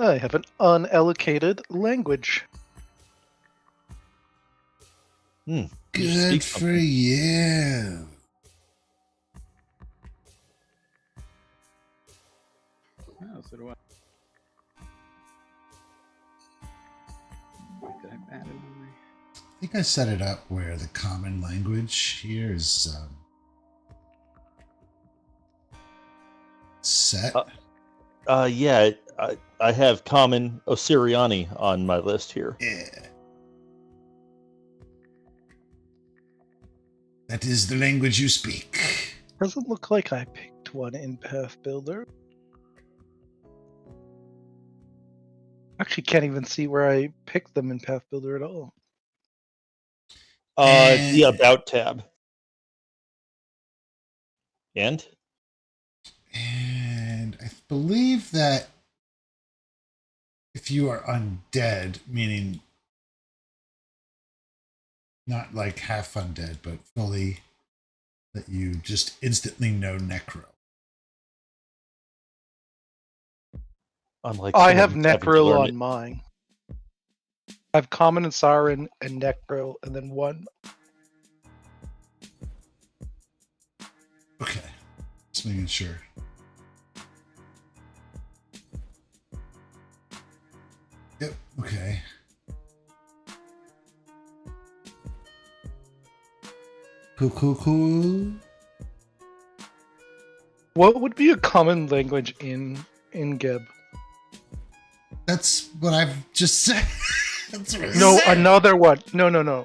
I have an unallocated language. You Good speak for something. you. Oh, so do I. Wait, did I add it on my... I think I set it up where the common language here is set. Yeah, I have Common Osiriani on my list here. Yeah. That is the language you speak. Doesn't look like I picked one in Path Builder. Actually, can't even see where I picked them in Path Builder at all. The About tab. And? And I believe that if you are undead, meaning not like half undead, but fully, that you just instantly know necro. Unlike I some have of them having to Necro learn on it. mine. I have Common and Siren and Necro, and then one. Okay. Just making sure. Yep. Okay. Cool. What would be a common language in Geb? That's what I've just said. That's what I No, said. another one. No.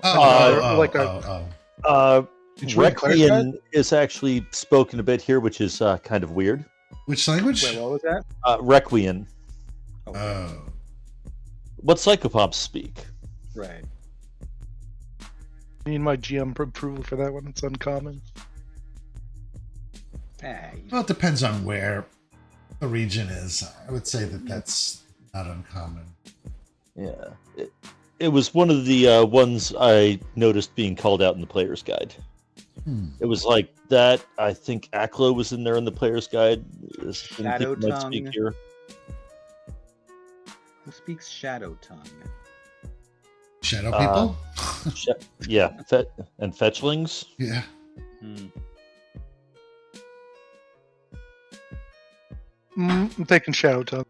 Requiem is actually spoken a bit here, which is kind of weird. Which language? Wait, what was that? Requiem. Oh. What psychopops speak? Right. I need my GM approval for that one. It's uncommon. Hey. Well, it depends on where the region is. I would say that that's not uncommon. Yeah. It was one of the ones I noticed being called out in the player's guide. It was like that. I think Aklo was in there in the player's guide. Shadow Might tongue. speak here. Who speaks Shadow Tongue? Shadow people? Yeah, and fetchlings. Yeah. I'm taking Shadow Tongue.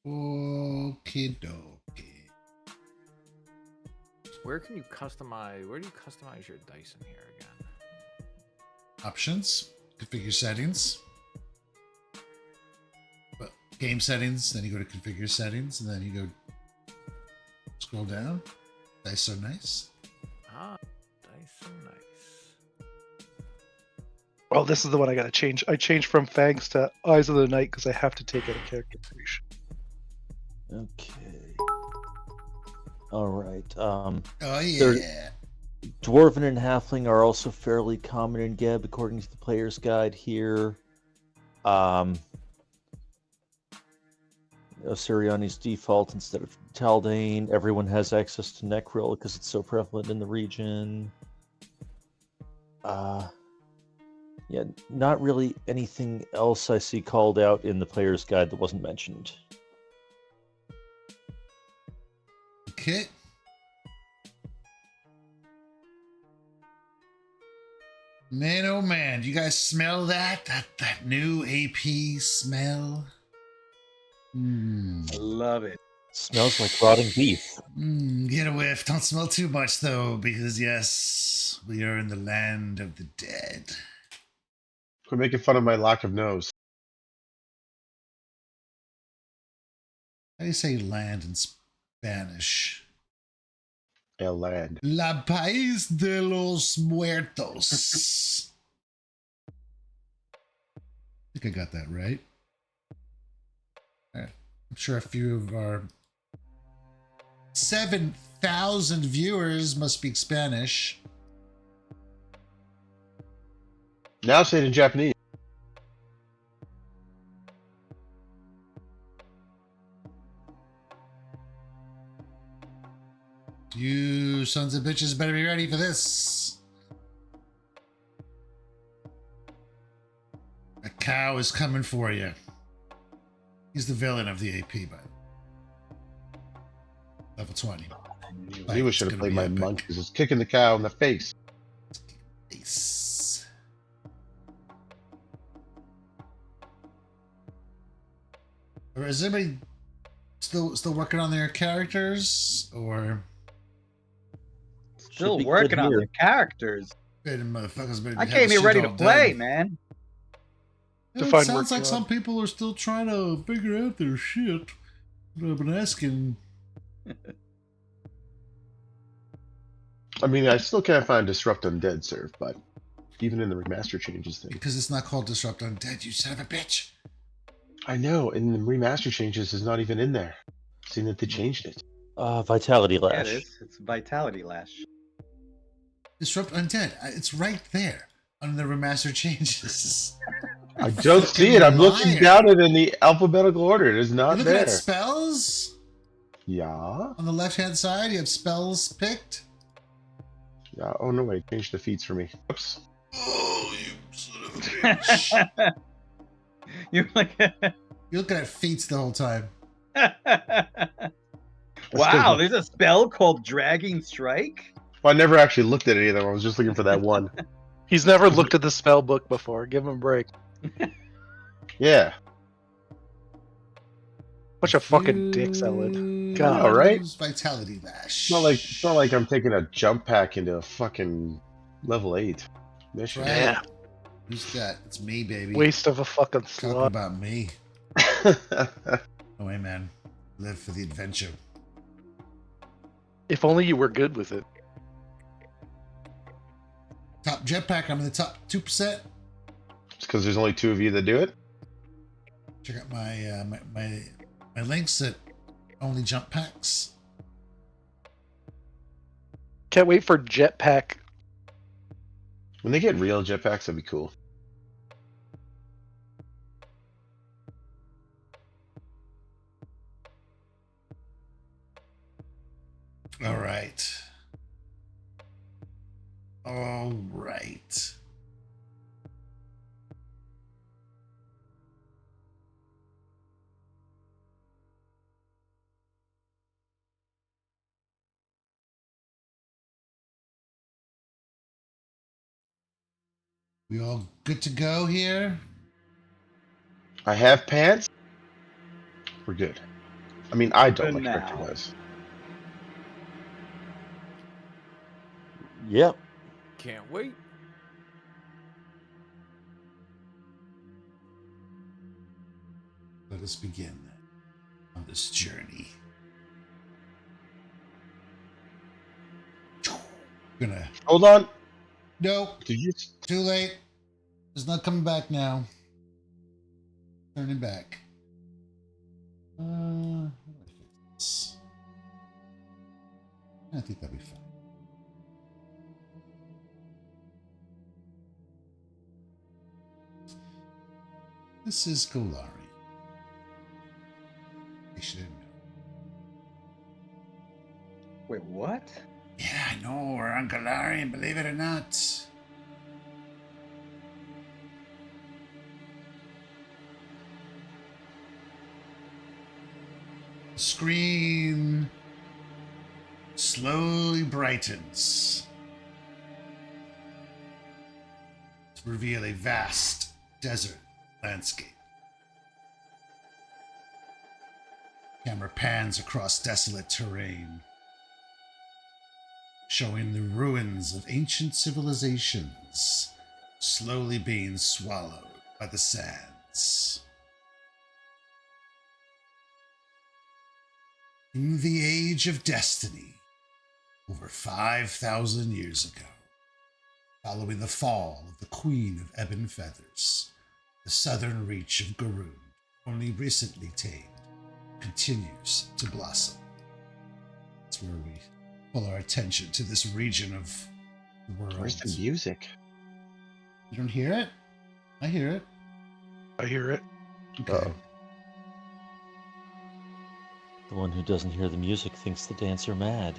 Okie dokie. Where do you customize your dice in here again? Options, configure settings. But game settings, then you go to configure settings, and then you go scroll down. Dice so nice. Ah, dice so nice. Oh, this is the one I gotta change. I changed from Fangs to Eyes of the Night because I have to take out a character creation. Okay. All right. Oh yeah. Dwarven and Halfling are also fairly common in Geb, according to the player's guide here. Osiriani's default instead of Taldane. Everyone has access to Necril because it's so prevalent in the region. Yeah, not really anything else I see called out in the player's guide that wasn't mentioned. Okay. Man, oh man, do you guys smell that? That new AP smell? I love it. Smells like rotting beef. Get a whiff. Don't smell too much though, because yes, we are in the land of the dead. Quit making fun of my lack of nose. How do you say land in Spanish? El land. La País de los Muertos. I think I got that right. All right. I'm sure a few of our 7,000 viewers must speak Spanish. Now say it in Japanese. You sons of bitches better be ready for this. A cow is coming for you. He's the villain of the AP, but level 20. I knew I should have played my monk because it's kicking the cow in the face. Ace. Or is everybody still working on their characters, or Still be working good on here. the characters. motherfuckers better I have came the here shit ready to all play, done? man. Yeah, it Define sounds like working some on. people are still trying to figure out their shit. I've been asking. I mean, I still can't find Disrupt Undead serve, but even in the remaster changes thing. Because it's not called Disrupt Undead, you son of a bitch. I know, and the remaster changes is not even in there. Seeing that they changed it. Vitality Yeah, Lash. it is. It's Vitality Lash. Disrupt Undead. It's right there on the remaster changes. I don't see it. I'm looking Liar. down it in the alphabetical order. It is You're not looking there. at spells? Yeah. On the left-hand side, you have spells picked. Yeah. Oh no, wait. Changed the feats for me. Oops. Oh, you son of a bitch. You're like, You're looking at feats the whole time. wow, there's a spell called Dragging Strike? Well, I never actually looked at any of them. I was just looking for that one. He's never looked at the spell book before. Give him a break. Yeah. Bunch of fucking dicks, Ellen. God. All right. Use Vitality Lash. It's not like I'm taking a jump pack into a fucking level 8 mission. Right. Yeah. Who's that? It's me, baby. Waste of a fucking Talking slot. about me. Oh, hey, man. Live for the adventure. If only you were good with it. Top jetpack. I'm in the top 2%. It's because there's only 2 of you that do it. Check out my links at only jump packs. Can't wait for jetpack. When they get real jetpacks, that'd be cool. All right. All right. We all good to go here? I have pants. We're good. I mean, I don't. For My character now. does. Yep. Can't wait. Let us begin on this journey. Gonna. Hold on. No, Did you? too late. It's not coming back now. Turning back. How do I fix this? I think that'll be fine. This is Golari. You should know. Wait, what? Yeah, I know, we're on Golari, believe it or not. The screen slowly brightens to reveal a vast desert landscape. Camera pans across desolate terrain, showing the ruins of ancient civilizations slowly being swallowed by the sands. In the age of destiny, over 5,000 years ago, following the fall of the Queen of Ebon Feathers, the southern reach of Garoon, only recently tamed, continues to blossom. That's where we pull our attention to this region of the world. Where's the music? You don't hear it? I hear it. I hear it. Okay. Uh-oh. The one who doesn't hear the music thinks the dancer mad.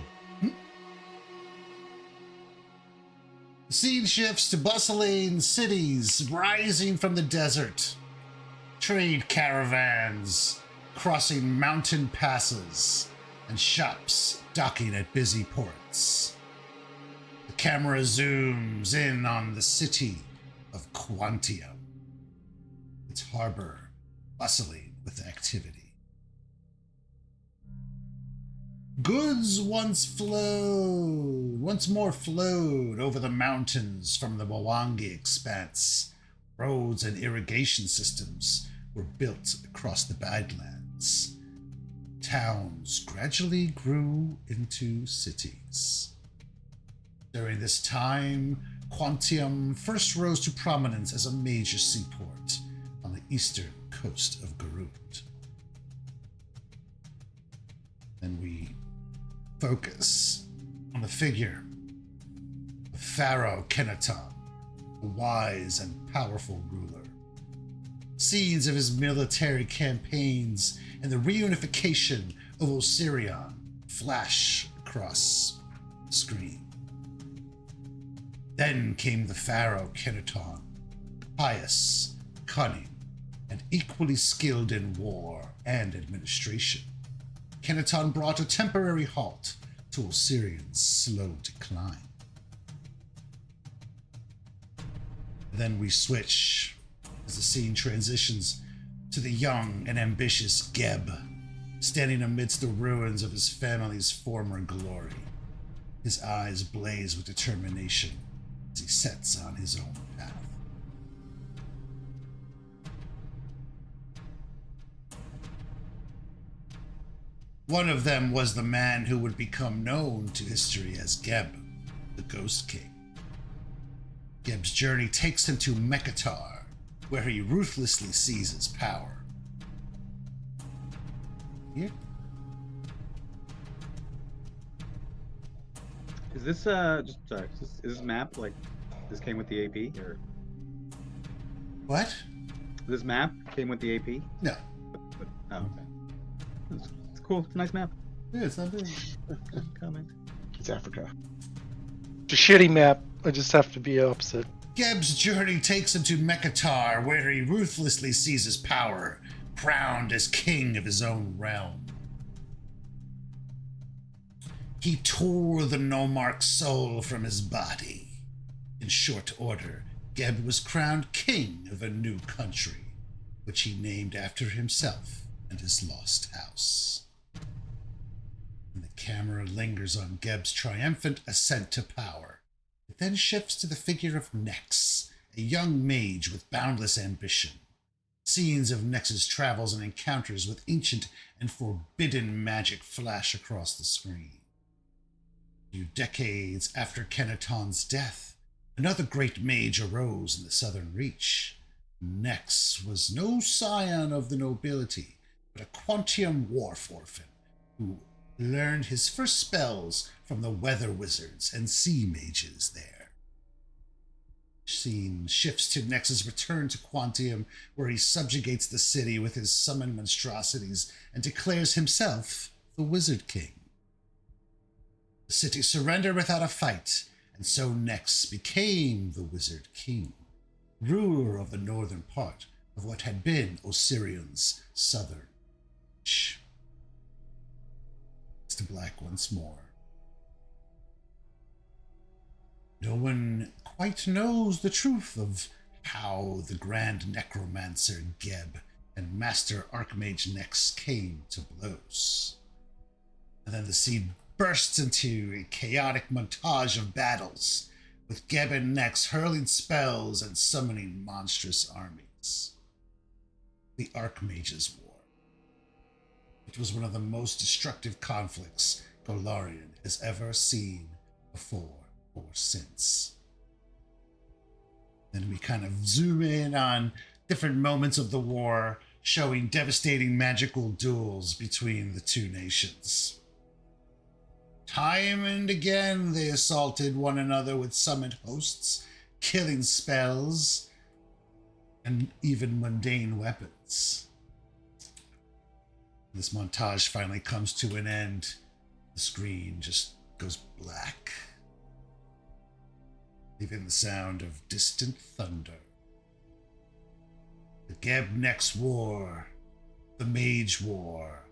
The scene shifts to bustling cities rising from the desert. Trade caravans crossing mountain passes and shops docking at busy ports. The camera zooms in on the city of Quantium, its harbor bustling with activity. Goods once more flowed over the mountains from the Mwangi expanse. Roads and irrigation systems were built across the Badlands. Towns gradually grew into cities. During this time, Quantium first rose to prominence as a major seaport on the eastern coast of Garut. Then we focus on the figure of Pharaoh Kenaton, a wise and powerful ruler. Scenes of his military campaigns and the reunification of Osirion flash across the screen. Then came the Pharaoh Kenaton, pious, cunning, and equally skilled in war and administration. Kenaton brought a temporary halt to Osirion's slow decline. Then we switch as the scene transitions to the young and ambitious Geb, standing amidst the ruins of his family's former glory. His eyes blaze with determination as he sets on his own path. One of them was the man who would become known to history as Geb, the Ghost King. Geb's journey takes him to Mekatar, where he ruthlessly seizes power. Here? Is this is this map like this came with the AP or What? this map came with the AP? No. Oh, okay. It's cool. It's a nice map. Yeah, it's not big. Comment. It's Africa. It's a shitty map. I just have to be opposite. Geb's journey takes him to Mekatar, where he ruthlessly seizes power, crowned as king of his own realm. He tore the Nomarch's soul from his body. In short order, Geb was crowned king of a new country, which he named after himself and his lost house. And the camera lingers on Geb's triumphant ascent to power. It then shifts to the figure of Nex, a young mage with boundless ambition. Scenes of Nex's travels and encounters with ancient and forbidden magic flash across the screen. A few decades after Kenaton's death, another great mage arose in the Southern Reach. Nex was no scion of the nobility, but a Quantium wharf orphan who learned his first spells from the weather wizards and sea mages there. Scene shifts to Nex's return to Quantium, where he subjugates the city with his summoned monstrosities and declares himself the Wizard King. The city surrendered without a fight, and so Nex became the Wizard King, ruler of the northern part of what had been Osirion's southern reach. It's to black once more. No one quite knows the truth of how the Grand Necromancer Geb and Master Archmage Nex came to blows. And then the scene bursts into a chaotic montage of battles, with Geb and Nex hurling spells and summoning monstrous armies. The Archmage's War. It was one of the most destructive conflicts Golarion has ever seen before or since. Then we kind of zoom in on different moments of the war, showing devastating magical duels between the two nations. Time and again they assaulted one another with summoned hosts, killing spells, and even mundane weapons. This montage finally comes to an end. The screen just goes black, leaving the sound of distant thunder. The Gebnex War, the Mage War,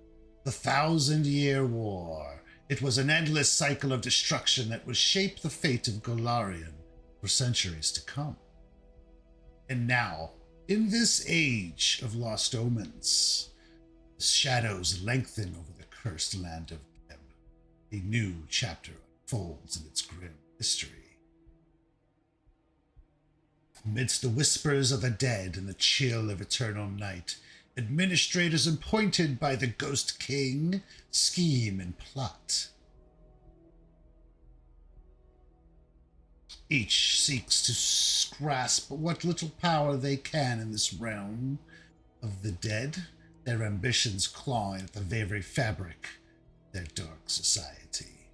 the 1,000-Year War. It was an endless cycle of destruction that would shape the fate of Golarion for centuries to come. And now, in this age of lost omens, the shadows lengthen over the cursed land of Geb. A new chapter unfolds in its grim history. Amidst the whispers of the dead and the chill of eternal night, administrators appointed by the Ghost King scheme and plot. Each seeks to grasp what little power they can in this realm of the dead, their ambitions clawing at the very fabric of their dark society.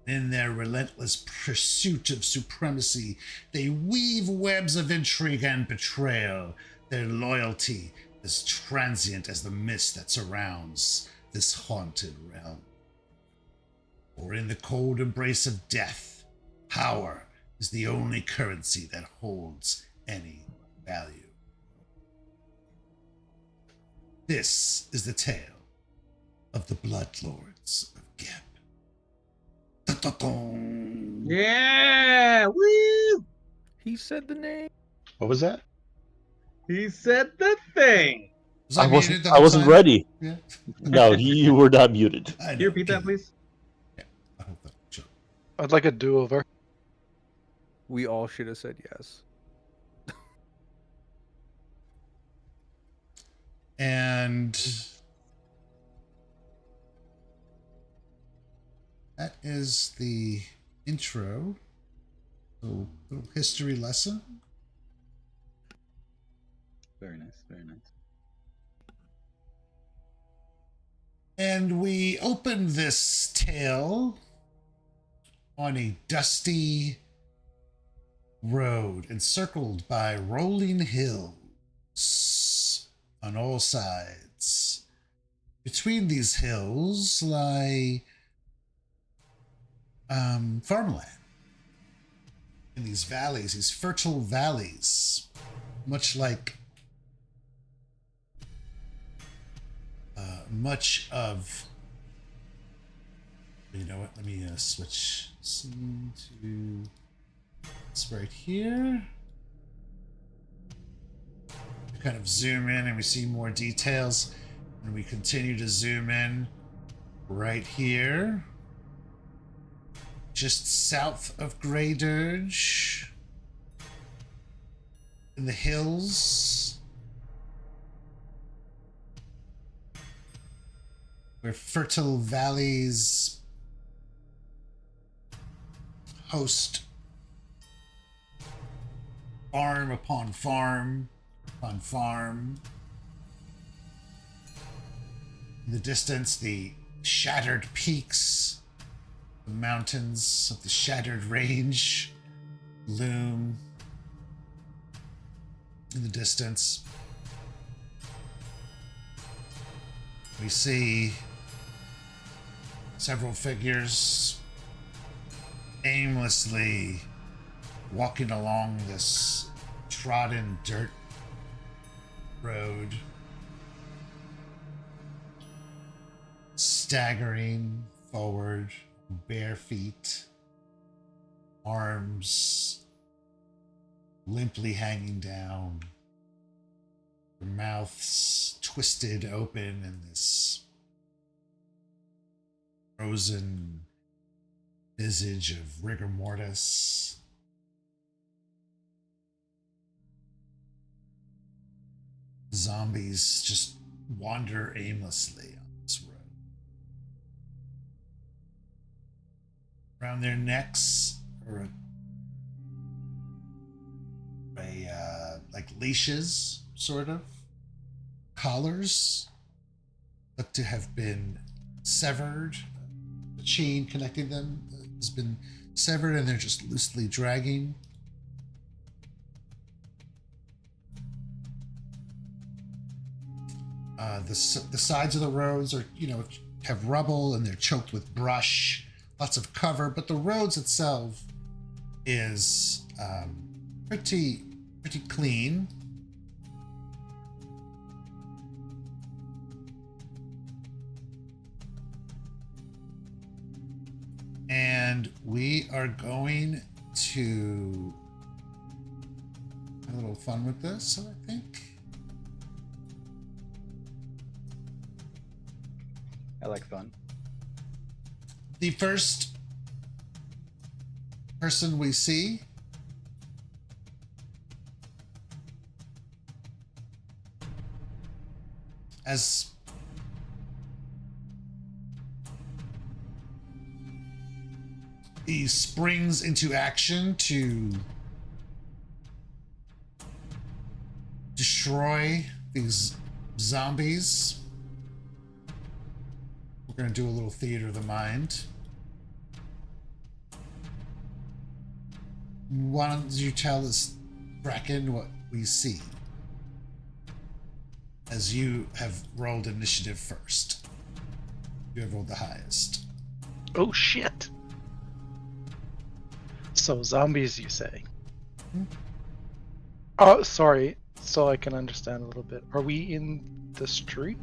In their relentless pursuit of supremacy, they weave webs of intrigue and betrayal, their loyalty as transient as the mist that surrounds this haunted realm. For in the cold embrace of death, power is the only currency that holds any value. This is the tale of the Bloodlords of Geb. Da-da-dum. Yeah! Woo! He said the name. What was that? He said the thing. Was I muted wasn't. the I whole wasn't time? ready. Yeah. No, you were not muted. I Can know, you repeat that, good. please? Yeah, I hope that sure. I'd like a do-over. We all should have said yes. And that is the intro. So, little history lesson. Very nice. Very nice. And we open this tale on a dusty road encircled by rolling hills on all sides. Between these hills lie farmland. In these valleys, these fertile valleys, much like much of, you know what, let me switch scene to this right here. We kind of zoom in and we see more details, and we continue to zoom in right here, just south of Grey Dirge, in the hills, where fertile valleys host farm upon farm upon farm. In the distance, the shattered peaks, the mountains of the shattered range loom in the distance. We see several figures aimlessly walking along this trodden dirt road, staggering forward, bare feet, arms limply hanging down, their mouths twisted open in this frozen visage of rigor mortis. Zombies just wander aimlessly on this road. Around their necks are like leashes, sort of. Collars look to have been severed. The chain connecting them has been severed, and they're just loosely dragging. The sides of the roads are, have rubble and they're choked with brush, lots of cover, but the roads itself is pretty clean. And we are going to have a little fun with this, I think. I like fun. The first person we see as he springs into action to destroy these zombies. We're going to do a little theater of the mind. Why don't you tell us, Bracken, what we see? As you have rolled initiative first. You have rolled the highest. Oh shit. So zombies, you say? Oh, sorry. So I can understand a little bit. Are we in the street?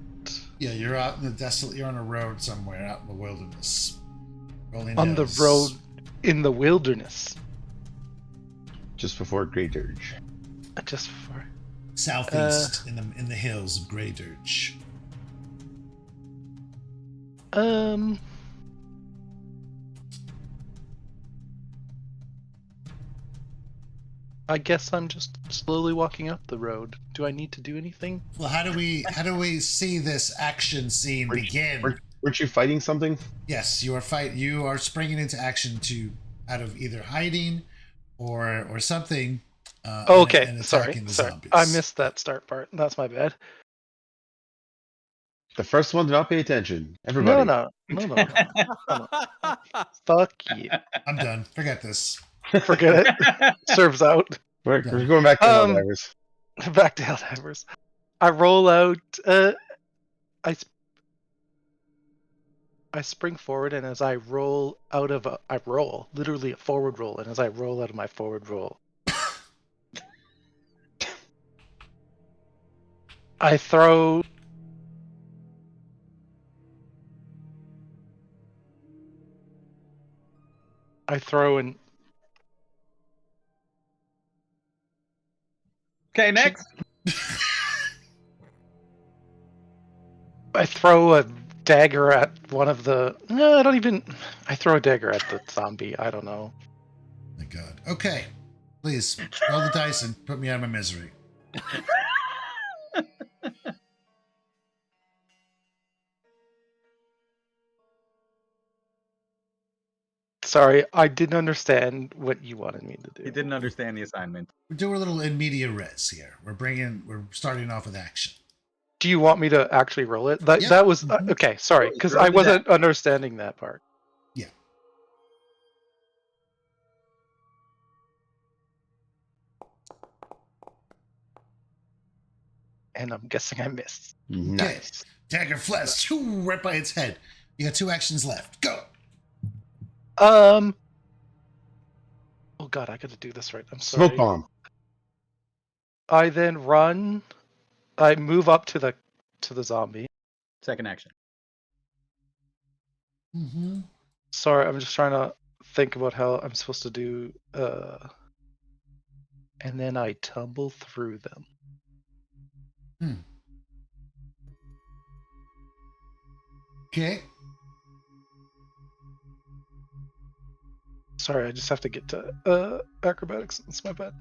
Yeah, you're out in the desolate. You're on a road somewhere out in the wilderness. Rolling On the hills. road in the wilderness. Just before Grey Dirge. Just for Southeast in the hills of Grey Dirge. I guess I'm just slowly walking up the road. Do I need to do anything? Well, how do we see this action scene begin? Weren't you fighting something? Yes, you are springing into action out of either hiding or something. Okay, and sorry. attacking the Sorry. zombies. I missed that start part. That's my bad. The first one to not pay attention. Everybody. No. Fuck you. I'm done. Forget this. Forget it. Serves out. We're going back to Helldivers. Back to Helldivers. I roll out. I spring forward, and as I roll out of I roll literally a forward roll, and as I roll out of my forward roll, I throw. And Okay, next. I throw a dagger at one of the. No, I don't even. I throw a dagger at the zombie. I don't know. My God. Okay, please roll the dice and put me out of my misery. Sorry, I didn't understand what you wanted me to do. He didn't understand the assignment. We're doing a little in media res here. We're starting off with action. Do you want me to actually roll it? Yep. That was okay. Sorry, because I wasn't understanding that part. Yeah. And I'm guessing I missed. Nice. Dagger flash, right by its head. You got 2 actions left. Go. Oh God, I gotta do this right. I'm sorry. Smoke bomb. I then run. I move up to the zombie. Second action. Mm-hmm. Sorry, I'm just trying to think about how I'm supposed to do. And then I tumble through them. Okay. Sorry, I just have to get to acrobatics. That's my bad.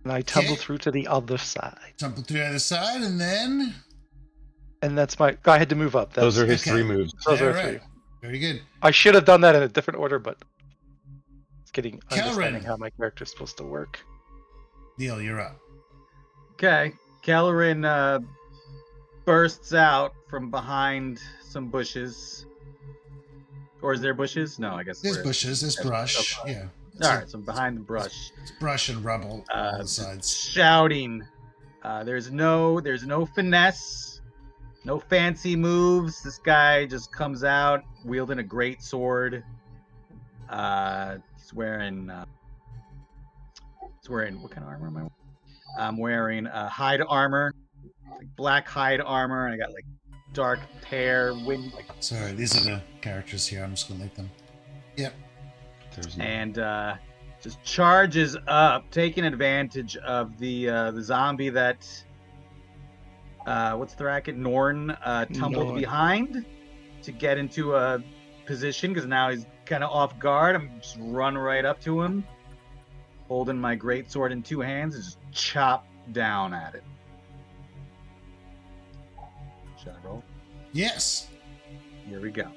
And I tumble through to the other side. Tumble to the other side, and then. And that's my. I had to move up. Those are his 3 moves. Those are Alright. 3. Very good. I should have done that in a different order, but it's getting understanding Kelrin. how my character's supposed to work. Neil, you're up. Okay, Kellerin bursts out from behind some bushes. Or is there bushes? No, I guess There's we're- bushes, there's brush. Yeah. All right, so I'm behind the brush, It's brush and rubble on the just sides. shouting. There's no finesse, no fancy moves. This guy just comes out wielding a great sword. He's wearing what kind of armor am I wearing? I'm wearing hide armor, like black hide armor, and I got like dark hair, wind, like, Sorry, these are the characters here. I'm just gonna leave them. Yep. There's no. and just charges up, taking advantage of the zombie that what's the racket? Norn tumbled Norn. behind to get into a position because now he's kind of off guard. I'm just run right up to him, holding my great sword in two hands, and just chop down at it. Should I roll? Yes. Here we go.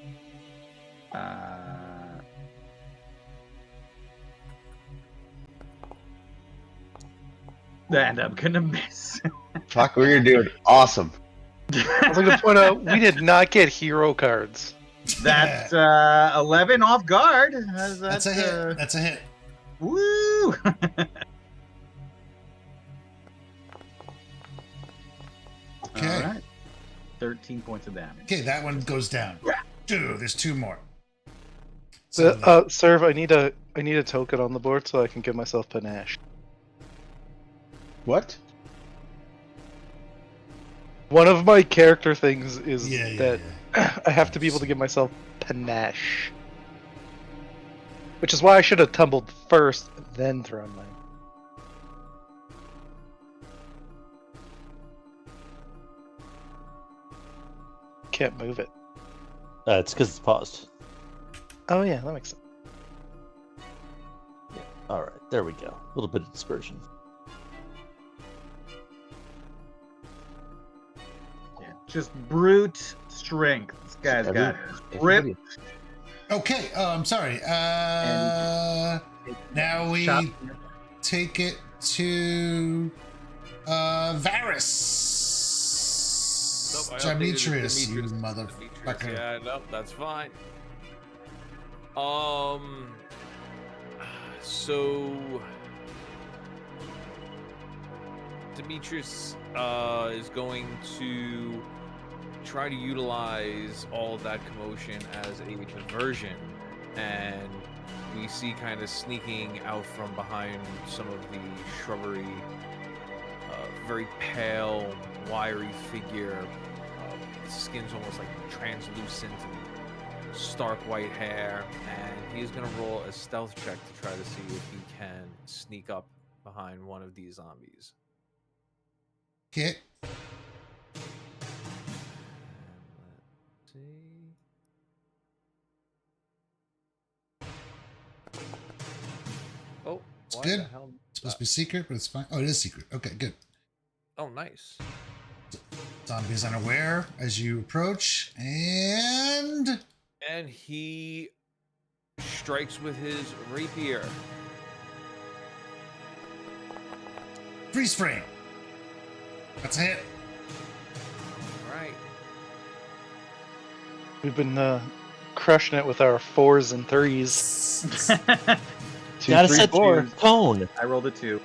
And I'm gonna miss. Fuck, what you're doing? Awesome. I was going to point out we did not get hero cards. That's 11 off guard. That's a hit. That's a hit. Woo! Okay. All right. 13 points of damage. Okay, that one goes down. Dude, there's two more. Serve, I need a token on the board so I can give myself panache. What? One of my character things is Yeah, that I have to be able to give myself panache. Which is why I should have tumbled first, then thrown mine. Can't move it. It's because it's paused. Oh yeah, that makes sense. All right, there we go. A little bit of dispersion. Yeah, just brute strength. This guy's got grip. Okay, I'm sorry. Now we Chop. take it to Varys. Nope, I updated Demetrius, you Demetrius. motherfucker. Yeah, nope, that's fine. So Demetrius is going to try to utilize all of that commotion as a diversion, and we see kind of sneaking out from behind some of the shrubbery, very pale, wiry figure. Skin's almost like translucent and stark white hair, and he's gonna roll a stealth check to try to see if he can sneak up behind one of these zombies. Okay. Let's see. Oh, It's why good. the hell? It's supposed to be secret, but it's fine. Oh, it is secret. Okay, good. Oh, nice. Zombies unaware as you approach, and And he strikes with his rapier. freeze frame. That's a hit. Right. We've been crushing it with our 4s and 3s. 2, Gotta 3, set 4. the tone. I rolled a 2.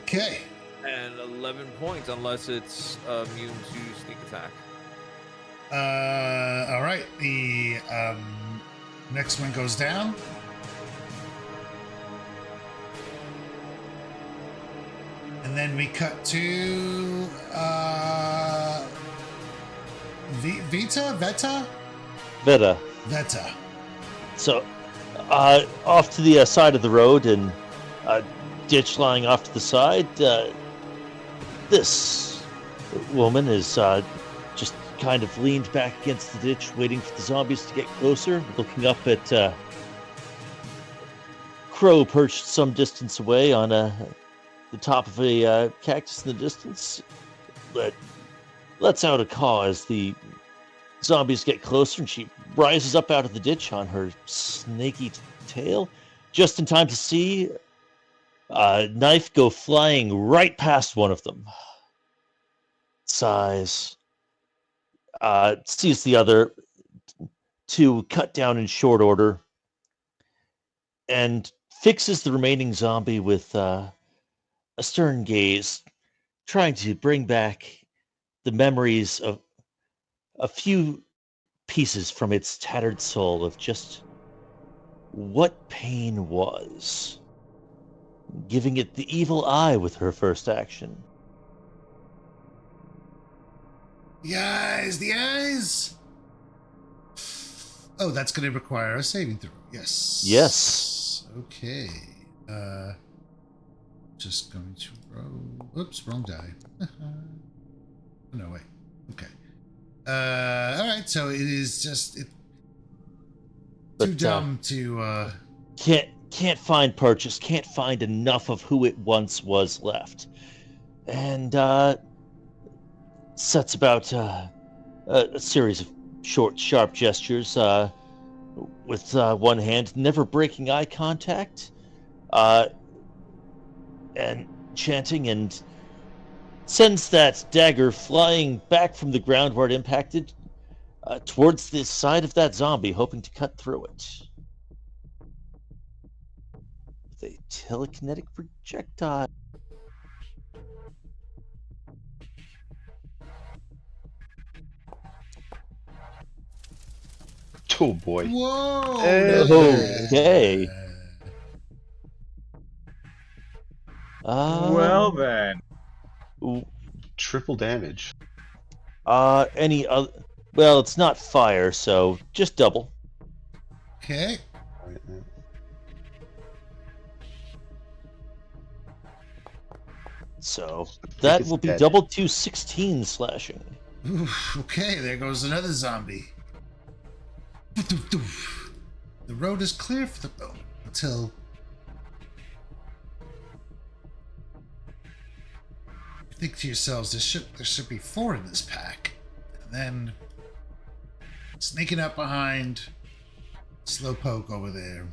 Okay. And 11 points unless it's immune to sneak attack. All right. The next one goes down. And then we cut to Veta. Veta. So, off to the side of the road and a ditch lying off to the side. This woman is just kind of leaned back against the ditch, waiting for the zombies to get closer, looking up at Crow perched some distance away on the top of a cactus in the distance. Lets out a caw as the zombies get closer, and she rises up out of the ditch on her snaky tail, just in time to see a knife go flying right past one of them. Sighs. Sees the other two cut down in short order, and fixes the remaining zombie with a stern gaze, trying to bring back the memories of a few pieces from its tattered soul of just what pain was, giving it the evil eye with her first action. The eyes, the eyes. Oh, that's going to require a saving throw. Yes. Yes. Okay. Just going to roll. Oops, wrong die. No, wait. Okay. All right. So it is just too But dumb to. can't find purchase, can't find enough of who it once was left, and sets about a series of short, sharp gestures with one hand, never breaking eye contact, and chanting, and sends that dagger flying back from the ground where it impacted towards the side of that zombie, hoping to cut through it. With a telekinetic projectile. Oh boy. Whoa! Okay. Well then. Triple damage. Any other? Well, it's not fire, so just double. Okay. Right, So think that it's will be dead. double to 16 slashing. Oof, okay, there goes another zombie. The road is clear for the moment until you think to yourselves, there should be 4 in this pack. And then sneaking up behind Slowpoke over there.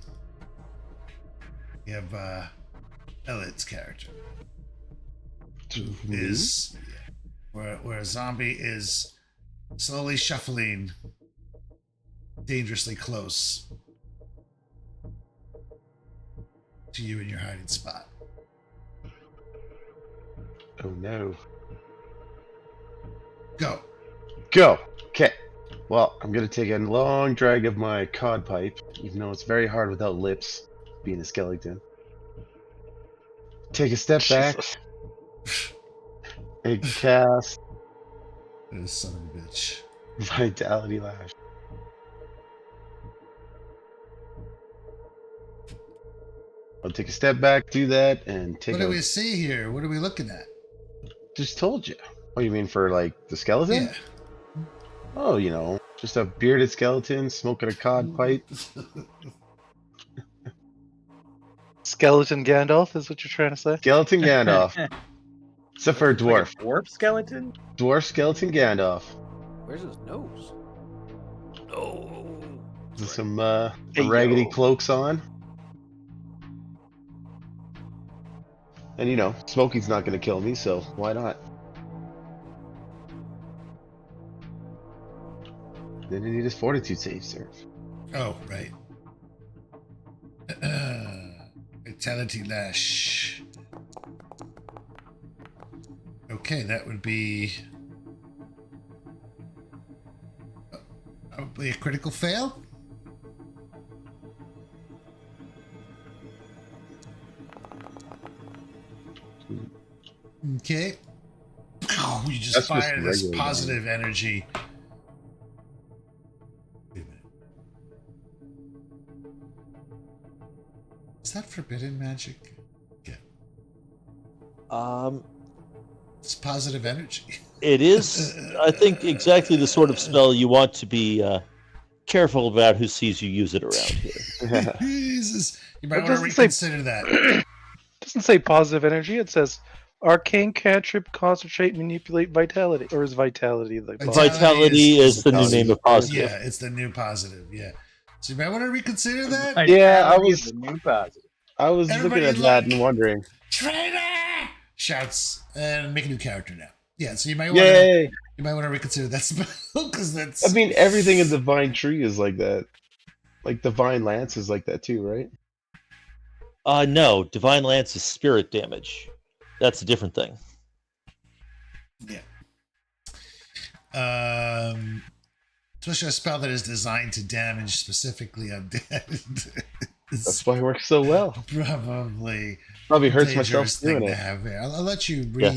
You have Elliot's character. Who is where a zombie is slowly shuffling dangerously close to you in your hiding spot. Oh no. Go. Go. Okay. Well, I'm gonna take a long drag of my cod pipe, even though it's very hard without lips, being a skeleton. Take a step back Jesus. and cast This son of a bitch. Vitality Lash. I'll take a step back, do that, and take What a. do we see here? What are we looking at? Just told you. Oh, you mean for like the skeleton? Yeah. Oh, just a bearded skeleton smoking a cod pipe. Skeleton Gandalf is what you're trying to say? Skeleton Gandalf. Except for a It's like dwarf. dwarf skeleton? Dwarf skeleton Gandalf. Where's his nose? Oh. With some Hey, raggedy yo. cloaks on. And smoking's not going to kill me, so why not? Then you need his fortitude save, sir. Oh, right. Vitality Lash. Okay, that would be probably a critical fail. Okay. Oh, you just That's just fired this regular positive energy. Wait a minute. Is that forbidden magic? Yeah. It's positive energy. It is, I think, exactly the sort of spell you want to be careful about who sees you use it around here. Jesus. You might It want to doesn't say- reconsider that. It doesn't say positive energy. It says arcane cantrip, concentrate, manipulate vitality. Or is vitality the Vitality is the new positive. name of positive. Yeah, it's the new positive. Yeah. So you might want to reconsider that. Yeah, I Vitality was- is the new positive. I was Everybody looking at that like- and wondering. Traitor! Shouts and make a new character now. Yeah, so you might want Yay! to reconsider that spell because that's. I mean, everything in the vine tree is like that. Like the vine lance is like that too, right? No, Divine Lance is spirit damage. That's a different thing. Yeah. Especially a spell that is designed to damage specifically undead. That's why it works so well. Probably Probably a hurts myself dangerous doing thing to it. have there. I'll let you Yeah.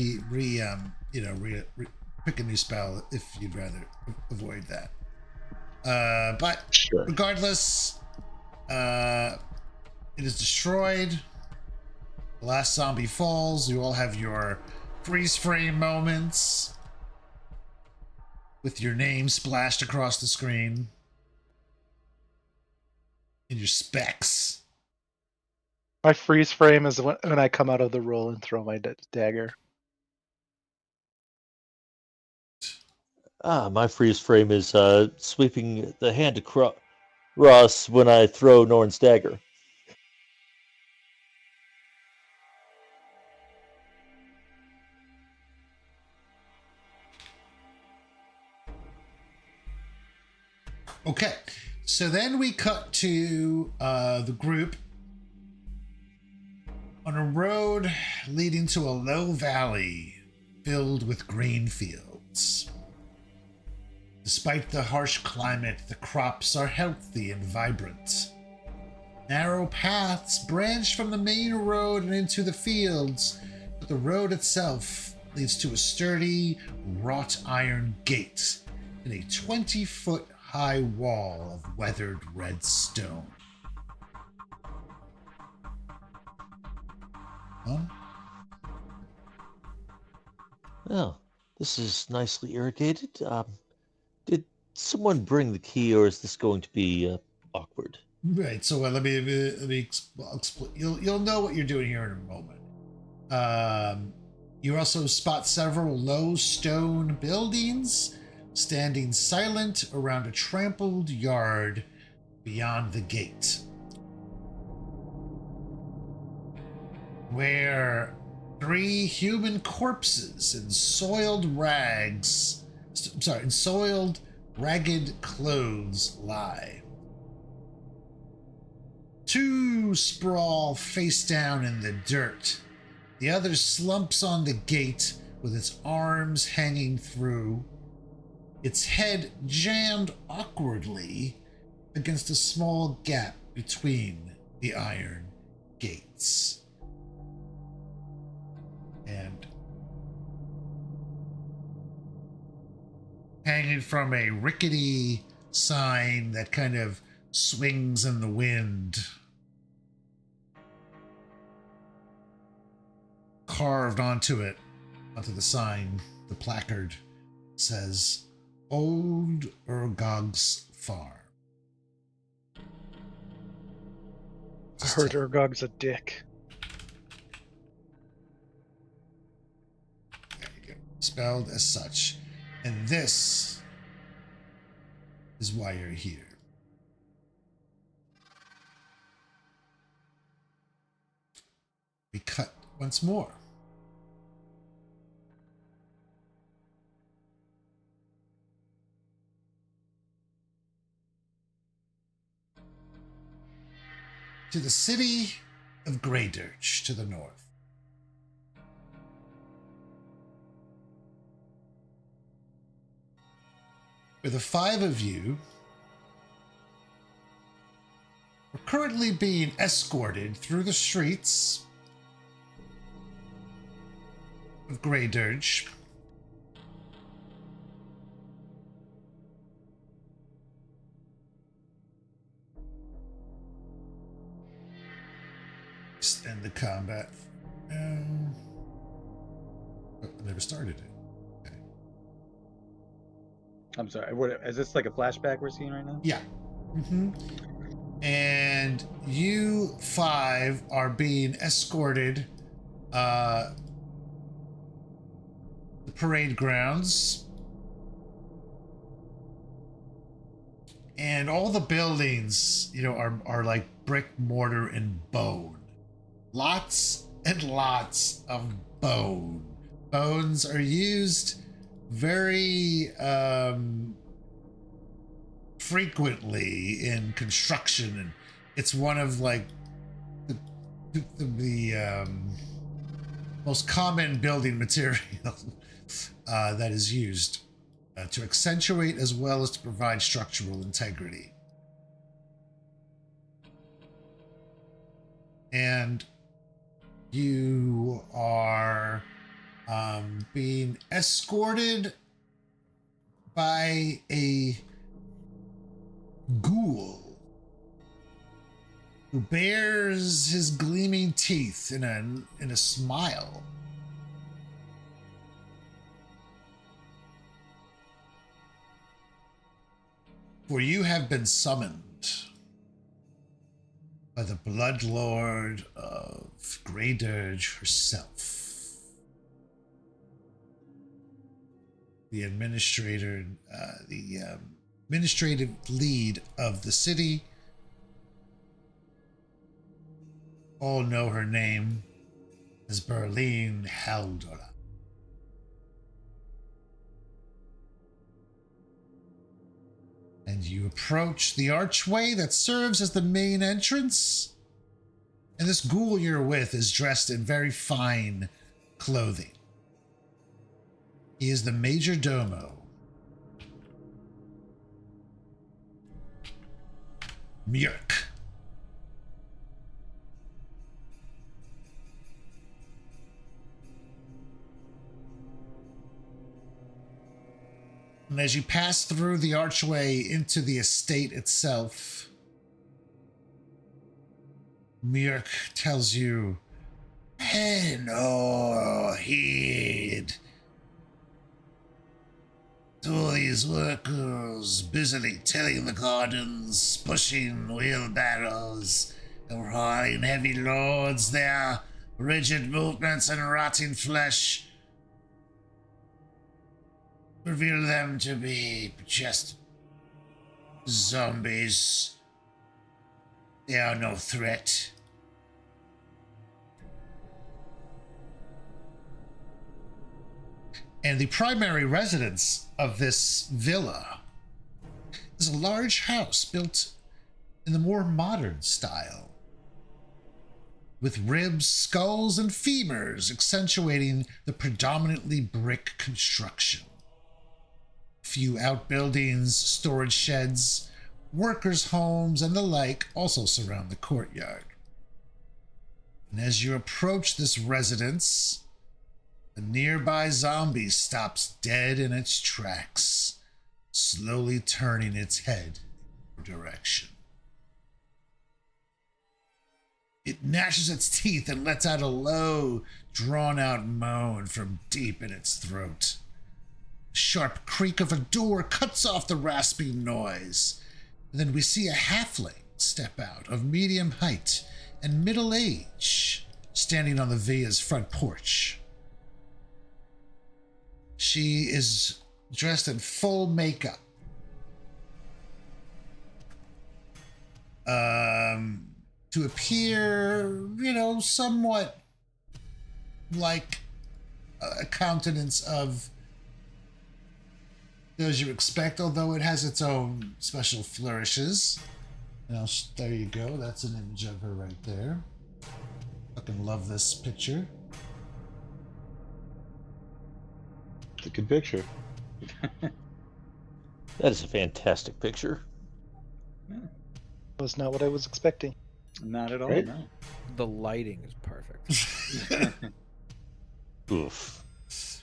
pick a new spell if you'd rather avoid that. But Sure. regardless, it is destroyed. The last zombie falls. You all have your freeze frame moments with your name splashed across the screen and your specs. My freeze frame is when I come out of the roll and throw my dagger. My freeze frame is sweeping the hand across when I throw Norn's dagger. Okay, so then we cut to the group on a road leading to a low valley filled with green fields. Despite the harsh climate, the crops are healthy and vibrant. Narrow paths branch from the main road and into the fields, but the road itself leads to a sturdy, wrought iron gate and a 20-foot high wall of weathered red stone. Huh? Oh, this is nicely irrigated. Did someone bring the key, or is this going to be awkward? Right. So explain. You'll know what you're doing here in a moment. You also spot several low stone buildings standing silent around a trampled yard beyond the gate, where 3 human corpses in soiled ragged clothes lie. 2 sprawl face down in the dirt. The other slumps on the gate with its arms hanging through, its head jammed awkwardly against a small gap between the iron gates. And hanging from a rickety sign that kind of swings in the wind, carved onto the sign, the placard says, Old Urgog's Farm. I heard Urgog's a dick. There you go. Spelled as such. And this is why you're here. We cut once more. To the city of Greydirge to the north. Where the 5 of you are currently being escorted through the streets of Greydirge. Just end the combat. Oh, I never started it. Okay. I'm sorry. What is this, like a flashback we're seeing right now? Yeah. And you 5 are being escorted the parade grounds, and all the buildings, are like brick, mortar, and bone. Lots and lots of bone. Bones are used very frequently in construction, and it's one of like the most common building material that is used to accentuate as well as to provide structural integrity. And you are being escorted by a ghoul who bares his gleaming teeth in a smile. For you have been summoned by the Blood Lord of Grey Dirge herself, the administrator, the administrative lead of the city. All know her name as Berlin Haldora. And you approach the archway that serves as the main entrance. And this ghoul you're with is dressed in very fine clothing. He is the major domo. Mjörk. And as you pass through the archway into the estate itself, Mjörk tells you, "Hey, no heed to all these workers busily tilling the gardens, pushing wheelbarrows, and hauling heavy loads. Their rigid movements and rotting flesh reveal them to be just zombies. They are no threat. And the primary residence of this villa is a large house built in the more modern style, with ribs, skulls, and femurs accentuating the predominantly brick construction. Few outbuildings, storage sheds, workers' homes, and the like also surround the courtyard. And as you approach this residence, a nearby zombie stops dead in its tracks, slowly turning its head in your direction. It gnashes its teeth and lets out a low, drawn-out moan from deep in its throat. The sharp creak of a door cuts off the rasping noise, and then we see a halfling step out of medium height and middle age, standing on the villa's front porch. She is dressed in full makeup. To appear, somewhat like a countenance of those you expect, although it has its own special flourishes. There you go. That's an image of her right there. Fucking love this picture. It's a good picture. That is a fantastic picture. Was not what I was expecting. Not at all. Right? No. The lighting is perfect. Oof. Is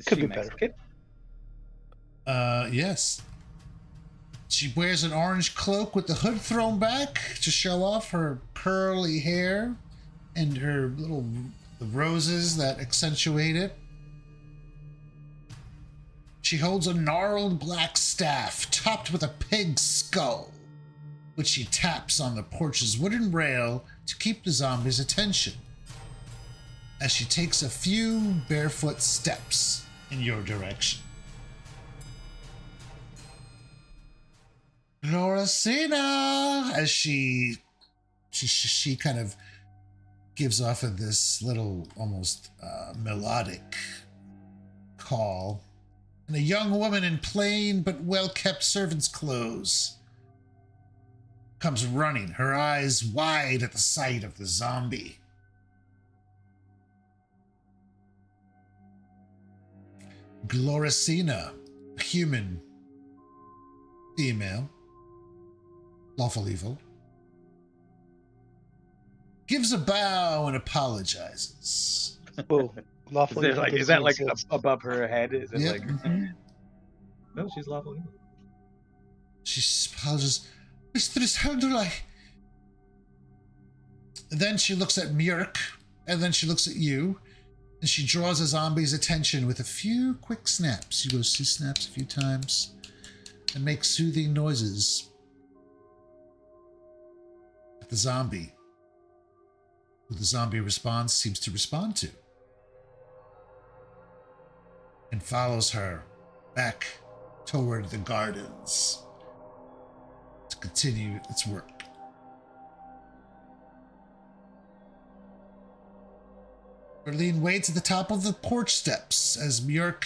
Could she be better. Mexican? Yes. She wears an orange cloak with the hood thrown back to show off her curly hair and her the roses that accentuate it. She holds a gnarled black staff topped with a pig's skull, which she taps on the porch's wooden rail to keep the zombies' attention, as she takes a few barefoot steps in your direction. Gloracina, as she kind of gives off of this little almost melodic call, and a young woman in plain but well-kept servant's clothes comes running, her eyes wide at the sight of the zombie. Gloricina, a human female, lawful evil, gives a bow and apologizes. Whoa, lawful evil Is doesn't that like exist. above her head? Is it Yep. like no? She's lawful evil. She apologizes. Mistress, how do I? Then she looks at Mjörk, and then she looks at you, and she draws a zombie's attention with a few quick snaps. She snaps a few times and makes soothing noises at the zombie, who the zombie seems to respond to, and follows her back toward the gardens to continue its work. Berlin waits at the top of the porch steps as Mjörk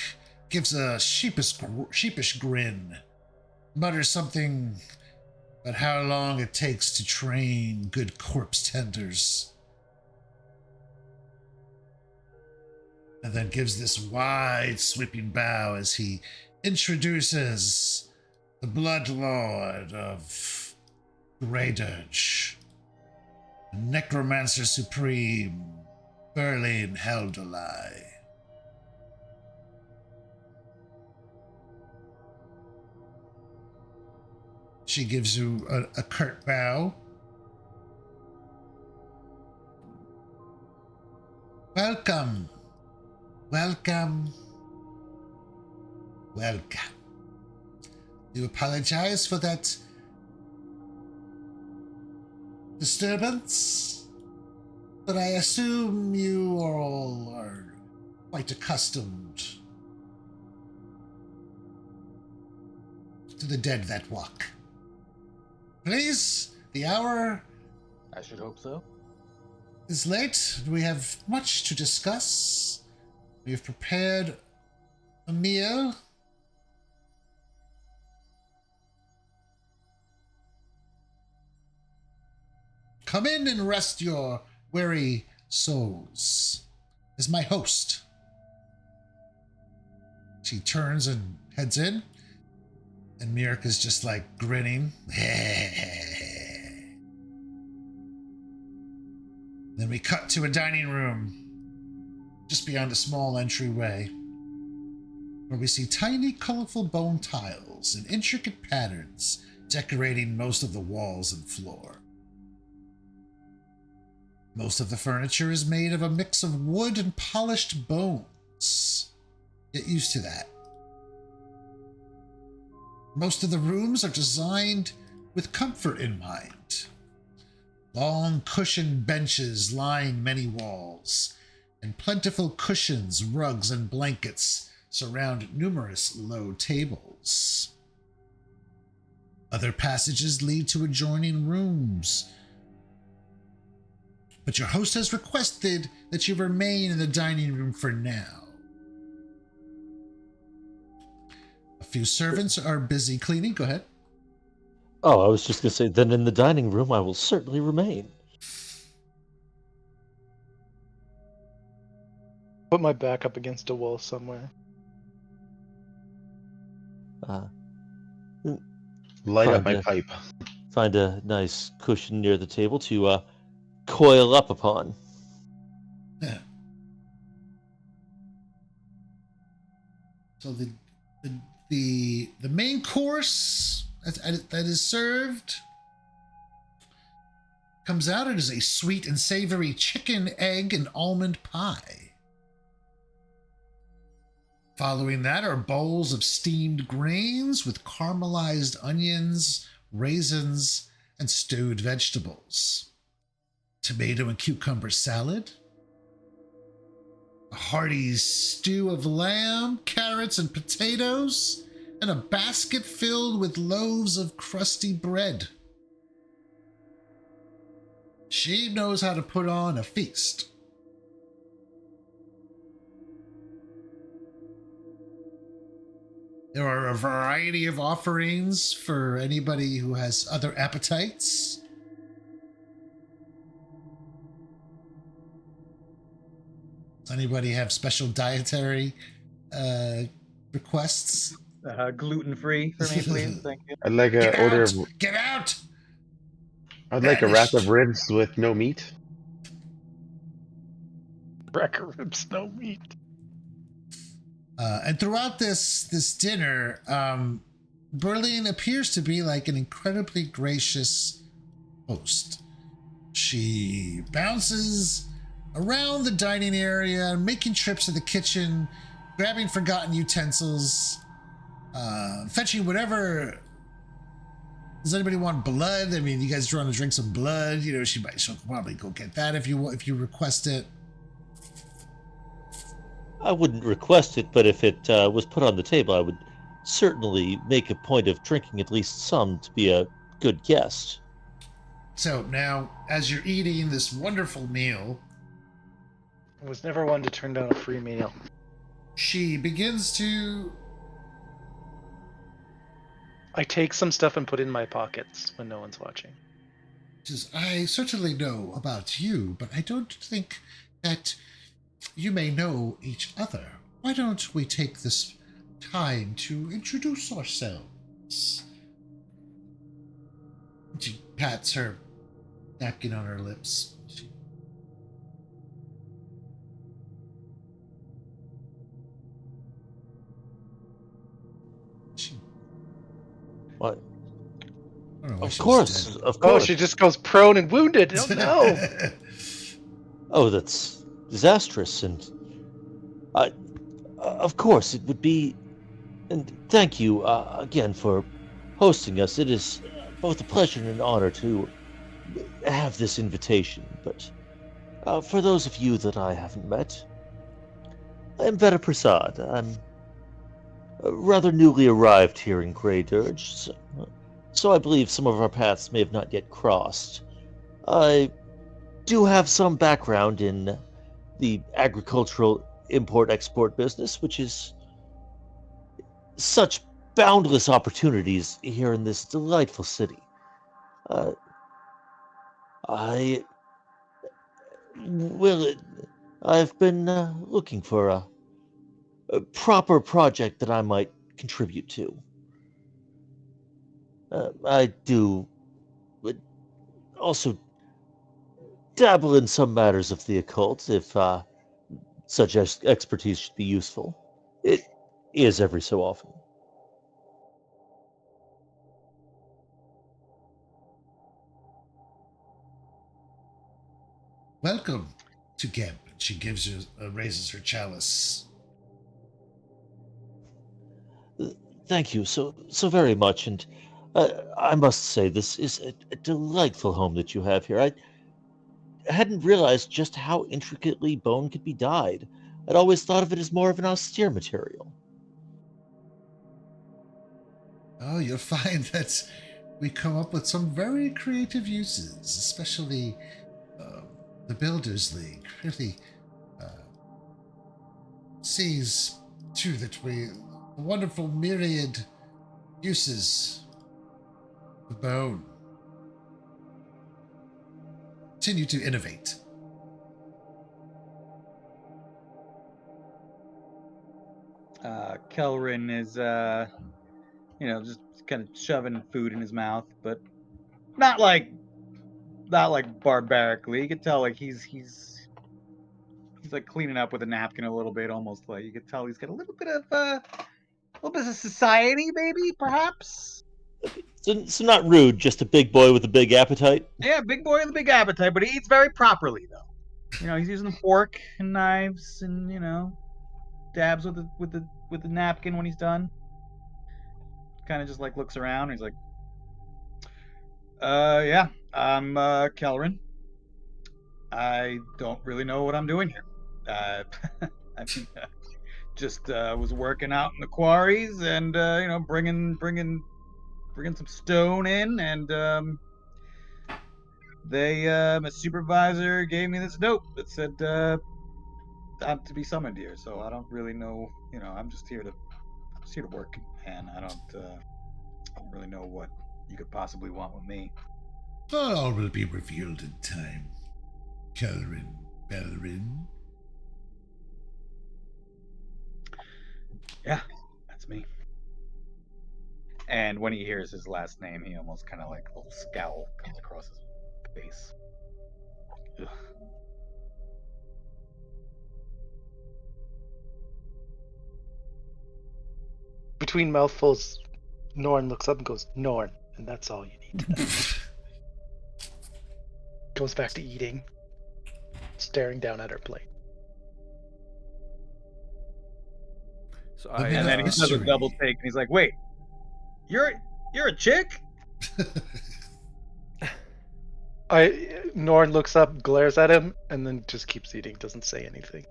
gives a sheepish grin, mutters something about how long it takes to train good corpse tenders, and then gives this wide sweeping bow as he introduces the Blood Lord of Greydirge, Necromancer Supreme, Berlin Heldolai. She gives you a curt bow. Welcome. Welcome. Welcome. You apologize for that disturbance, but I assume you all are quite accustomed to the dead that walk. Please, the hour I should hope so. is late. We have much to discuss. We have prepared a meal. Come in and rest your weary souls as my host. She turns and heads in, and Mjörk is just like grinning. Then we cut to a dining room just beyond a small entryway, where we see tiny, colorful bone tiles and intricate patterns decorating most of the walls and floor. Most of the furniture is made of a mix of wood and polished bones. Get used to that. Most of the rooms are designed with comfort in mind. Long cushioned benches line many walls, and plentiful cushions, rugs, and blankets surround numerous low tables. Other passages lead to adjoining rooms, but your host has requested that you remain in the dining room for now. A few servants are busy cleaning. Go ahead. Oh, I was just going to say, then in the dining room, I will certainly remain. Put my back up against a wall somewhere. Uh, Light up Fine, my pipe. Find a nice cushion near the table to coil up upon. Yeah. So the main course that is served comes out. It is a sweet and savory chicken, egg, and almond pie. Following that are bowls of steamed grains with caramelized onions, raisins, and stewed vegetables. Tomato and cucumber salad. A hearty stew of lamb, carrots, and potatoes, and a basket filled with loaves of crusty bread. She knows how to put on a feast. There are a variety of offerings for anybody who has other appetites. Does anybody have special dietary uh, requests? Gluten-free for me, please. Thank you. I'd like Get a order out! of. Get out! I'd like a rack of Banished. ribs with no meat. Rack of ribs, no meat. And throughout this dinner, Berlin appears to be like an incredibly gracious host. She bounces around the dining area, making trips to the kitchen, grabbing forgotten utensils, fetching whatever. Does anybody want blood? I mean, you guys want to drink some blood? You know, she'll probably go get that if you request it. I wouldn't request it, but if it was put on the table, I would certainly make a point of drinking at least some to be a good guest. So now, as you're eating this wonderful meal, I was never one to turn down a free meal. she begins to. I take some stuff and put in my pockets when no one's watching. Says, I certainly know about you, but I don't think that you may know each other. Why don't we take this time to introduce ourselves? She pats her napkin on her lips. She, What? I don't know why Of she's course, dead. of Oh, course. she just goes prone and wounded. Oh no! Oh, that's disastrous. And I, of course, it would be. And thank you again for hosting us. It is both a pleasure and an honor to have this invitation. But for those of you that I haven't met, I'm Veda Prasad. I'm rather newly arrived here in Grey Dirge, so I believe some of our paths may have not yet crossed. I do have some background in the agricultural import-export business, which is such boundless opportunities here in this delightful city. Uh, I well, I've been looking for a proper project that I might contribute to. I do also dabble in some matters of the occult, if such expertise should be useful. It is every so often. Welcome to Geb. She gives you, raises her chalice. Thank you so very much, and I must say this is a delightful home that you have here. I hadn't realized just how intricately bone could be dyed. I'd always thought of it as more of an austere material. Oh, you'll find that we come up with some very creative uses, especially the Builders League. Really sees too that we wonderful myriad uses of bone. Continue to innovate. Kelrin is, just kind of shoving food in his mouth, but not like barbarically. You could tell like he's like cleaning up with a napkin a little bit, almost like you could tell he's got a little bit of society, maybe perhaps. So not rude, just a big boy with a big appetite. Yeah, big boy with a big appetite, but he eats very properly though. He's using a fork and knives, and dabs with the napkin when he's done. Kind of just like looks around. And he's like, yeah, I'm Kelrin. I don't really know what I'm doing here. I mean, just was working out in the quarries and bringing some stone in, and my supervisor gave me this note that said I'm to be summoned here. So I don't really know. I'm just here to Just here to work, and I don't really know what you could possibly want with me. All will be revealed in time. Kelrin Belrin. Yeah, that's me. And when he hears his last name, he almost kind of like a little scowl comes across his face. Ugh. Between mouthfuls, Norn looks up and goes, Norn, and that's all you need to know. Goes back to eating, staring down at her plate. So Let me And know then he does a history. double take, and he's like, "Wait, you're a chick?" Norn looks up, glares at him, and then just keeps eating, doesn't say anything.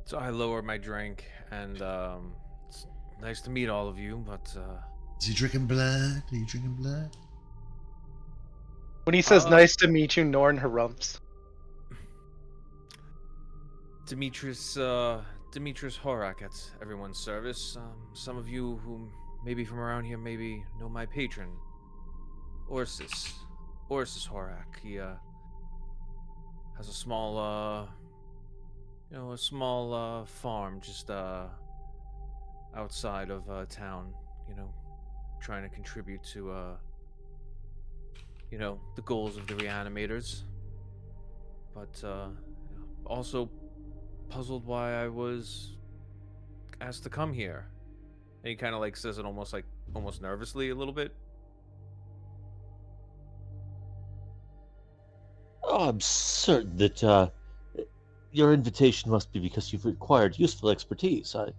So I lower my drink, and it's nice to meet all of you. But Is he drinking blood? Are you drinking blood? When he says Uh, nice to meet you, Norn harumphs. Demetrius Horak at everyone's service. Some of you who maybe from around here maybe know my patron, Orsis Horak. He has a small farm just outside of town. You know, trying to contribute to the goals of the reanimators. But also puzzled why I was asked to come here. And he kind of like says it almost nervously a little bit. Oh, I'm certain that your invitation must be because you've acquired useful expertise. I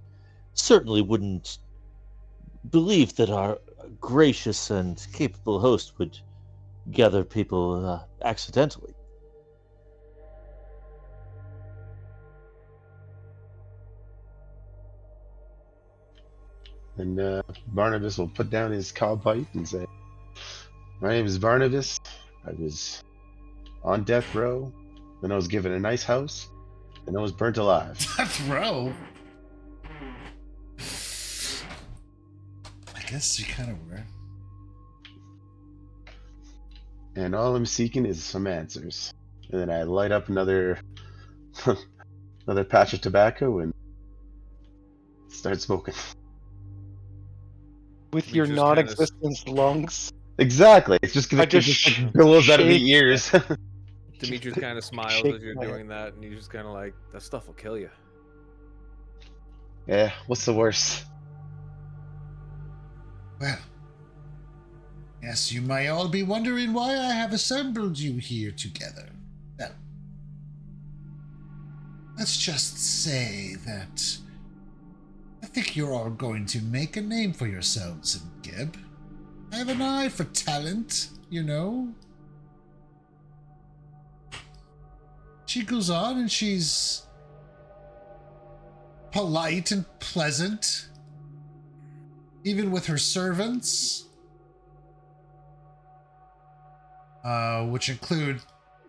certainly wouldn't believe that our gracious and capable host would gather people accidentally. And Barnabas will put down his cob pipe and say, "My name is Barnabas. I was on death row. Then I was given a nice house. And I was burnt alive. Death row. I guess you kind of were. And all I'm seeking is some answers." And then I light up another another patch of tobacco and start smoking. With your Demetrius kind of non-existent lungs, Exactly. It's just gonna I it just just like billows out of the shake ears. Demetrius kind of smiles shake as you're my head. doing that, and you're just kind of like, that stuff will kill you. Yeah, what's the worst? Well, yes, you may all be wondering why I have assembled you here together. Well, let's just say that I think you're all going to make a name for yourselves in Gib. I have an eye for talent, you know. She goes on and she's polite and pleasant, even with her servants, which include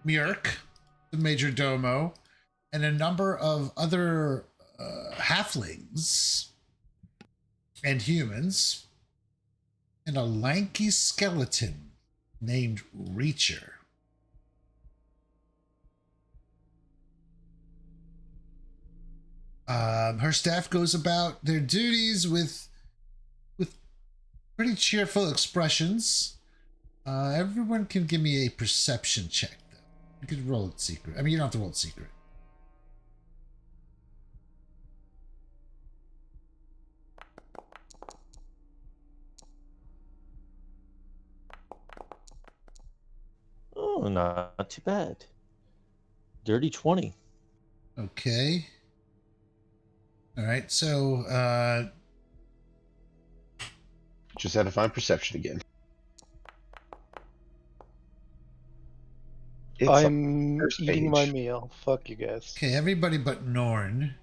Murk, the major domo, and a number of other halflings and humans, and a lanky skeleton named Reacher. Her staff goes about their duties with pretty cheerful expressions. Everyone can give me a perception check, though. You could roll it secret. I mean, you don't have to roll it secret. Oh, not too bad. Dirty 20. Okay. All right. So, Just had to find perception again. It's on the I'm first eating my page. meal. Fuck you guys. okay, everybody but Norn.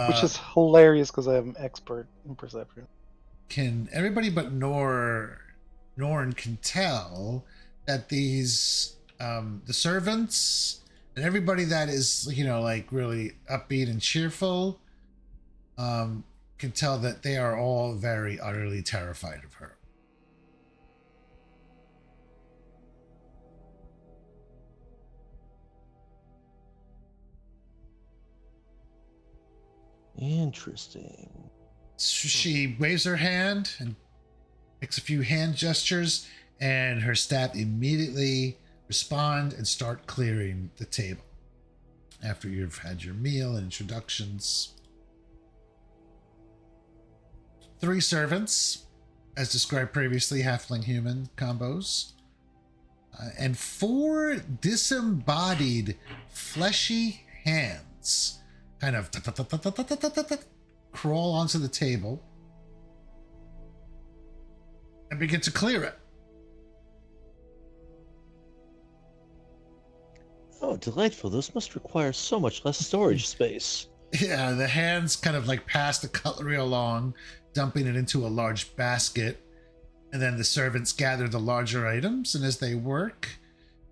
Which is hilarious because I am expert in perception. Can everybody but Norn can tell that these the servants And everybody that is, like really upbeat and cheerful, can tell that they are all very utterly terrified of her. Interesting. She waves her hand and makes a few hand gestures, and her staff immediately respond and start clearing the table. After you've had your meal and introductions, 3 servants, as described previously, halfling human combos, and 4 disembodied fleshy hands kind of crawl onto the table and begin to clear it. Oh, delightful. Those must require so much less storage space. Yeah, the hands kind of like pass the cutlery along, dumping it into a large basket, and then the servants gather the larger items, and as they work,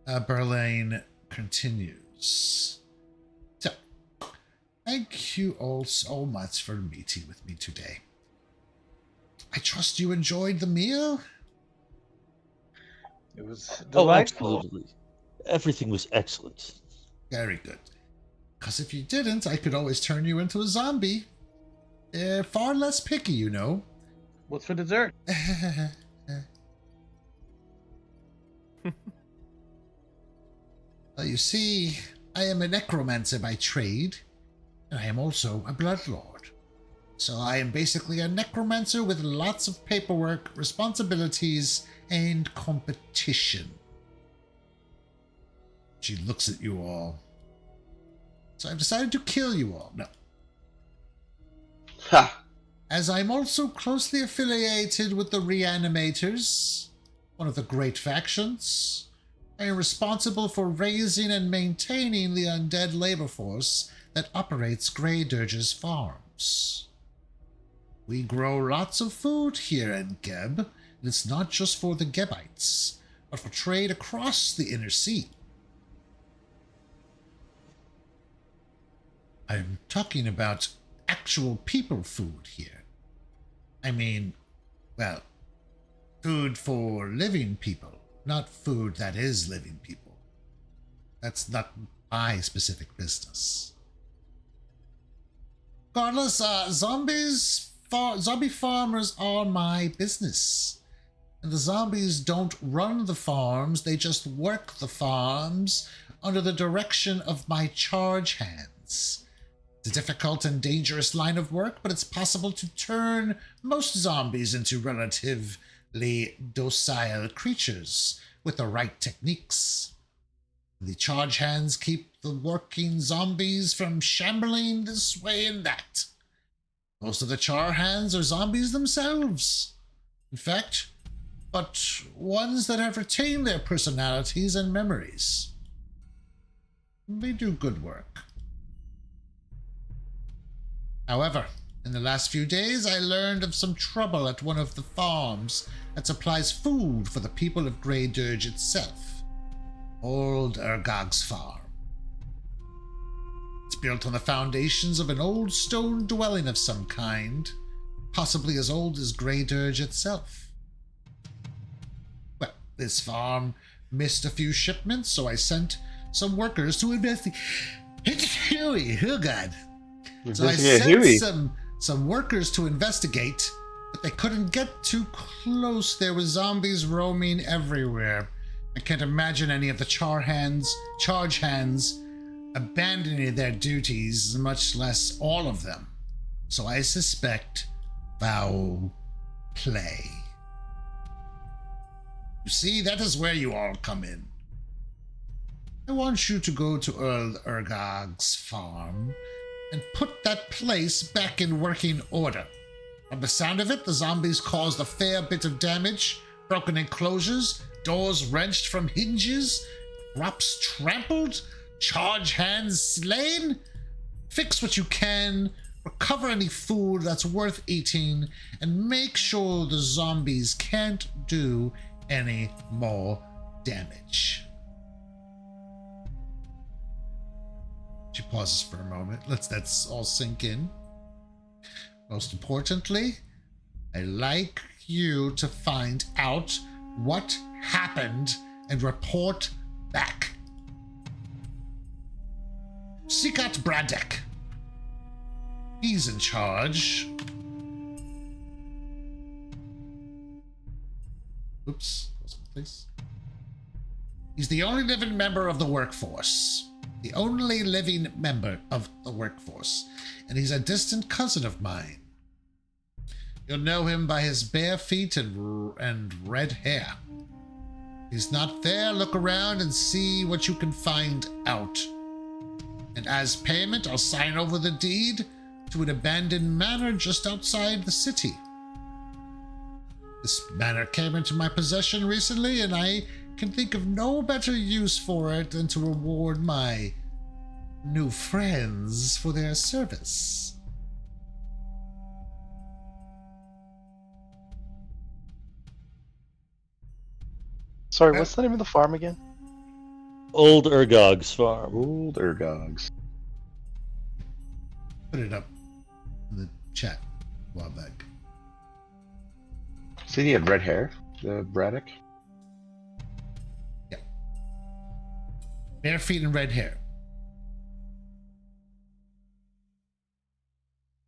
Berlane continues. So, thank you all so much for meeting with me today. I trust you enjoyed the meal? It was Oh, delightful. absolutely. Everything was excellent. Very good. Because if you didn't, I could always turn you into a zombie. They're far less picky, you know. What's for dessert? Well, you see, I am a necromancer by trade, and I am also a bloodlord. So I am basically a necromancer with lots of paperwork, responsibilities, and competition. She looks at you all. So I've decided to kill you all. No. Ha! As I'm also closely affiliated with the Reanimators, one of the great factions, I am responsible for raising and maintaining the undead labor force that operates Grey Dirge's farms. We grow lots of food here in Geb, and it's not just for the Gebites, but for trade across the Inner Sea. I'm talking about actual people food here. I mean, well, food for living people, not food that is living people. That's not my specific business. Regardless, zombie farmers are my business. And the zombies don't run the farms, they just work the farms under the direction of my charge hands. It's a difficult and dangerous line of work, but it's possible to turn most zombies into relatively docile creatures with the right techniques. The charge hands keep the working zombies from shambling this way and that. Most of the char hands are zombies themselves, in fact, but ones that have retained their personalities and memories. They do good work. However, in the last few days, I learned of some trouble at one of the farms that supplies food for the people of Grey Dirge itself. Old Urgog's farm. It's built on the foundations of an old stone dwelling of some kind, possibly as old as Grey Dirge itself. Well, this farm missed a few shipments, so I sent some workers to investigate. Oh, God. So I sent some workers to investigate, but they couldn't get too close. There were zombies roaming everywhere. I can't imagine any of the charge hands, abandoning their duties, much less all of them. So I suspect foul play. You see, that is where you all come in. I want you to go to Earl Urgog's farm and put that place back in working order. From the sound of it, the zombies caused a fair bit of damage, broken enclosures, doors wrenched from hinges, crops trampled, charge hands slain. Fix what you can, recover any food that's worth eating, and make sure the zombies can't do any more damage. pauses for a moment. Let's all sink in. Most importantly, I'd like you to find out what happened and report back. Seek out Braddock. He's in charge. Oops, please. He's the only living member of the workforce. The only living member of the workforce. And he's a distant cousin of mine. You'll know him by his bare feet and red hair. If he's not there, look around and see what you can find out. And as payment, I'll sign over the deed to an abandoned manor just outside the city. This manor came into my possession recently, and I can think of no better use for it than to reward my new friends for their service. Sorry, what's the name of the farm again? Old Urgog's farm. Old Urgogs. Put it up in the chat a while back. See, he had red hair, the Braddock. Yeah. Bare feet and red hair.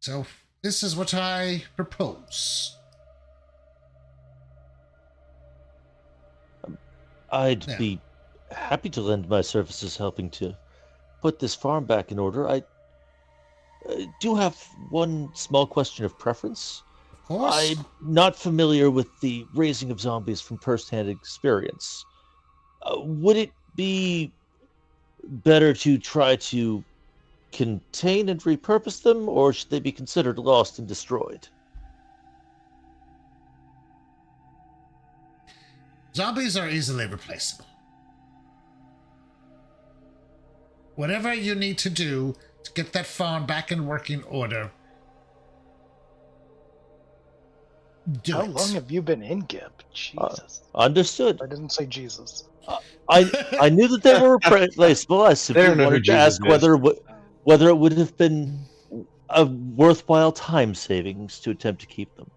So, this is what I propose. I'd be happy to lend my services helping to put this farm back in order. I do have one small question of preference. Of course. I'm not familiar with the raising of zombies from first-hand experience. Would it be better to try to contain and repurpose them, or should they be considered lost and destroyed? Zombies are easily replaceable. Whatever you need to do to get that farm back in working order, do How it. long have you been in Gib? Jesus. Understood. I didn't say Jesus. I knew that they were replaceable. I simply don't know who wanted to Jesus ask is. whether it would have been a worthwhile time savings to attempt to keep them.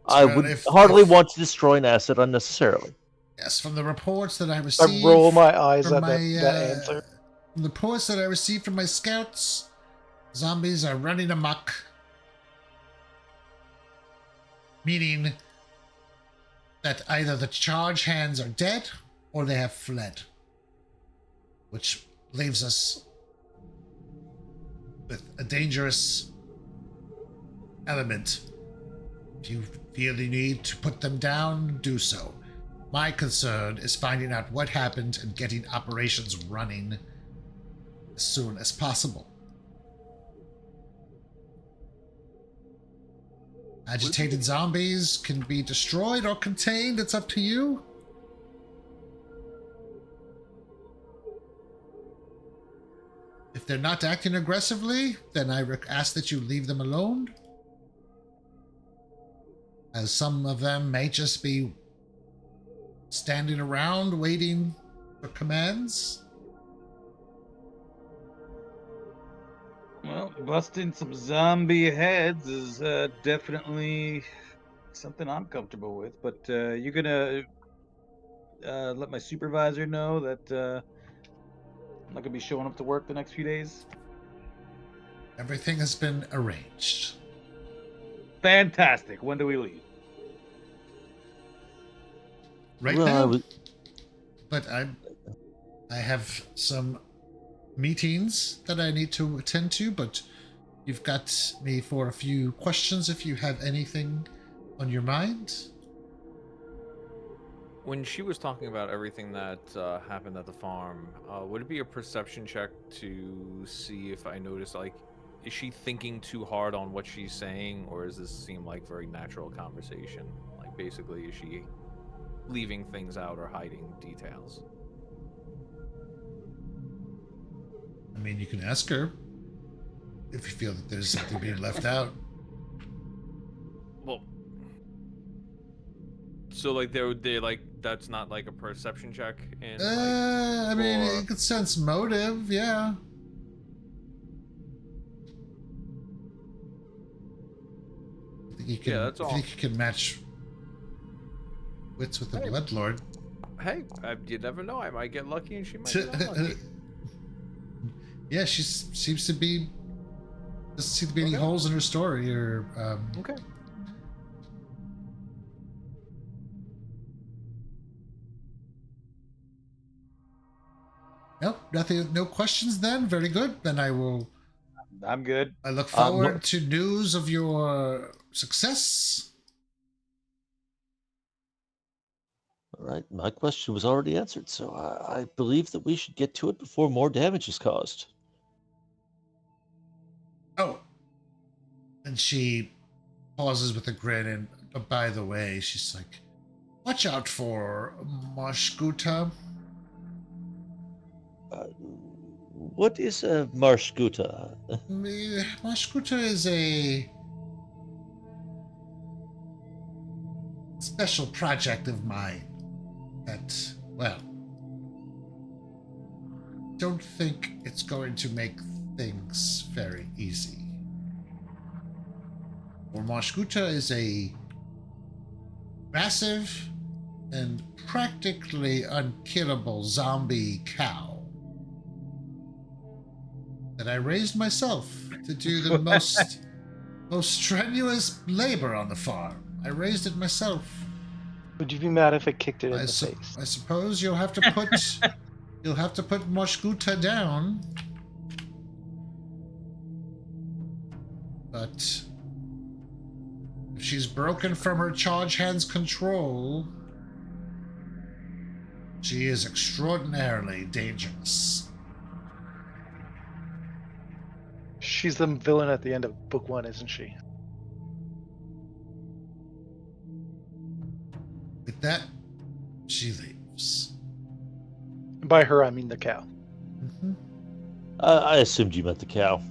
I Well, would if- hardly if- want to destroy an asset unnecessarily. Yes, from the reports that I I received. roll my eyes from at my, that answer. From the reports that I received from my scouts, zombies are running amok. Meaning that either the charge hands are dead or they have fled. Which leaves us with a dangerous element. If you feel the need to put them down, do so. My concern is finding out what happened and getting operations running as soon as possible. Agitated zombies can be destroyed or contained. It's up to you. If they're not acting aggressively, then I ask that you leave them alone. As some of them may just be standing around waiting for commands. Well, busting some zombie heads is definitely something I'm comfortable with. But you're gonna let my supervisor know that I'm not gonna be showing up to work the next few days. Everything has been arranged. Fantastic. When do we leave? Right Well, now. I was, But I have some meetings that I need to attend to, but you've got me for a few questions if you have anything on your mind. When she was talking about everything that happened at the farm, would it be a perception check to see if I notice, like, is she thinking too hard on what she's saying, or does this seem like very natural conversation? Like, basically, is she leaving things out or hiding details? I mean, you can ask her if you feel that there's something being left out. Well, so like they like that's not like a perception check in. I mean, or- you could sense motive, yeah. You can, Yeah, that's if you all. think you can match wits with the Hey. Bloodlord. Hey, you never know. I might get lucky, and she might get unlucky. Yeah, she seems to be. Doesn't seem to be any Okay. holes in her story, or Okay. nope, nothing, no questions. Then very good. Then I will. I'm good. I look Uh, forward to news of your success. All right, my question was already answered, so I believe that we should get to it before more damage is caused. Oh, and she pauses with a grin. And by the way, she's like, "Watch out for Mashkuta." What is a Marshguta? Mashkuta is a special project of mine that, well, don't think it's going to make things very easy. For Mashkuta is a massive and practically unkillable zombie cow that I raised myself to do the most strenuous labor on the farm. I raised it myself. Would you be mad if it kicked it in the face? I suppose you'll have to put Mashkuta down. But if she's broken from her charge hand's control, she is extraordinarily dangerous. She's the villain at the end of book 1, isn't she? With that, she leaves. And by her, I mean the cow. Mm-hmm. I assumed you meant the cow.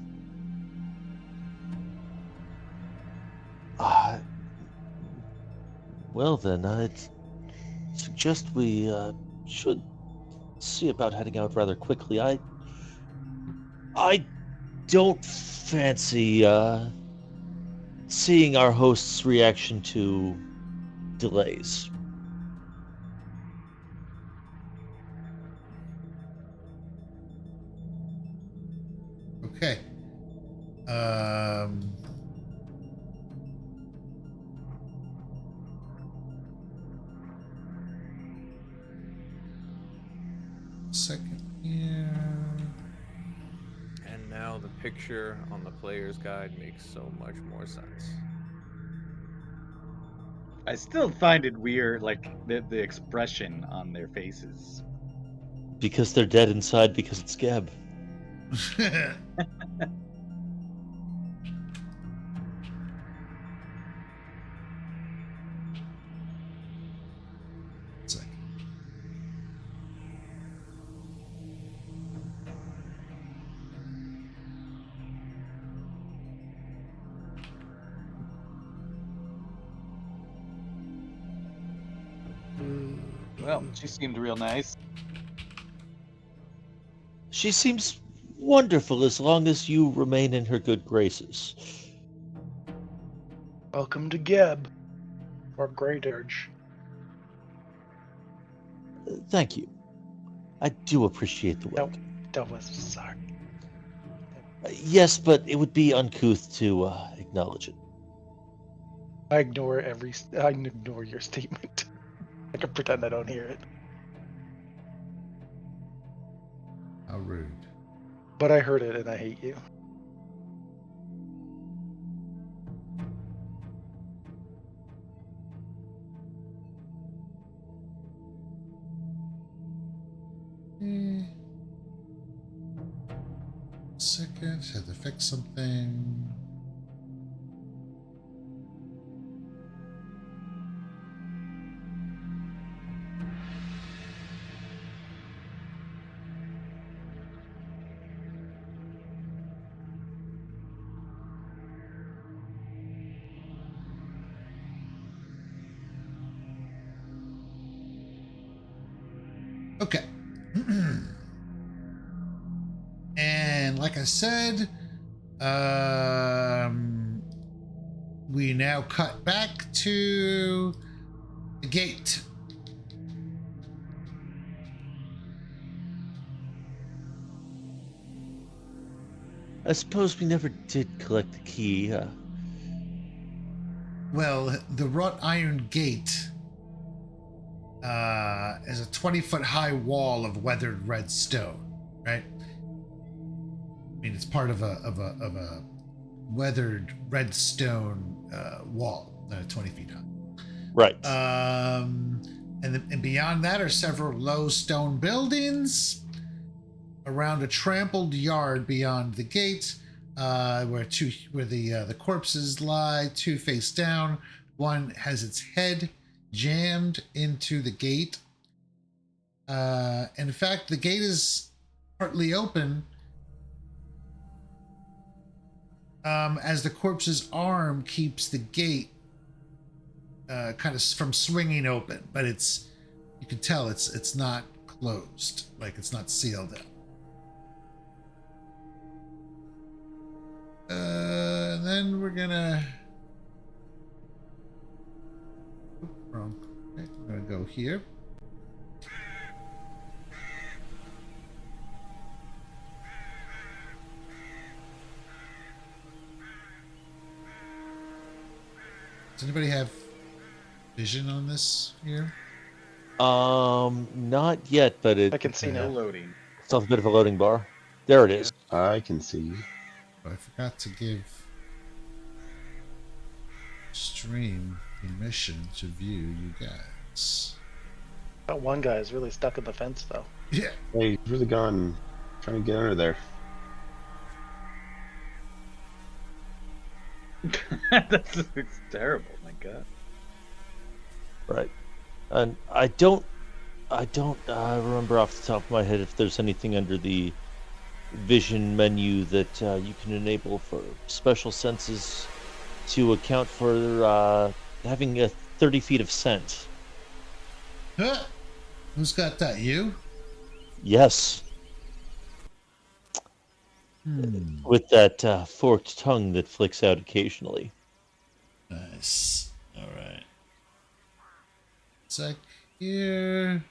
Well then, I'd suggest we should see about heading out rather quickly. I don't fancy seeing our host's reaction to delays. Okay. Second here. And now the picture on the player's guide makes so much more sense. I still find it weird, like the expression on their faces. Because they're dead inside because it's Geb. Second. Well, she seemed real nice. She seems wonderful as long as you remain in her good graces. Welcome to Geb, or Grey Dirge. Thank you. I do appreciate the No, welcome. that was sorry. Yes, but it would be uncouth to acknowledge it. I ignore your statement. I can pretend I don't hear it. How rude. But I heard it and I hate you. Second, had to fix something. Okay. And like I said, we now cut back to the gate. I suppose we never did collect the key. Well, the wrought iron gate is a 20-foot high wall of weathered red stone, right? I mean, it's part of a weathered red stone wall, 20 feet high. Right. And beyond that are several low stone buildings around a trampled yard beyond the gate, where the corpses lie, two face down. One has its head jammed into the gate. In fact, the gate is partly open, as the corpse's arm keeps the gate kind of from swinging open, but you can tell it's not closed, like it's not sealed up. And then we're gonna wrong. Okay, we're gonna go here. Does anybody have vision on this here? Not yet, but I can see Still now. loading. it's off a bit of a loading bar. There it is. I can see. I forgot to give stream permission to view you guys. That one guy is really stuck in the fence, though. Yeah. Hey, he's really gone trying to get under there. It's terrible. My God. Right. And I don't remember off the top of my head if there's anything under the vision menu that you can enable for special senses to account for having 30 feet of scent. Huh? Who's got that? You? Yes, with that forked tongue that flicks out occasionally. Nice. All right. Sec here.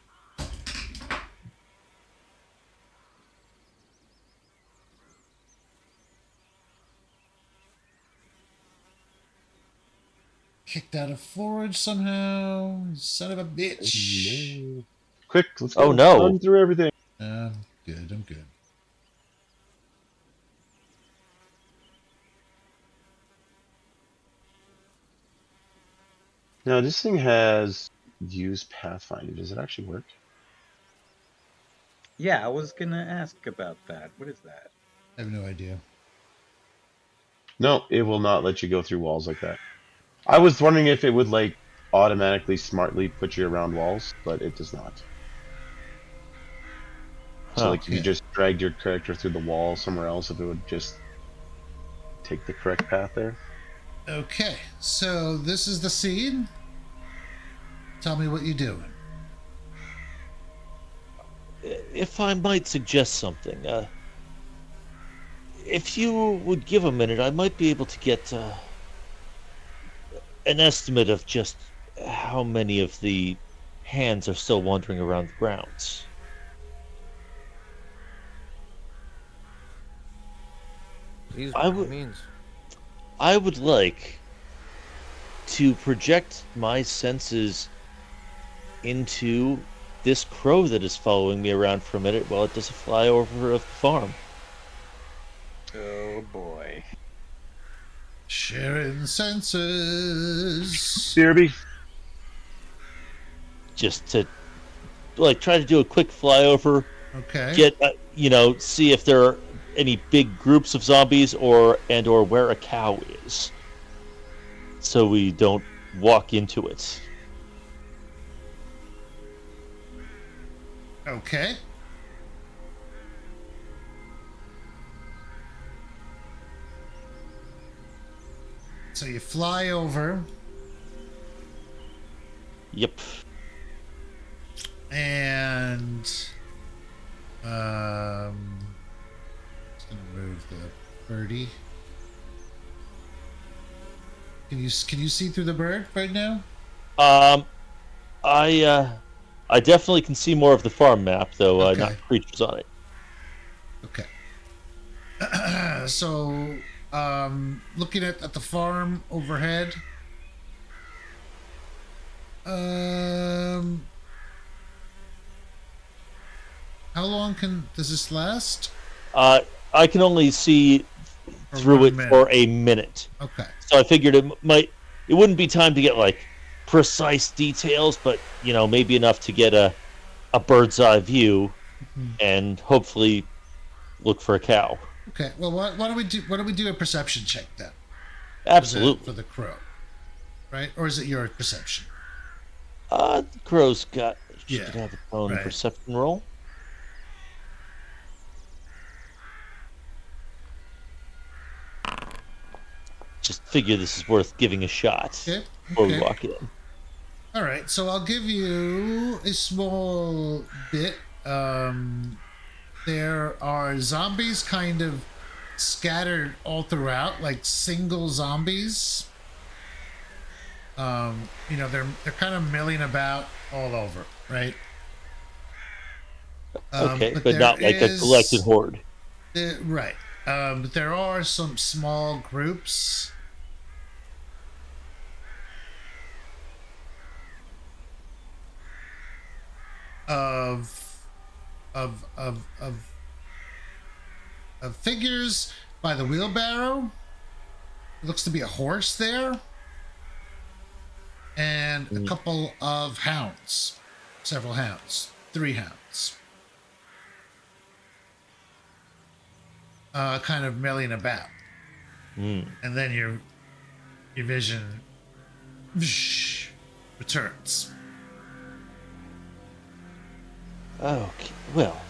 Kicked out of forage somehow. Son of a bitch. No. Quick, let's Oh, go. no. Run through everything. I'm good. I'm good. Now, this thing has use Pathfinder. Does it actually work? Yeah, I was gonna ask about that. What is that? I have no idea. No, it will not let you go through walls like that. I was wondering if it would like automatically smartly put you around walls, but it does not. So Huh. like if you just dragged your character through the wall somewhere else, if it would just take the correct path there. Okay, so this is the scene. Tell me what you're doing. If I might suggest something, if you would give a minute, I might be able to get an estimate of just how many of the hands are still wandering around the grounds. Please, I by all would- means. I would like to project my senses into this crow that is following me around for a minute while it does a flyover of the farm. Oh boy. Sharing senses. BRB. Just to like try to do a quick flyover, Okay. get see if there are any big groups of zombies or where a cow is, so we don't walk into it. Okay. So you fly over Yep. and just gonna move the birdie. Can you see through the bird right now? Um, I definitely can see more of the farm map, though Okay. not creatures on it. Okay. So, looking at the farm overhead. Um, how long does this last? I can only see For through 1 it minute. for a minute, Okay. so I figured it wouldn't be time to get like precise details, but maybe enough to get a bird's eye view Mhm. and hopefully look for a cow. Okay. Well, why don't we do a perception check then for Absolutely. the crow, right? Or is it your perception? The crow's should Yeah. have its own Right. perception roll. Just figure this is worth giving a shot Okay. before we Okay. walk in. All right. So I'll give you a small bit. There are zombies kind of scattered all throughout, like single zombies. They're kind of milling about all over, right? Okay, but there not like a collected is horde. right. But there are some small groups. Of of of of of figures by the wheelbarrow. It looks to be a horse there, and a couple of hounds, several hounds, 3 hounds, kind of milling about. And then your vision returns. Okay, well,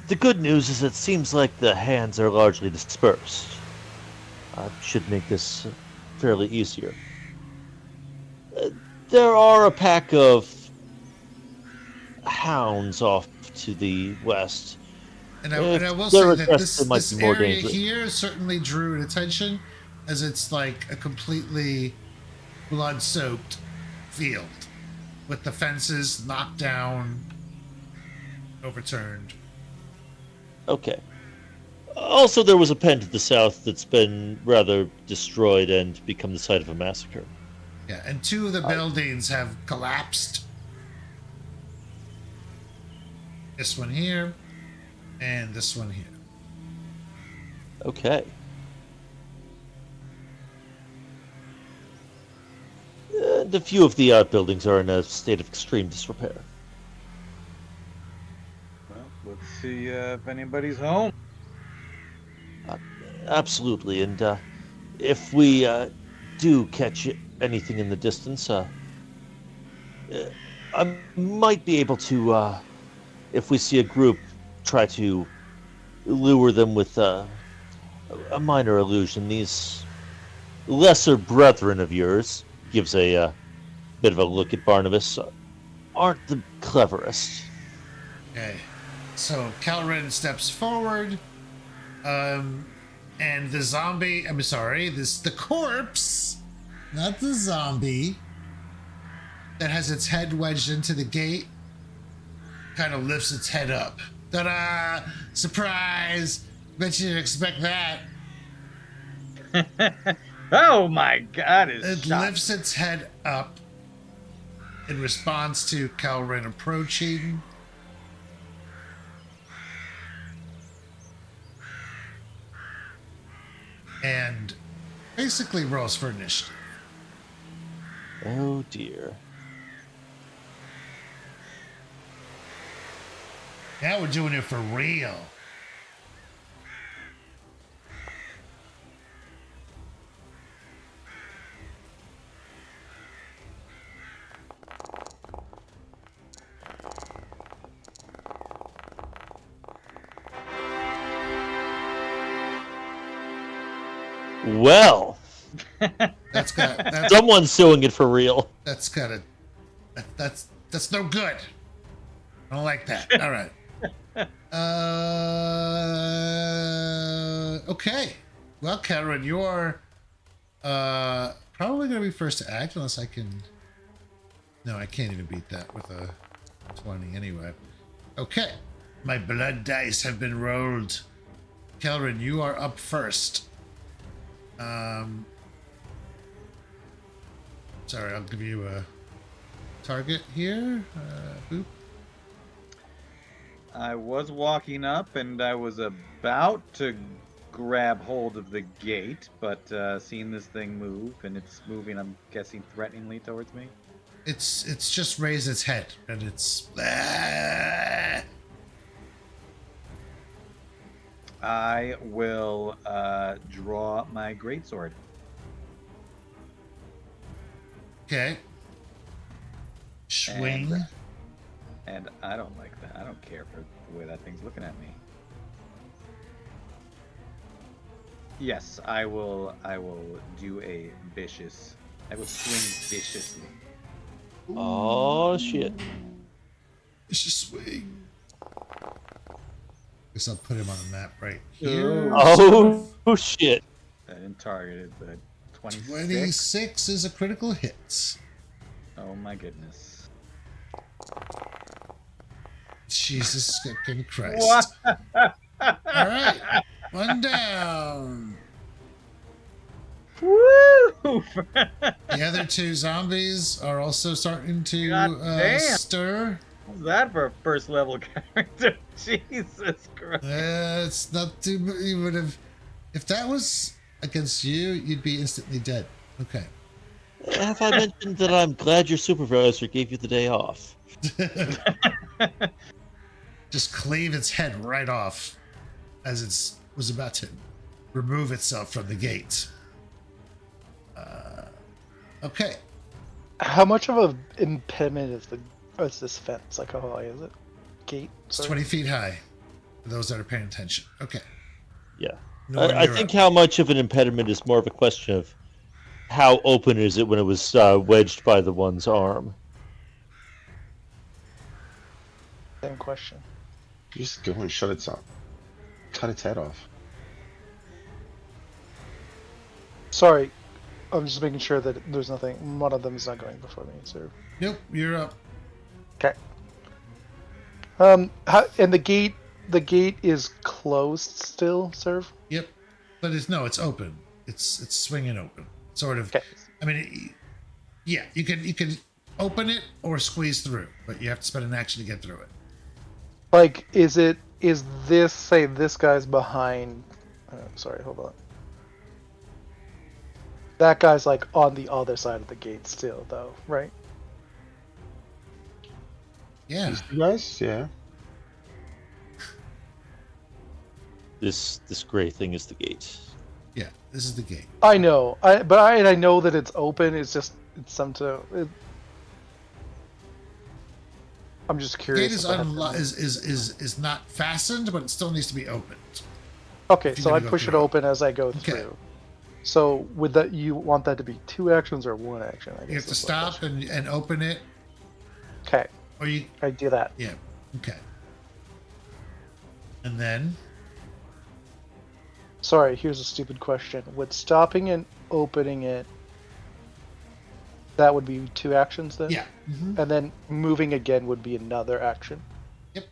the good news is it seems like the hands are largely dispersed. Should make this fairly easier. There are a pack of hounds off to the west. And I If will they're say that aggressive, it might this be more area dangerous. here certainly drew attention, as it's like a completely blood-soaked field with the fences knocked down, overturned. Okay. Also, there was a pen to the south that's been rather destroyed and become the site of a massacre. Yeah, and 2 of the buildings have collapsed. This one here, and this one here. Okay. And a few of the outbuildings are in a state of extreme disrepair. Well, let's see if anybody's home. Absolutely, and if we do catch anything in the distance, I might be able to, if we see a group, try to lure them with a minor illusion. These lesser brethren of yours, gives a bit of a look at Barnabas, aren't the cleverest. Okay, so Calren steps forward, and the zombie, the corpse, not the zombie, that has its head wedged into the gate, kind of lifts its head up. Ta-da! Surprise! Bet you didn't expect that. Oh my god, It it's lifts its head up in response to Calren approaching. And basically rolls for initiative. Oh dear. Now we're doing it for real. Well, That's someone's doing it for real. that's no good. I don't like that. All right. Okay. Well, Cameron, you're probably going to be first to act unless I can... No, I can't even beat that with a 20 anyway. Okay. My blood dice have been rolled. Kelrin, you are up first. Sorry, I'll give you a target here. Boop. I was walking up and I was about to grab hold of the gate, but seeing this thing move and it's moving, I'm guessing threateningly towards me. It's just raised its head and it's... I will draw my greatsword. Okay. Swing. And I don't like that. I don't care for the way that thing's looking at me. Yes, I will do a vicious. I will swing viciously. Oh shit! Vicious swing. Guess I'll put him on the map right here. Oh shit! And targeted, but 26. 26 is a critical hit. Oh my goodness. Jesus fucking Christ. What? Alright. One down. Woo! The other two zombies are also starting to God damn. stir. What's that for a first level character? Jesus Christ. It's not too... You would have... If that was against you, you'd be instantly dead. Okay. Have I mentioned that I'm glad your supervisor gave you the day off? Just cleave its head right off as it was about to remove itself from the gate. Okay. How much of an impediment is this fence? Like, how high is it? Gate? It's Sorry. 20 feet high for those that are paying attention. Okay. Yeah. Norman, I you're think up. how much of an impediment is more of a question of how open is it when it was wedged by the one's arm. Same question. You just go and shut its up. Cut its head off. Sorry, I'm just making sure that there's nothing. One of them is not going before me, sir. Nope, you're up. Okay. And the gate is closed still, sir. Yep. But it's open. It's swinging open. Sort of. Okay. I mean, yeah, you can open it or squeeze through, but you have to spend an action to get through it. Like, is this, say, this guy's behind? Sorry, hold on. That guy's like on the other side of the gate still, though, right? Yeah. You guys? Yeah. This gray thing is the gate. Yeah, this is the gate. I know, I know that it's open. It's just I'm just The curious. gate is not fastened, but it still needs to be opened. Okay, if you're so I gonna go push it through. open as I go Okay. through. So with that, you want that to be 2 actions or 1 action? I guess You have to is my stop and open it, question. Okay, or you... I do that. Yeah, okay. And then... Sorry, here's a stupid question. With stopping and opening it, that would be 2 actions then? Yeah. Mhm. And then moving again would be another action? Yep.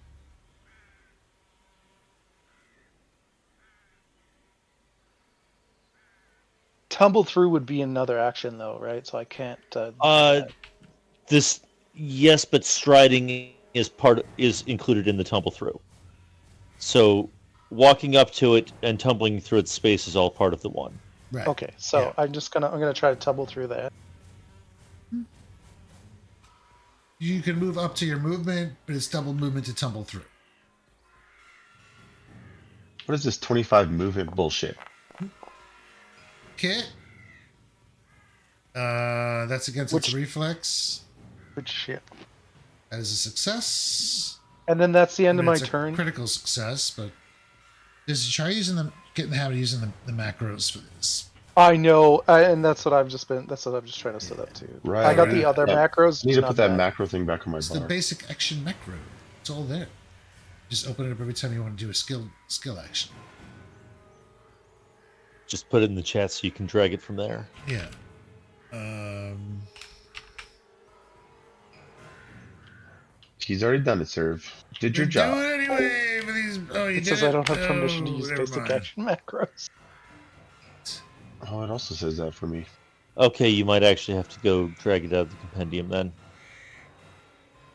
Tumble through would be another action though, right? So I can't do that. This yes, but striding is included in the tumble through. So walking up to it and tumbling through its space is all part of the one. Right. Okay, so Yeah. I'm gonna try to tumble through that. You can move up to your movement, but it's double movement to tumble through. What is this 25 movement bullshit? Okay. That's against its reflex. Good shit. That is a success. And then that's the end of my It's a turn. critical success, but just try using them. Get in the habit of using the macros for this. I know, and that's what I've just trying to set up to. Right, I got right. the other Yeah. macros. I need just to not put that macro thing back on my It's bar. the basic action macro. It's all there. Just open it up every time you want to do a skill action. just put it in the chat so you can drag it from there. Yeah. He's already done it, Serve. Did your Do job. it anyway for these. Oh, you It did says it. I don't have permission to Oh, use never basic mind. action macros. Oh, it also says that for me. Okay, you might actually have to go drag it out of the compendium then.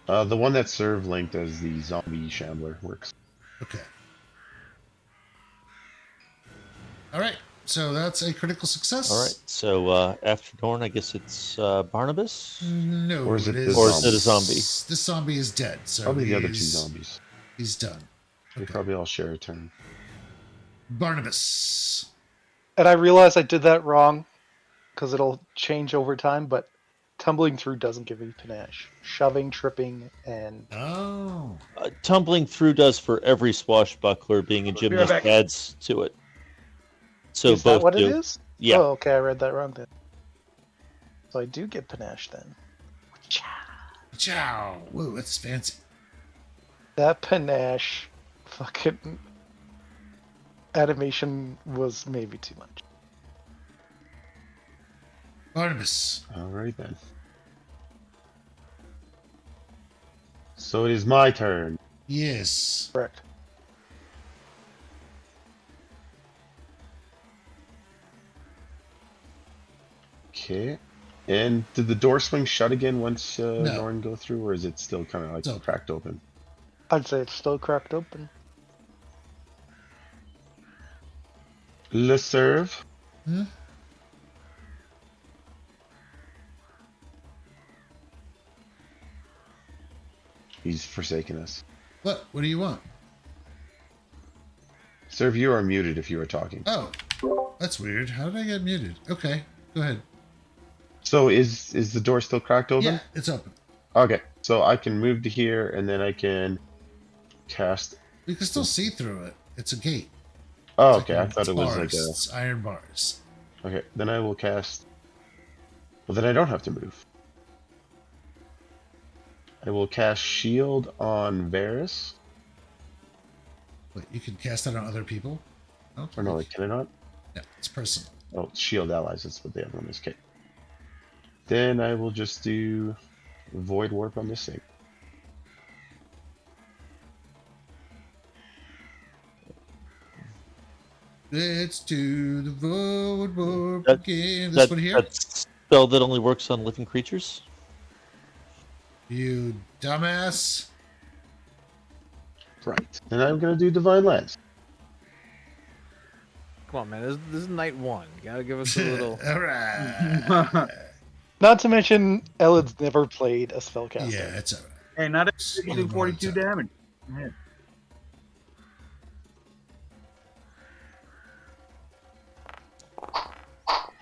The one that Serve linked as the zombie shambler works. Okay. All right. So that's a critical success. All right, so after Dorn, I guess it's Barnabas? No, Or is it the Or is it a zombie? This zombie is dead. So Probably the other two he's- zombies. He's done. They Okay. probably all share a turn. Barnabas. And I realize I did that wrong because it'll change over time, but tumbling through doesn't give me panache. Shoving, tripping, and Oh. Tumbling through does for every swashbuckler. Being a right gymnast back. adds to it. So is that both what it do. is? Yeah. Oh, okay, I read that wrong then. So I do get panache then. Ciao. Whoa, that's fancy. That panache fucking animation was maybe too much. Barnabas. Alright then. So it is my turn. Yes. Correct. Okay. And did the door swing shut again once No. Norn go through, or is it still kind of like It's open. cracked open? I'd say it's still cracked open. Le Serve. Hmm? He's forsaken us. What? What do you want? Serve, you are muted if you are talking. Oh, that's weird. How did I get muted? Okay, go ahead. So is the door still cracked open? Yeah, it's open. Okay, so I can move to here, and then I can cast. You can still see through it. It's a gate. Oh, It's okay. like I thought it was like bars. a. It's iron bars. Okay, then I will cast. Well, then I don't have to move. I will cast Shield on Varys. But you can cast that on other people. Oh, Or no, like, can I not? no, it's personal. Oh, it's Shield Allies. That's what they have on this kit. Then I will just do Void Warp on this thing. Let's do the void warp That- again. This one here. That's a spell that only works on living creatures? You dumbass. Right. And I'm going to do Divine Lance. Come on, man. This is night one. You gotta give us a little. All right. Not to mention, Ellen's never played a spellcaster. Yeah, it's all right. Hey, not Just if you give do him one 42 time. damage. Go ahead.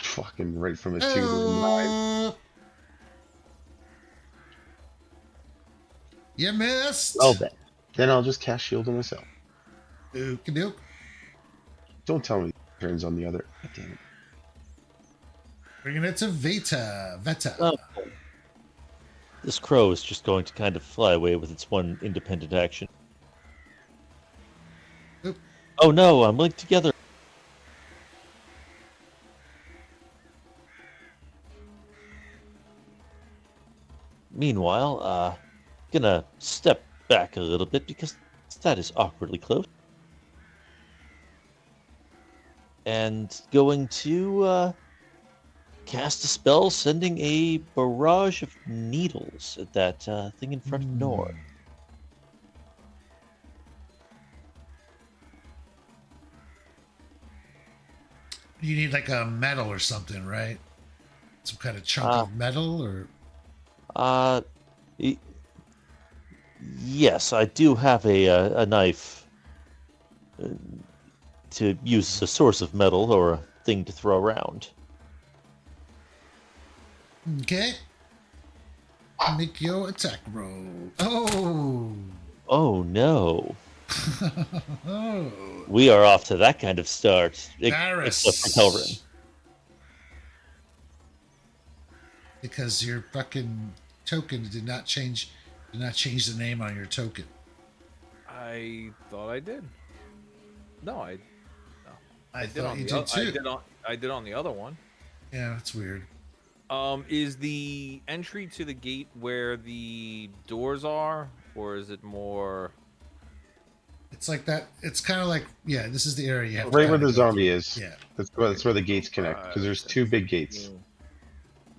Fucking right from a 2 to a 9. You missed. Oh, then I'll just cast Shield on myself. Okie doke. Don't tell me turns on the other. God damn it. Bringing it to Veta. Veta. Oh. This crow is just going to kind of fly away with its one independent action. Oop. Oh no, I'm linked together. Meanwhile, gonna step back a little bit because that is awkwardly close. And going to cast a spell sending a barrage of needles at that thing in front of Nor. You need like a metal or something, right? Some kind of chunk Ah. of metal or. Y- yes, I do have a knife to use as a source of metal or a thing to throw around. Okay. Make your attack roll. Oh. Oh no, Oh. we are off to that kind of start. Varys. Except for Kelrin. Because your fucking token did not change the name on your token. I thought I did. No, I. I did thought on you the did oth- I too. did on I did on the other one. Yeah, that's weird. Is the entry to the gate where the doors are, or is it more? It's like that. It's kind of like, yeah, this is the area you have to Right where kind the of go zombie through. is. Yeah. That's where the gates connect because 5, there's 10, two big gates. 15,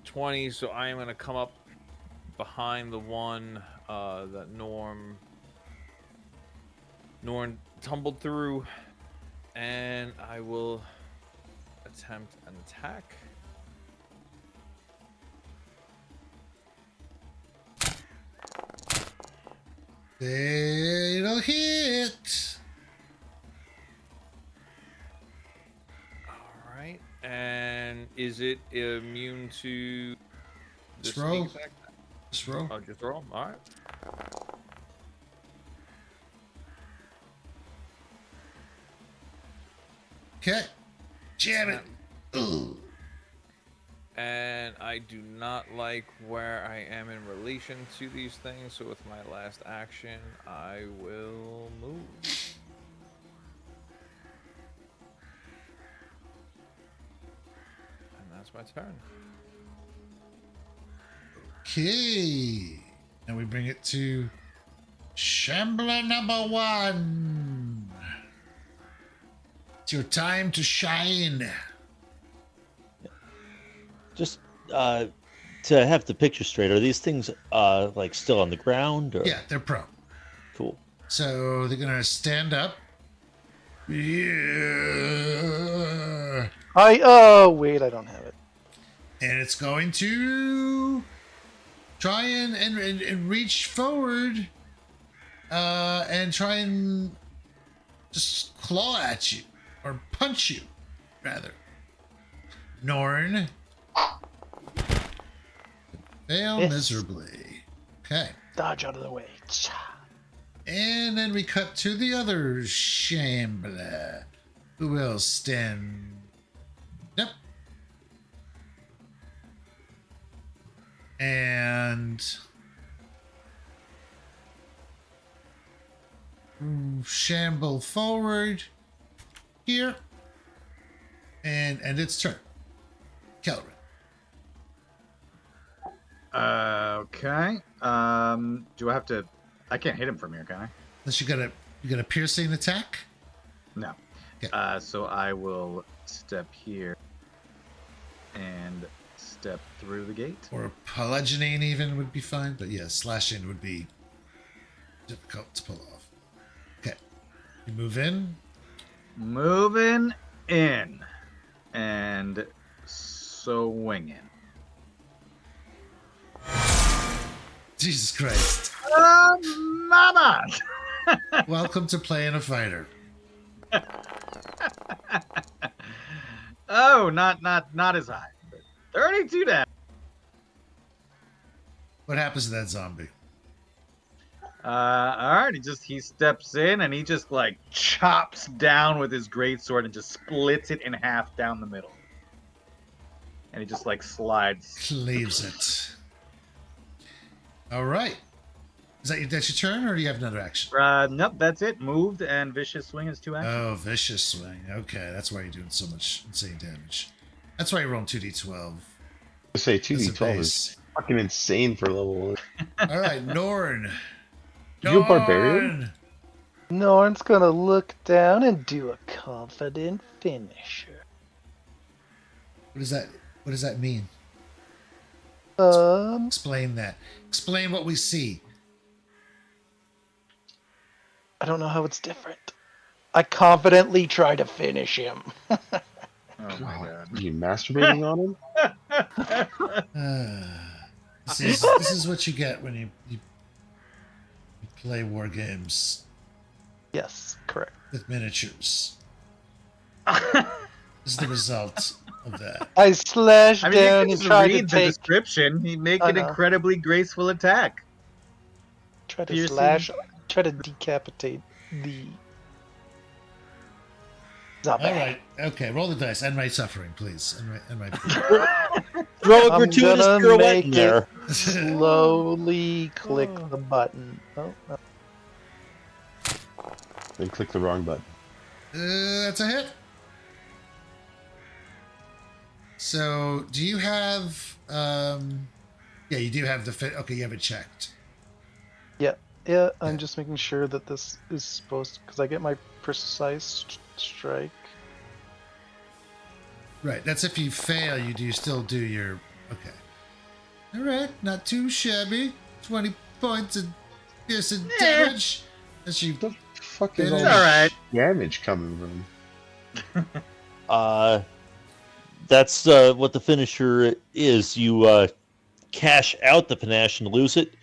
20. So I am gonna come up behind the one that Norn tumbled through, and I will attempt an attack. It'll hit. All right, and is it immune to the Just sneak roll. attack? Just roll. Oh, just roll. All right. Okay. Jam it. Ugh. And I do not like where I am in relation to these things, so with my last action, I will move. And that's my turn. Okay. And we bring it to Shambler number 1. It's your time to shine. Just to have the picture straight, are these things like still on the ground? Or? Yeah, they're prone. Cool. So they're going to stand up. Yeah. Wait, I don't have it. And it's going to try and reach forward and try and just claw at you. Or punch you, rather. Norn. Fail Miss. miserably. Okay. Dodge out of the way. And then we cut to the other Shambler, who will stand up. And shamble forward here. And its turn. Kelleran. Okay. Do I have to? I can't hit him from here, can I? Unless you got a piercing attack. No. Okay. So I will step here and step through the gate. Or bludgeoning even would be fine, but yeah, slashing would be difficult to pull off. Okay. You move in. Moving in and swinging. Jesus Christ. Mama! Welcome to playing a fighter. Oh, not as high. 32 damage. What happens to that zombie? All right. He steps in and he just like chops down with his greatsword and just splits it in half down the middle. And he just like slides. Cleaves it. All right. That's your turn, or do you have another action? Nope, that's it. Moved and vicious swing is 2 actions. Oh, vicious swing. Okay, that's why you're doing so much insane damage. That's why you're rolling 2d12. I say as a 2d12 base. is fucking insane for level 1. All right, Norn. You a barbarian? Norn's gonna look down and do a confident finisher. What does that mean? Explain that. Explain what we see. I don't know how it's different. I confidently try to finish him. Oh my god. Are you masturbating on him? This is what you get when you play war games Yes, correct. with miniatures. This is the result of that. I slash I mean, you down can and just try to read the take, description. He make I an know. incredibly graceful attack. try to piercing. slash, try to decapitate the zombie. All right. Okay. Roll the dice. End my suffering, please. End my. Throw a I'm gratuitous gonna pirouette make in it there. slowly click the button. Oh, no. Then click the wrong button. That's a hit. So, do you have? Yeah, you do have the. Okay, you have it checked. Yeah, yeah. I'm Yeah. just making sure that this is supposed because I get my precise strike. Right. That's if you fail, you do still do your. Okay. All right. Not too shabby. 20 points of piercing damage. As you. The fuck is all It's this alright. damage coming from? That's what the finisher is. You cash out the panache and lose it,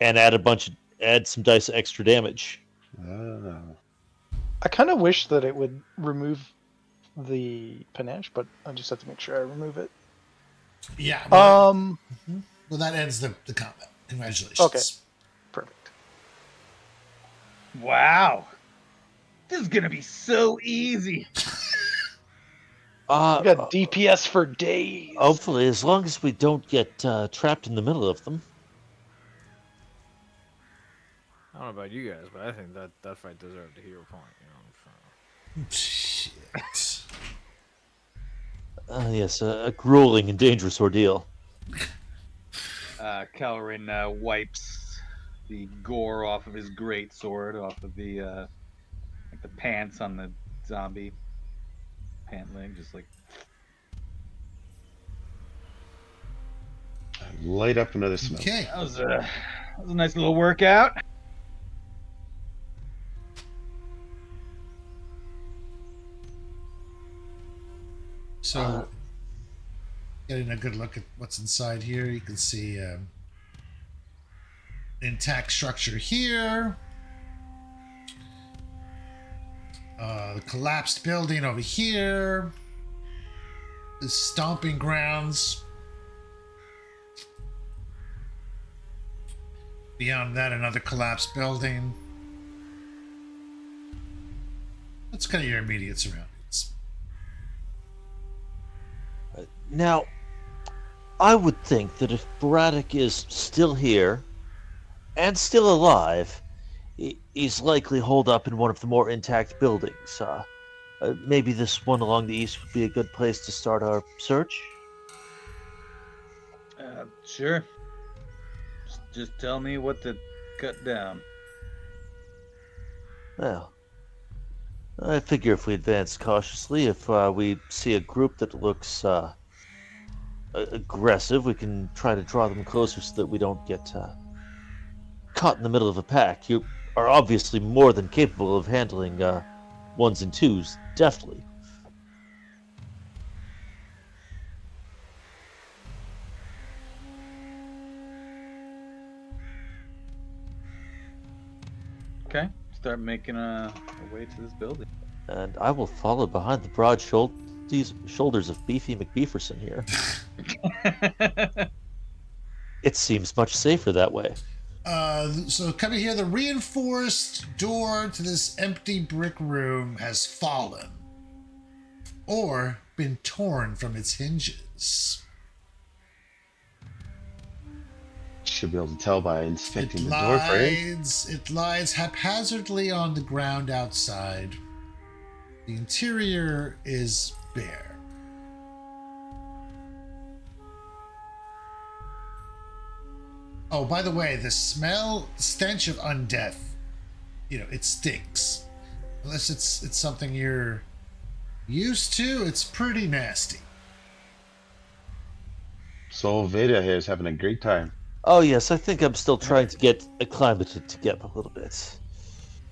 and add some dice of extra damage. Ah. I kind of wish that it would remove the panache, but I just have to make sure I remove it. Yeah. Well, Mhm. well, that ends the combat. Congratulations. Okay. Perfect. Wow. This is gonna be so easy. We Uh, got DPS for days. hopefully, as long as we don't get trapped in the middle of them. I don't know about you guys, but I think that fight deserved a hero point. You know, so. Shit. Yes, a grueling and dangerous ordeal. Kelrin wipes the gore off of his great sword, off of the like the pants on the zombie pant leg, just like Light up another smoke. Okay. that was a nice little workout. So, getting a good look at what's inside here, you can see intact structure here. The collapsed building over here. The stomping grounds. Beyond that, another collapsed building. That's kind of your immediate surroundings. Now, I would think that if Braddock is still here and still alive, he's likely holed up in one of the more intact buildings. Maybe this one along the east would be a good place to start our search. Sure. Just tell me what to cut down. Well, I figure if we advance cautiously, if we see a group that looks aggressive, we can try to draw them closer so that we don't get caught in the middle of a pack. You are obviously more than capable of handling ones and twos, deftly. Okay. Start making a way to this building. And I will follow behind the broad shoulders of Beefy McBeeferson here. It seems much safer that way. So coming here, the reinforced door to this empty brick room has fallen or been torn from its hinges. Should be able to tell by inspecting the door frame. It lies haphazardly on the ground outside. The interior is bare. Oh, by the way, the stench of undeath, it stinks. Unless it's something you're used to, it's pretty nasty. So Veda here is having a great time. Oh yes, I think I'm still trying to get acclimated to get a little bit.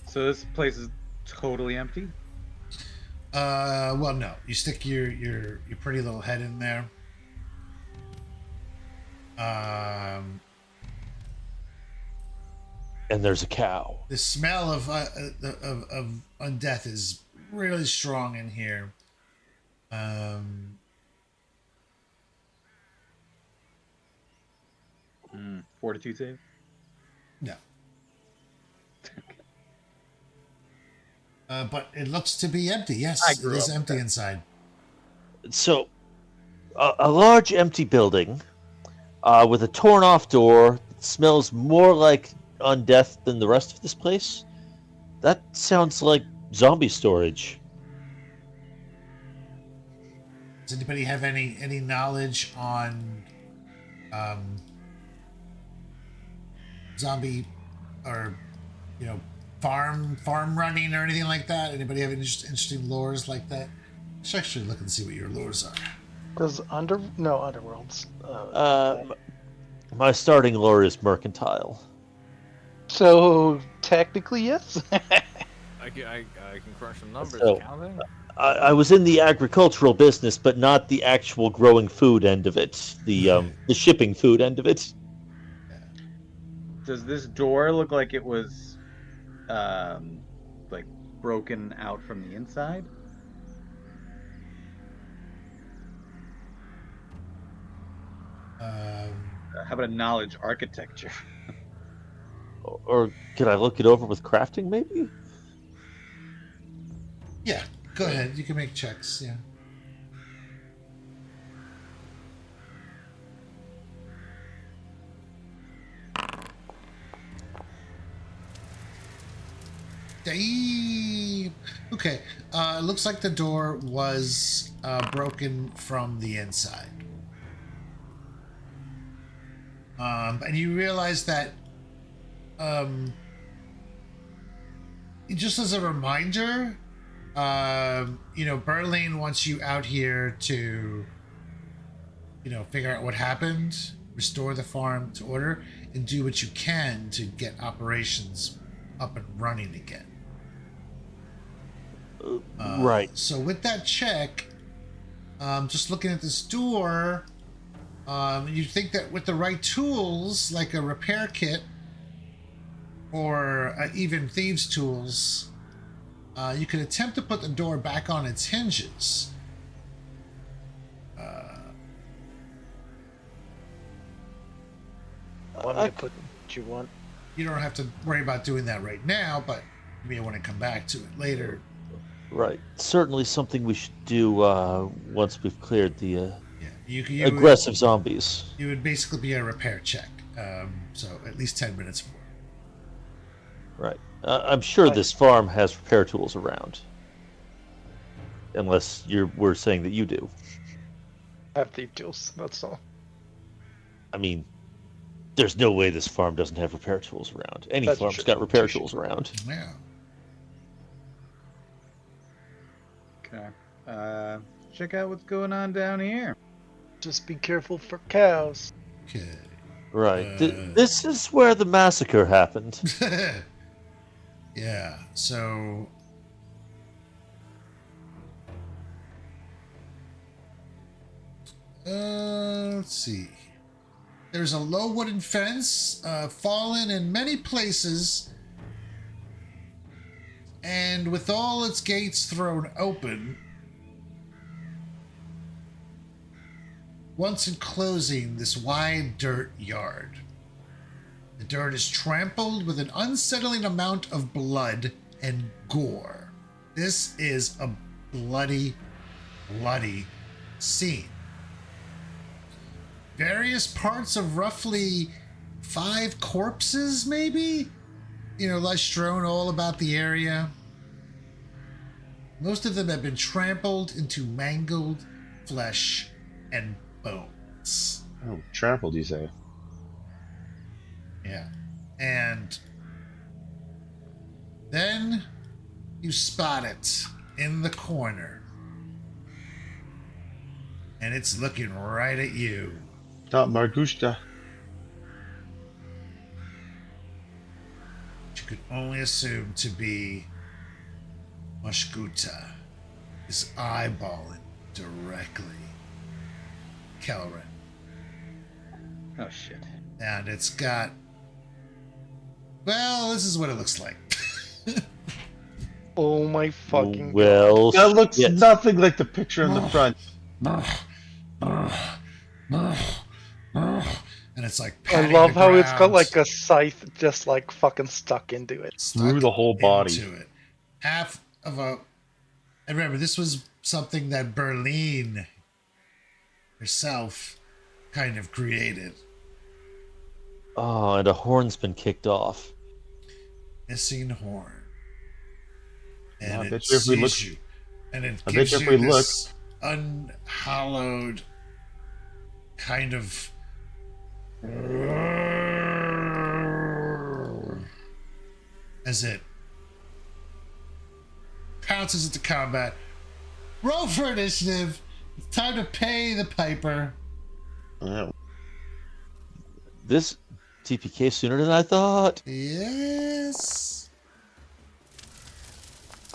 So this place is totally empty? Well, no. You stick your pretty little head in there. And there's a cow. The smell of undeath is really strong in here. Fortitude save? No. But it looks to be empty. Yes, I it grew is up with empty that. inside. So, a large empty building with a torn off door that smells more like undeath than the rest of this place. That sounds like zombie storage. Does anybody have any knowledge on zombie or farm running or anything like that? Anybody have any interesting lores like that? I should actually look and see what your lores are. Does Underworlds? My starting lore is mercantile. So technically, yes. I can crunch some numbers. So- Counting. I was in the agricultural business, but not the actual growing food end of it. The shipping food end of it. Does this door look like it was, like broken out from the inside? How about a knowledge architecture? Or could I look it over with crafting, maybe? Yeah, go ahead. You can make checks. Yeah. Damn. Okay. It looks like the door was broken from the inside. And you realize that, just as a reminder, Berlin wants you out here to, figure out what happened, restore the farm to order, and do what you can to get operations up and running again. Right. So with that check, just looking at this door, you think that with the right tools, like a repair kit or even thieves' tools, you could attempt to put the door back on its hinges. Want me to put what you want? You don't have to worry about doing that right now, but you may want to come back to it later. Right. Certainly something we should do once we've cleared the Yeah, you aggressive zombies. You would basically be a repair check, so at least 10 minutes more. Right. I'm sure this farm has repair tools around. Unless we're saying that you do. I have thief tools. That's all. I mean, there's no way this farm doesn't have repair tools around. Any That's farm's true. got repair tools around. Yeah. Okay. Check out what's going on down here. Just be careful for cows. Okay. Right. This is where the massacre happened. Yeah, so let's see. There's a low wooden fence, fallen in many places, and with all its gates thrown open, once enclosing this wide dirt yard. The dirt is trampled with an unsettling amount of blood and gore. This is a bloody, bloody scene. Various parts of roughly 5 corpses, maybe? Lie strewn all about the area. Most of them have been trampled into mangled flesh and bones. Oh, trampled, you say? Yeah. And then you spot it in the corner. And it's looking right at you. Not Margushta. You could only assume to be Mashkuta is eyeballing directly Kelrin. Oh shit. And it's got, well, this is what it looks like. Oh my fucking Well, That looks yes. nothing like the picture in the front. And it's like I patting love the how it's got ground, like a scythe just like fucking stuck into it. stuck Through the whole body. into it. Half of a. And remember, this was something that Berlin herself kind of created. Oh, and a horn's been kicked off. Missing horn. I And it bet you if we sees look- you. And it I gives bet you you if we this unhallowed kind of as it pounces into combat. Roll for initiative. It's time to pay the piper. Oh, This TPK sooner than I thought. Yes.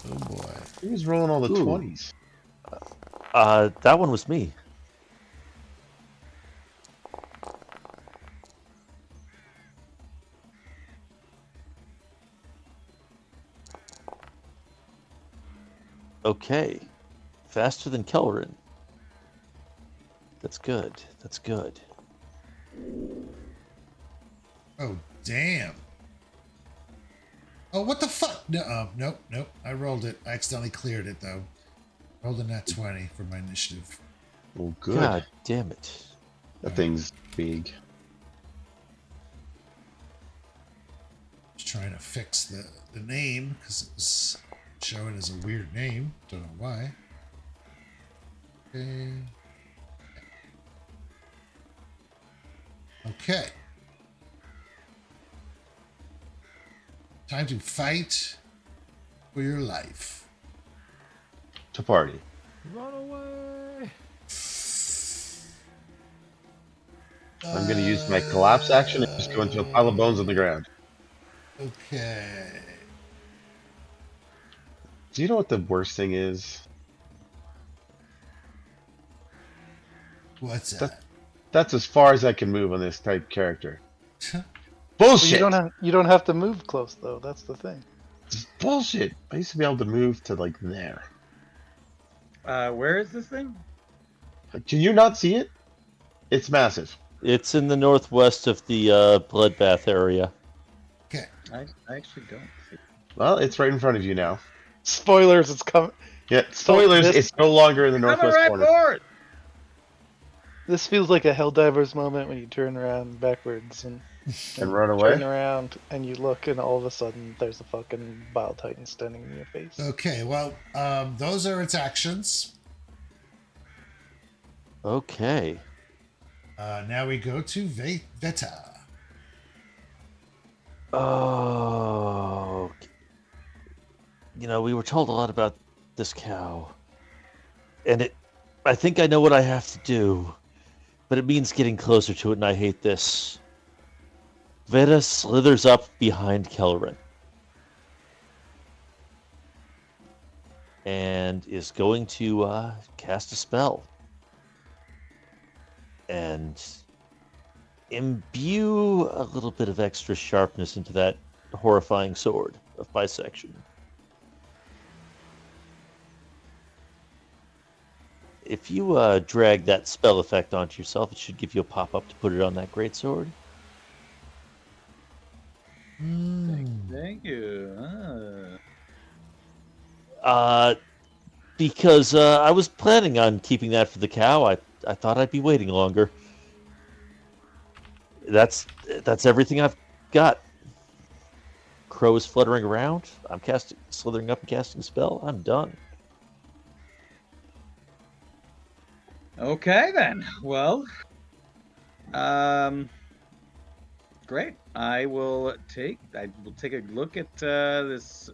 Oh boy. he was rolling all the Ooh. 20s. That one was me. Okay. Faster than Kelrin. That's good. That's good. Oh damn. Oh, what the fuck? No, nope. I rolled it. I accidentally cleared it though. Rolled a nat 20 for my initiative. Oh, good. God damn it. That thing's big. Just trying to fix the name because it was showing as a weird name. Don't know why. Okay. Time to fight for your life. To party. Run away. I'm going to use my collapse action and just go into a pile of bones on the ground. Okay. Do you know what the worst thing is? What's that? That's as far as I can move on this type character. But Bullshit! you don't have to move close though. That's the thing. It's bullshit! I used to be able to move to, like, there. Where is this thing? Can you not see it? It's massive. It's in the northwest of the bloodbath area. Okay. I actually don't see. Well, it's right in front of you now. Spoilers, it's coming. Yeah, spoilers, this- it's no longer in the Coming northwest right corner. for it. This feels like a Helldivers moment when you turn around backwards and And run turn away? around and you look and all of a sudden there's a fucking Bile Titan standing in your face. Okay. Well, those are its actions. Okay. Now we go to Veta. Oh. You know, we were told a lot about this cow. And I think I know what I have to do. But it means getting closer to it, and I hate this. Veta slithers up behind Kellerin. And is going to cast a spell. And imbue a little bit of extra sharpness into that horrifying sword of bisection. If you drag that spell effect onto yourself, it should give you a pop-up to put it on that greatsword. Thank you. Because I was planning on keeping that for the cow. I thought I'd be waiting longer. That's everything I've got. Crow is fluttering around. I'm slithering up and casting a spell. I'm done. Okay then. Well, great. I will take a look at this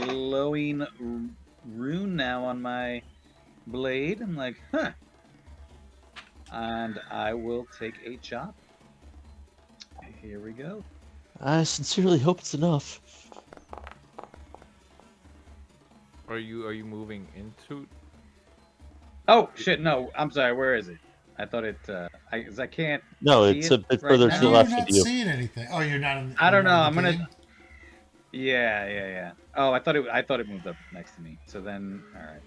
glowing rune now on my blade. I'm like, huh. And I will take a chop. Here we go. I sincerely hope it's enough. Are you moving into? Oh shit! No, I'm sorry. Where is it? I thought it. I can't. No, see it's it a bit right further now. to the You're left not of you. seeing anything. Oh, you're not in. I don't you're know. not I'm in the gonna. game? Yeah. Oh, I thought it moved up next to me. So then, all right.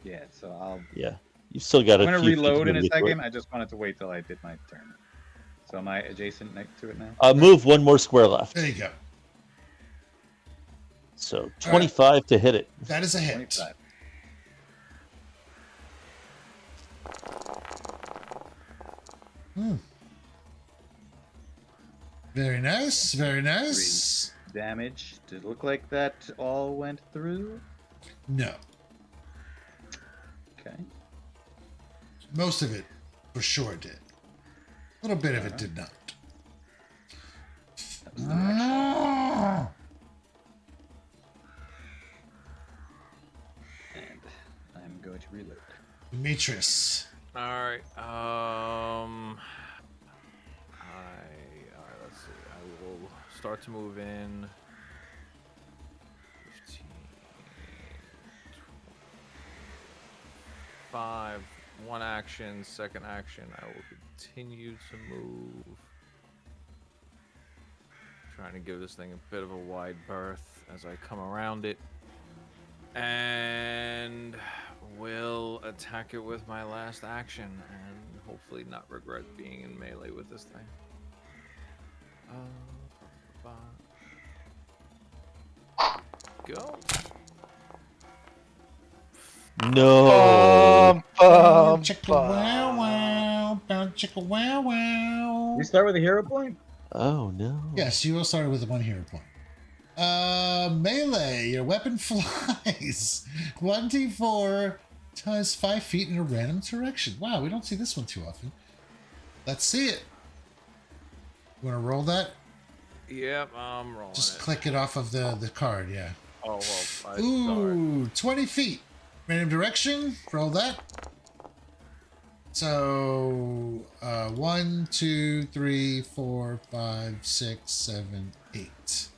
Yeah. So Yeah, you've still got I'm a gonna few feet to reload in a get to it. second. I just wanted to wait till I did my turn. So am I adjacent next to it now? Move one more square left. There you go. So 25 to hit it. That is a hit. 25. Very nice. Very nice. Damage. Did it look like that all went through? No. Okay. Most of it for sure did. A little bit of it did not. That was the next. And I'm going to reload. Demetrius. All right. All right. Let's see. I will start to move in. 15, 5. One action. Second action. I will continue to move. Trying to give this thing a bit of a wide berth as I come around it. And will attack it with my last action and hopefully not regret being in melee with this thing. Go. No. Chicka wow wow. Chicka wow wow. We start with a hero point? Oh no. Yes, you will start with 1 hero point. Melee, your weapon flies 1d4 times 5 feet in a random direction. Wow, we don't see this one too often. Let's see it. You want to roll that? Yep, I'm rolling Just it. click it off of the card, yeah. Oh, well, Ooh, 20 feet. Random direction. Roll that. So, 1, 2, 3, 4, 5, 6, 7, 8.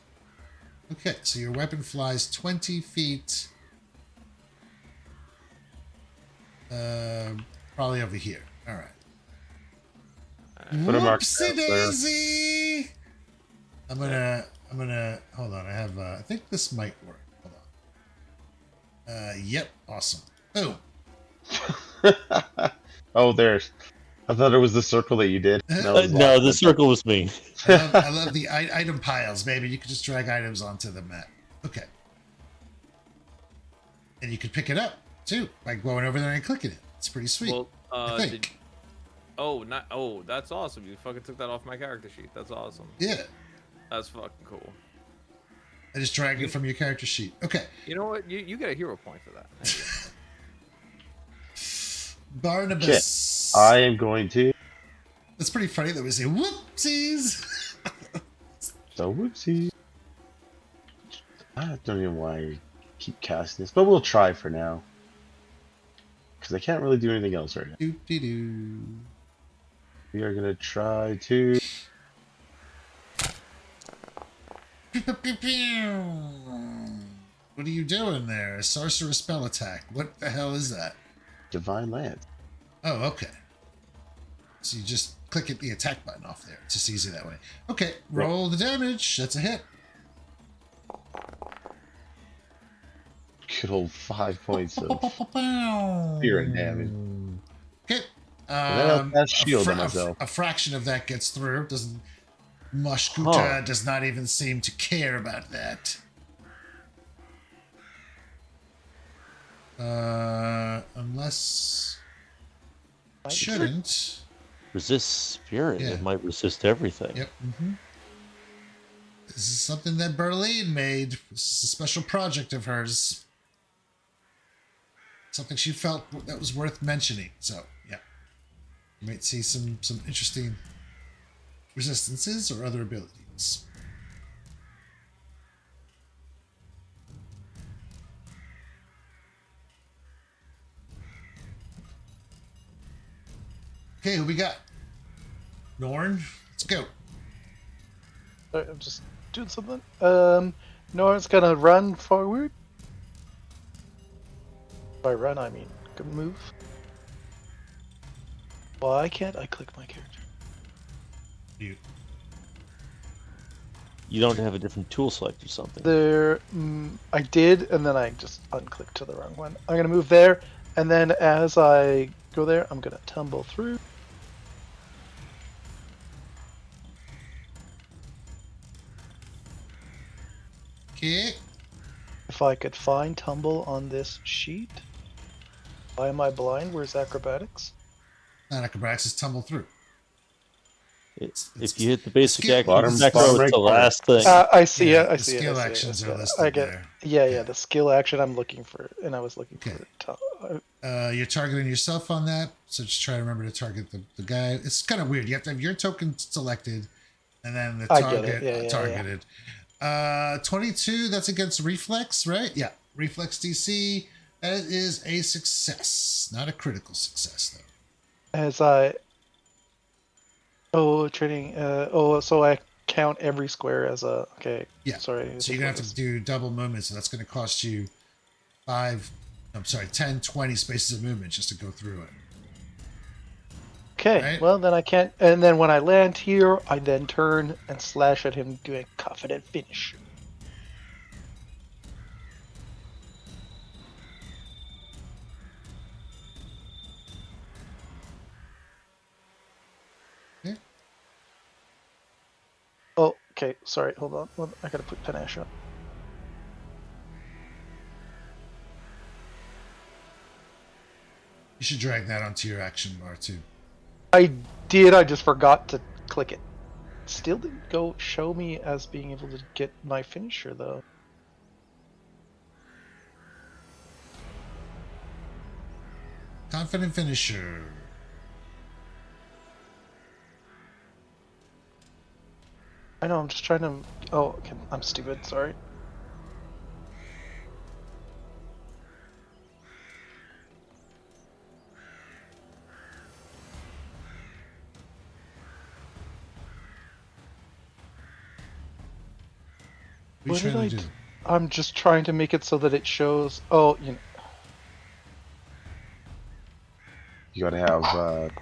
Okay, so your weapon flies 20 feet. Probably over here. All right. Put a mark Whoopsie down there. daisy. I'm gonna hold on. I have I think this might work. Hold on. Yep, awesome. Boom. Oh, there's. I thought it was the circle that you did. That was No, lost. the circle was me. I love the item piles, baby. You can just drag items onto the map. Okay. And you can pick it up too by going over there and clicking it. It's pretty sweet. Well, I think. that's awesome. You fucking took that off my character sheet. That's awesome. Yeah. That's fucking cool. I just dragged it from your character sheet. Okay. You know what? You get a hero point for that. Thank you. Barnabas. I am going to. That's pretty funny that we say whoopsies. So whoopsie. I don't know why I keep casting this, but we'll try for now. Because I can't really do anything else right now. Doo-dee-doo. We are going to try to. What are you doing there? A sorcerer spell attack. What the hell is that? Divine Lance. Oh, okay. So you just click the attack button off there. It's just easy that way. Okay, roll the damage. That's a hit. Good old 5 points of fear and damage. Okay. then I'll cast shield on myself. A fraction of that gets through. Doesn't Mushkuta Huh. does not even seem to care about that. Unless it shouldn't. Resist spirit. Yeah. It might resist everything. Yep. This is something that Berlin made. This is a special project of hers. Something she felt that was worth mentioning. So, yeah. You might see some interesting resistances or other abilities. Okay, who we got? Norn, let's go. Sorry, I'm just doing something. Nora's gonna run forward. By run, I mean gonna move. Why can't I click my character? You don't have a different tool select or something. There, I did, and then I just unclicked to the wrong one. I'm gonna move there, and then as I go there, I'm gonna tumble through. Okay. If I could find tumble on this sheet. Why am I blind? Where's acrobatics? And acrobatics is tumble through. If you hit the basic skill- action Bottom macro, right it's the corner. last thing. I see Yeah, it. I the see it. skill I see actions it. are listed I get. there. Yeah. The skill action I'm looking for, and I was looking Okay. for. You're targeting yourself on that. So just try to remember to target the guy. It's kind of weird. You have to have your token selected, and then the I get target it. Yeah. targeted. 22. That's against reflex, right? Yeah, reflex DC. That is a success, not a critical success though. As training. So I count every square as a. Okay. Yeah. Sorry. So you're gonna have to do double movement. So that's gonna cost you 10, 20 spaces of movement just to go through it. Okay, Right. well then I can't. And then when I land here, I then turn and slash at him, doing confident finish. Yeah. Oh, okay. Sorry, hold on. I gotta put panache up. You should drag that onto your action bar too. I did. I just forgot to click it. Still didn't go show me as being able to get my finisher though. Confident finisher. I know. I'm just trying to. Oh, okay, I'm stupid. Sorry. What are you trying to do? I'm just trying to make it so that it shows. Oh, you know. You gotta have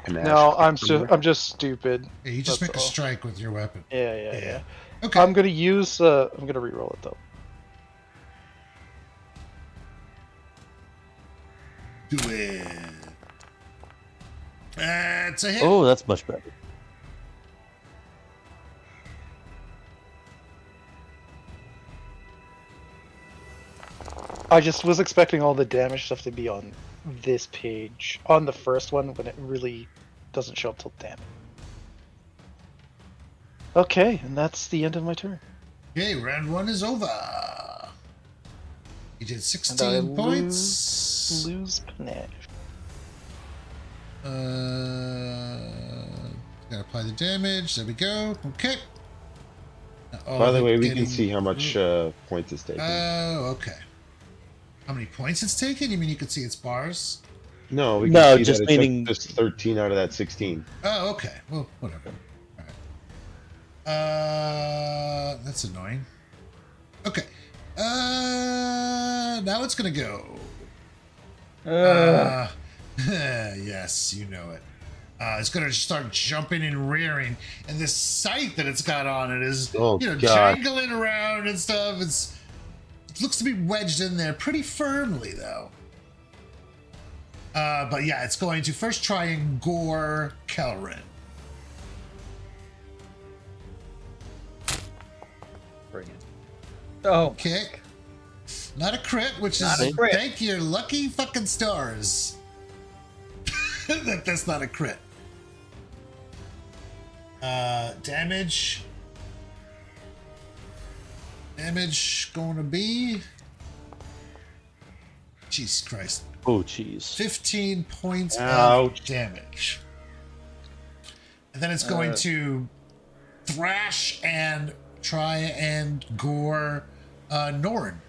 panache. No, somewhere. I'm just stupid. Yeah, you just That's make a all. strike with your weapon. Yeah. Okay. I'm gonna use. I'm gonna reroll it though. Do it. It's a hit. Oh, that's much better. I just was expecting all the damage stuff to be on this page, on the first one, when it really doesn't show up till damage. Okay, and that's the end of my turn. Okay, round 1 is over. You did And I 16 points. lose panache. Gotta apply the damage. There we go. Okay. By the way, we can see how much points it's taking. Oh, okay. How many points it's taken? You mean you can see its bars? No, we can No, see just that it meaning- took just 13 out of that 16. Oh, okay. Well, whatever. All right. That's annoying. Okay. Now it's gonna go. Yes, you know it. It's gonna start jumping and rearing, and this sight that it's got on it is, Oh, God. jangling around and stuff. It looks to be wedged in there pretty firmly, though. But yeah, it's going to first try and gore Kelrin. Bring it. Oh, Okay. Not a crit, which Not is a crit. thank your lucky fucking stars. That's not a crit. Damage. Damage going to be. Jesus Christ. Oh, jeez. 15 points Ouch. of damage. And then it's going to thrash and try and gore Norn.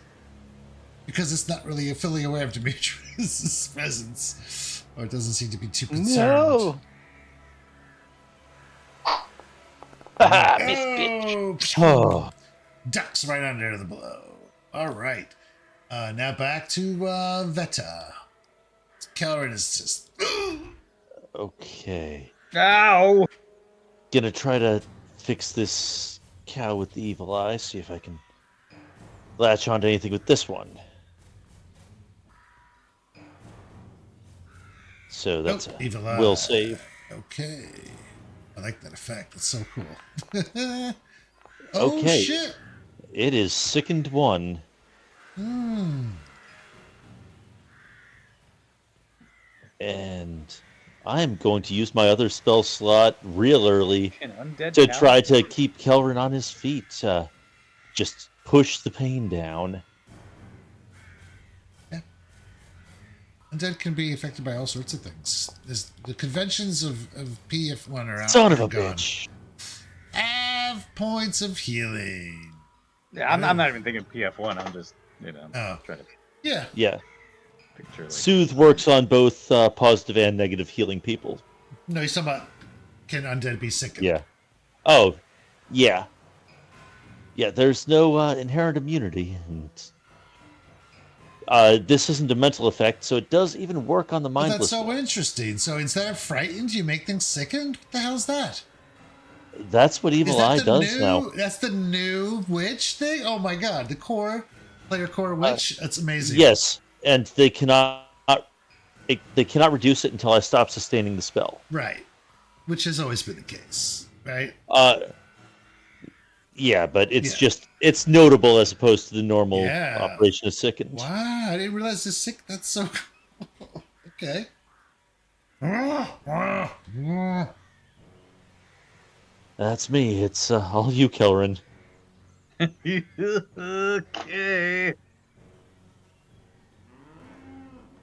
Because it's not really fully aware of Demetrius' presence. Or it doesn't seem to be too concerned. No. Haha, miss bitch. Oh, ducks right under the blow. All right. Now back to Veta. Kelrin is just. Okay. ow! Gonna try to fix this cow with the evil eye, see if I can latch onto anything with this one. So that's Nope, a evil eye. will save. Okay. I like that effect. It's so cool. Oh, Okay. shit. It is sickened one. And I'm going to use my other spell slot real early An undead to cow? try to keep Kelrin on his feet. Just push the pain down. Undead can be affected by all sorts of things. The conventions of PF1 are out. Son of are a gone. bitch. Have points of healing. Yeah, I'm not even thinking PF1. I'm just, Oh. trying to Yeah. Yeah. picture. Like, Soothe works on both positive and negative healing people. No, he's talking about can undead be sickened? Yeah. Oh, yeah. Yeah, there's no inherent immunity. And this isn't a mental effect, so it does even work on the Well, mindless that's so one. interesting. So instead of frightened, you make things sickened? What the hell's that? That's what Is Evil that Eye the does new? now. That's the new witch thing. Oh my god, the player core witch. That's amazing. Yes, and they cannot reduce it until I stop sustaining the spell. Right, which has always been the case, right? Yeah, but it's notable as opposed to the normal operation of sickened. Wow, I didn't realize this sick. That's so cool. Okay. That's me. It's all you, Kelrin. okay.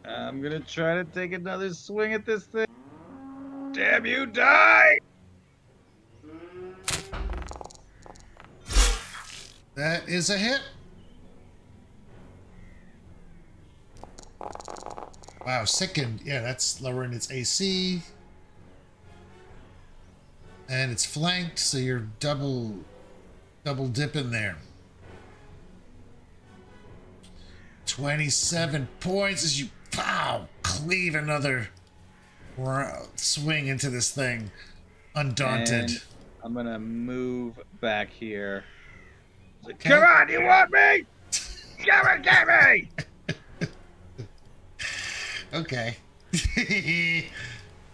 I'm gonna try to take another swing at this thing. Damn you, die! That is a hit. Wow, sickened. Yeah, that's lowering its AC. And it's flanked, so you're double dipping there. 27 points as you cleave another swing into this thing. Undaunted. And I'm gonna move back here. Like, come on, you want me? Come and get me! Okay.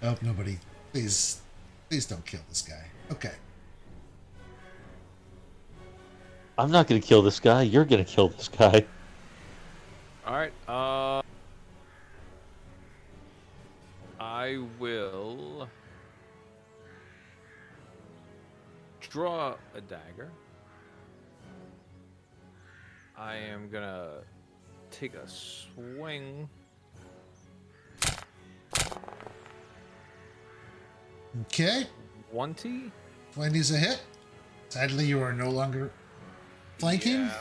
Oh, nobody. Please don't kill this guy. Okay. I'm not going to kill this guy. You're going to kill this guy. All right. I will draw a dagger. I am gonna take a swing. Okay. 20? 20's a hit. Sadly, you are no longer flanking. Yeah.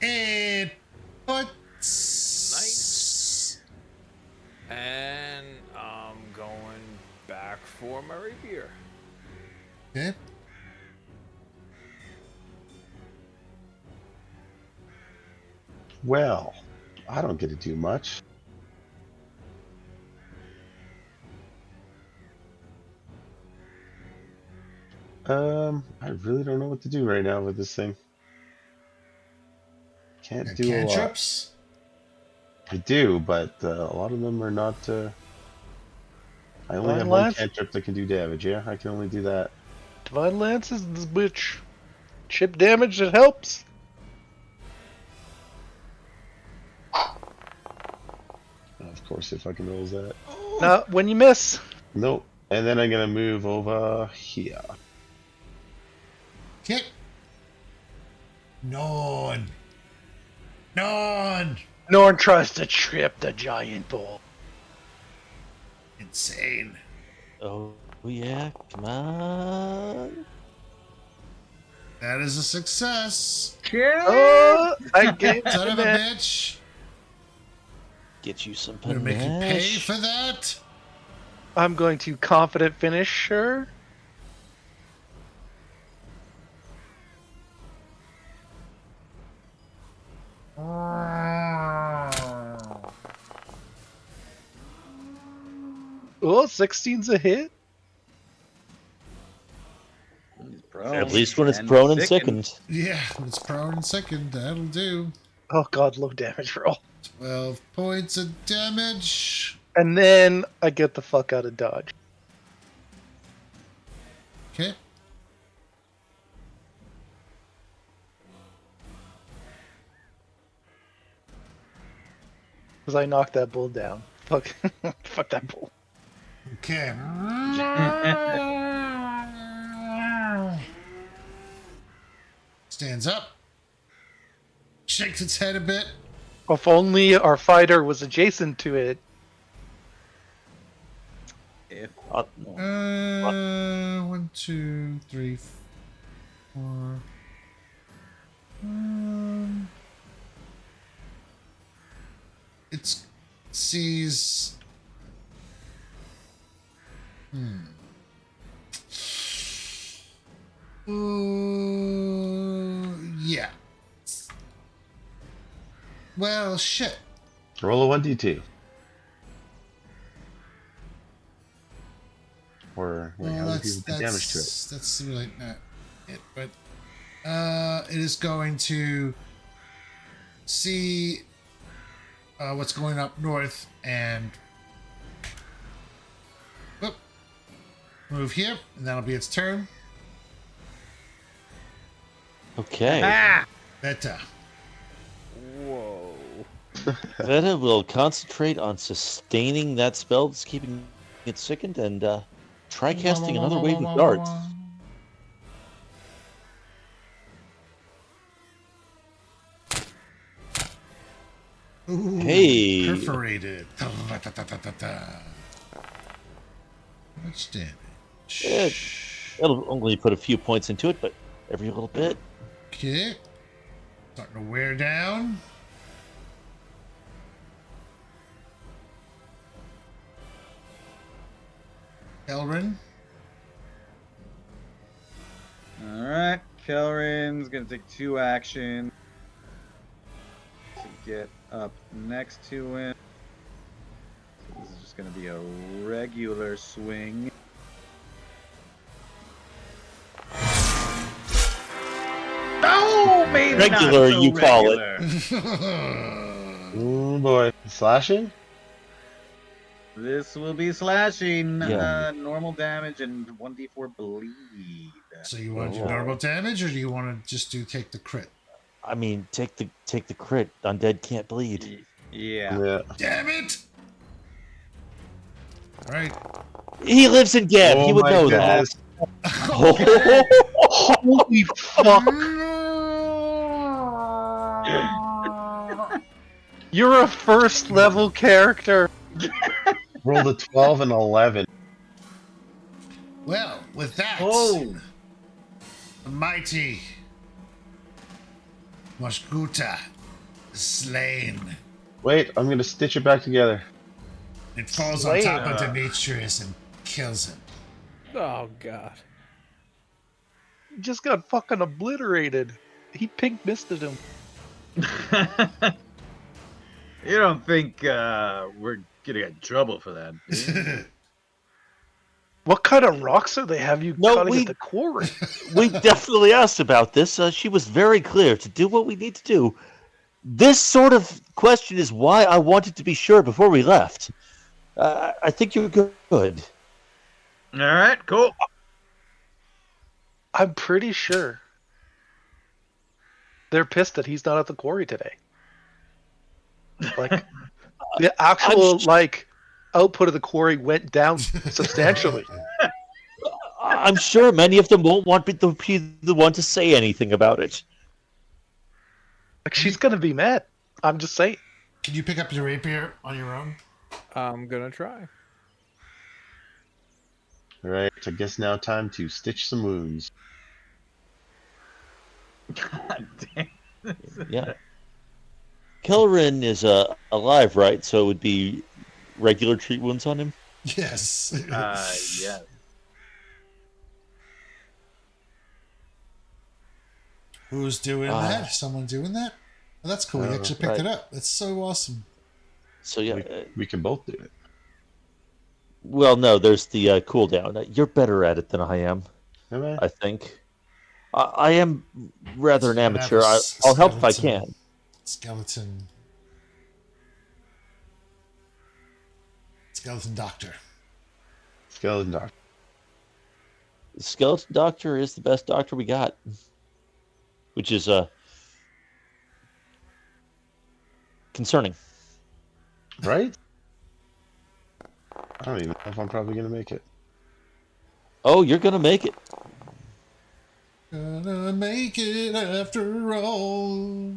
And puts. Nice. And I'm going back for my rapier. Okay. Well, I don't get to do much. I really don't know what to do right now with this thing. Can't do a lot. Cantrips. I do, but a lot of them are not. I only Divine have one Lance? cantrip that can do damage. Yeah, I can only do that. Divine Lance is this bitch. Chip damage, it helps. Of course, if I can roll that. Not when you miss. Nope. And then I'm gonna move over here. Okay. None. Norn tries to trip the giant bull. Insane. Oh, yeah. Come on. That is a success. I gained Son of a panache. bitch. Get you some I'm gonna make you pay panache. for that. I'm going to confident finish her. Oh, 16's a hit. At least when it's prone and sickened. Yeah, when it's prone and second, that'll do. Oh god, low damage roll. 12 points of damage. And then I get the fuck out of dodge. Okay. Because I knocked that bull down. Fuck, fuck that bull. Okay. stands up, shakes its head a bit. If only our fighter was adjacent to it. If Uh, 1, 2, 3, 4. It sees. Yeah. Well, shit. Roll a 1d2. Or wait, how many people do damage to it? That's really not it, but it is going to see what's going up north and whoop, move here, and that'll be its turn. Okay. Beta. Whoa. Veta will concentrate on sustaining that spell that's keeping it sickened and try casting another wave of darts. Ooh, Hey. perforated. How much damage? It'll only put a few points into it, but every little bit. Okay. Starting to wear down. Elrin. Alright, Kelrin's gonna take 2 actions to get up next to him. So this is just gonna be a regular swing. Oh, maybe Regular, not so you call it. regular. Oh boy. Slashing? This will be slashing, Yeah. normal damage, and 1d4 bleed. So you want to do Oh. normal damage, or do you want to just take the crit? I mean, take the crit. Undead can't bleed. Yeah. Yeah. Damn it! All right. He lives in Geb. Oh He would my know goodness. that. Holy fuck! You're a first level character. Rolled a 12 and 11. Well, with that, Oh. the mighty Moshguta is slain. Wait, I'm gonna stitch it back together. It falls Slain. on top of Demetrius and kills him. Oh god. He just got fucking obliterated. He pink misted him. You don't think we're gonna get in trouble for that? Do you? What kind of rocks are they have you No, cutting we- at the quarry? We definitely asked about this. She was very clear to do what we need to do. This sort of question is why I wanted to be sure before we left. I think you're good. All right, cool. I'm pretty sure they're pissed that he's not at the quarry today. Like the actual output of the quarry went down substantially. I'm sure many of them won't want to be the one to say anything about it. Like she's gonna be mad. I'm just saying. Can you pick up your rapier on your own? I'm gonna try. Alright, I guess now time to stitch some wounds. God damn. Yeah. Kelrin is alive, right? So it would be regular treat wounds on him? Yes. Yeah. Who's doing that? Someone doing that? Oh, that's cool. You actually picked it up. That's so awesome. So yeah. We can both do it. Well, no, there's the cooldown. You're better at it than I am, Am I? I think. I am rather an You're gonna have amateur. a I'll help if I skeleton. can. Skeleton doctor. Skeleton doctor. Skeleton Doctor is the best doctor we got. Which is concerning. Right? I don't even know if I'm probably gonna make it. Oh, you're gonna make it. Gonna make it after all.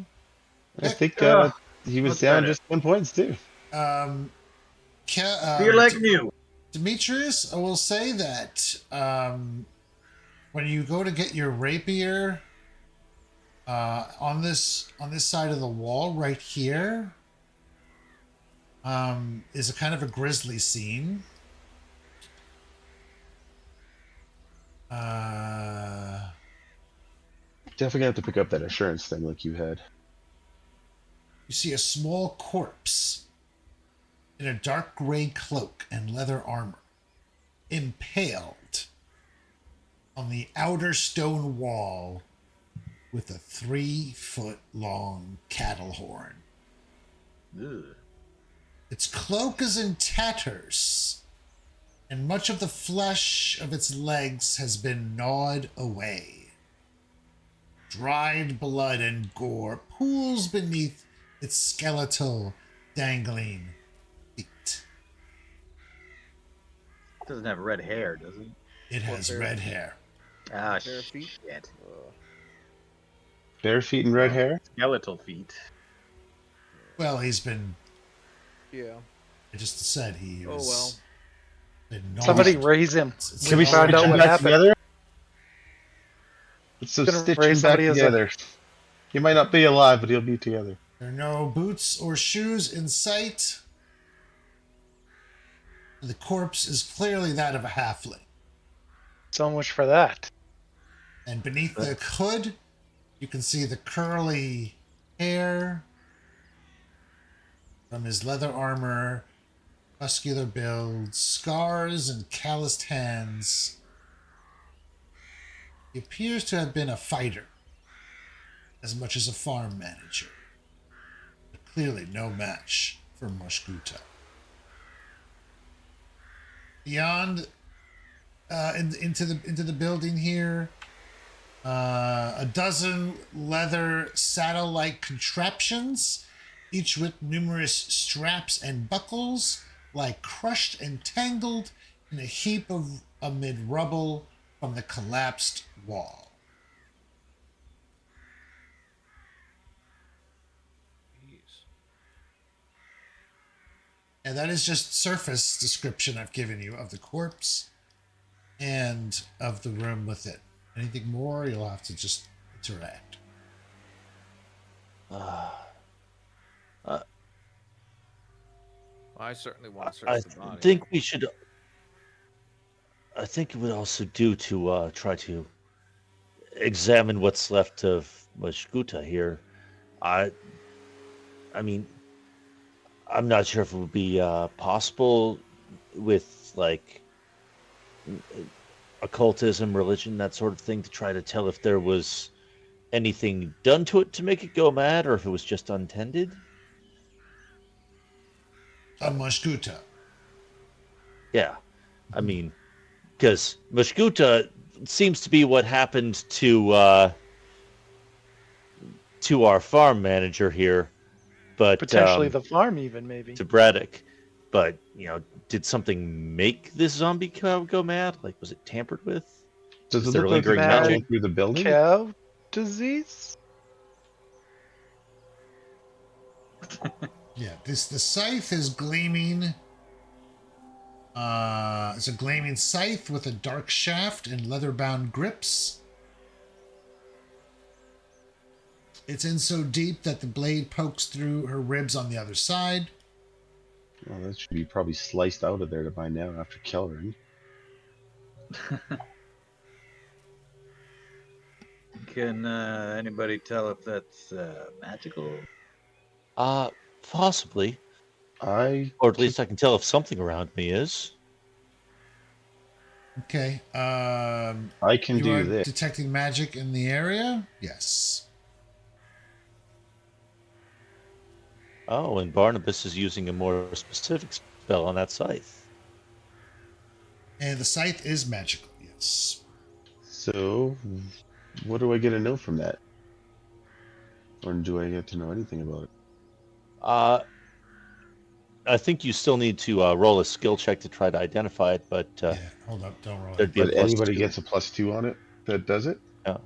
I think Ugh, he was much down better. just 10 points too. Um, Feel like new. Demetrius, I will say that when you go to get your rapier on this side of the wall right here is a kind of a grisly scene. Definitely have to pick up that assurance thing like you had. You see a small corpse in a dark gray cloak and leather armor, impaled on the outer stone wall with a 3-foot-long cattle horn. Ugh. Its cloak is in tatters, and much of the flesh of its legs has been gnawed away. Dried blood and gore pools beneath its skeletal, dangling feet. Doesn't have red hair, does it? It has bare red feet. hair. Ah, Bare feet? shit. Bare feet and red hair? Skeletal feet. Well, he's been. Yeah. I just said he Oh, was. well. Been gnawed. Somebody raise him. It's Can we find stitch out them what back happened. together? Let's Gonna stitch raise them back somebody as a- together. He might not be alive, but he'll be together. There are no boots or shoes in sight. The corpse is clearly that of a halfling. So much for that. And beneath the hood, you can see the curly hair from his leather armor, muscular build, scars, and calloused hands. He appears to have been a fighter as much as a farm manager, but clearly no match for Mushguta. Beyond into the building here, a dozen leather saddle-like contraptions, each with numerous straps and buckles, lie crushed and tangled in a heap amid rubble from the collapsed wall. Jeez. And that is just surface description I've given you of the corpse and of the room with it. Anything more, you'll have to just interact. I certainly want to I search the body. think we should. I think it would also do to try to examine what's left of Mashkuta here. I mean, I'm not sure if it would be possible with like occultism, religion, that sort of thing, to try to tell if there was anything done to it to make it go mad, or if it was just untended. On Mushguta. Yeah, I mean, because Mashkuta seems to be what happened to our farm manager here, but Potentially the farm, even maybe. to Braddock. But did something make this zombie cow go mad? Like, was it tampered with? Does Is it there look like lingering it's magic? going through the building? Cow disease? Yeah, the scythe is gleaming. It's a gleaming scythe with a dark shaft and leather-bound grips. It's in so deep that the blade pokes through her ribs on the other side. Well, that should be probably sliced out of there by now after Kellering. Can anybody tell if that's magical? Possibly, or at least I can tell if something around me is. Okay. I can You do are this. detecting magic in the area? Yes. Oh, and Barnabas is using a more specific spell on that scythe. And the scythe is magical, yes. So, what do I get to know from that? Or do I get to know anything about it? I think you still need to roll a skill check to try to identify it, but Yeah, hold up, don't roll there'd it. be a But plus anybody 2. gets a +2 on it that does it? Yeah.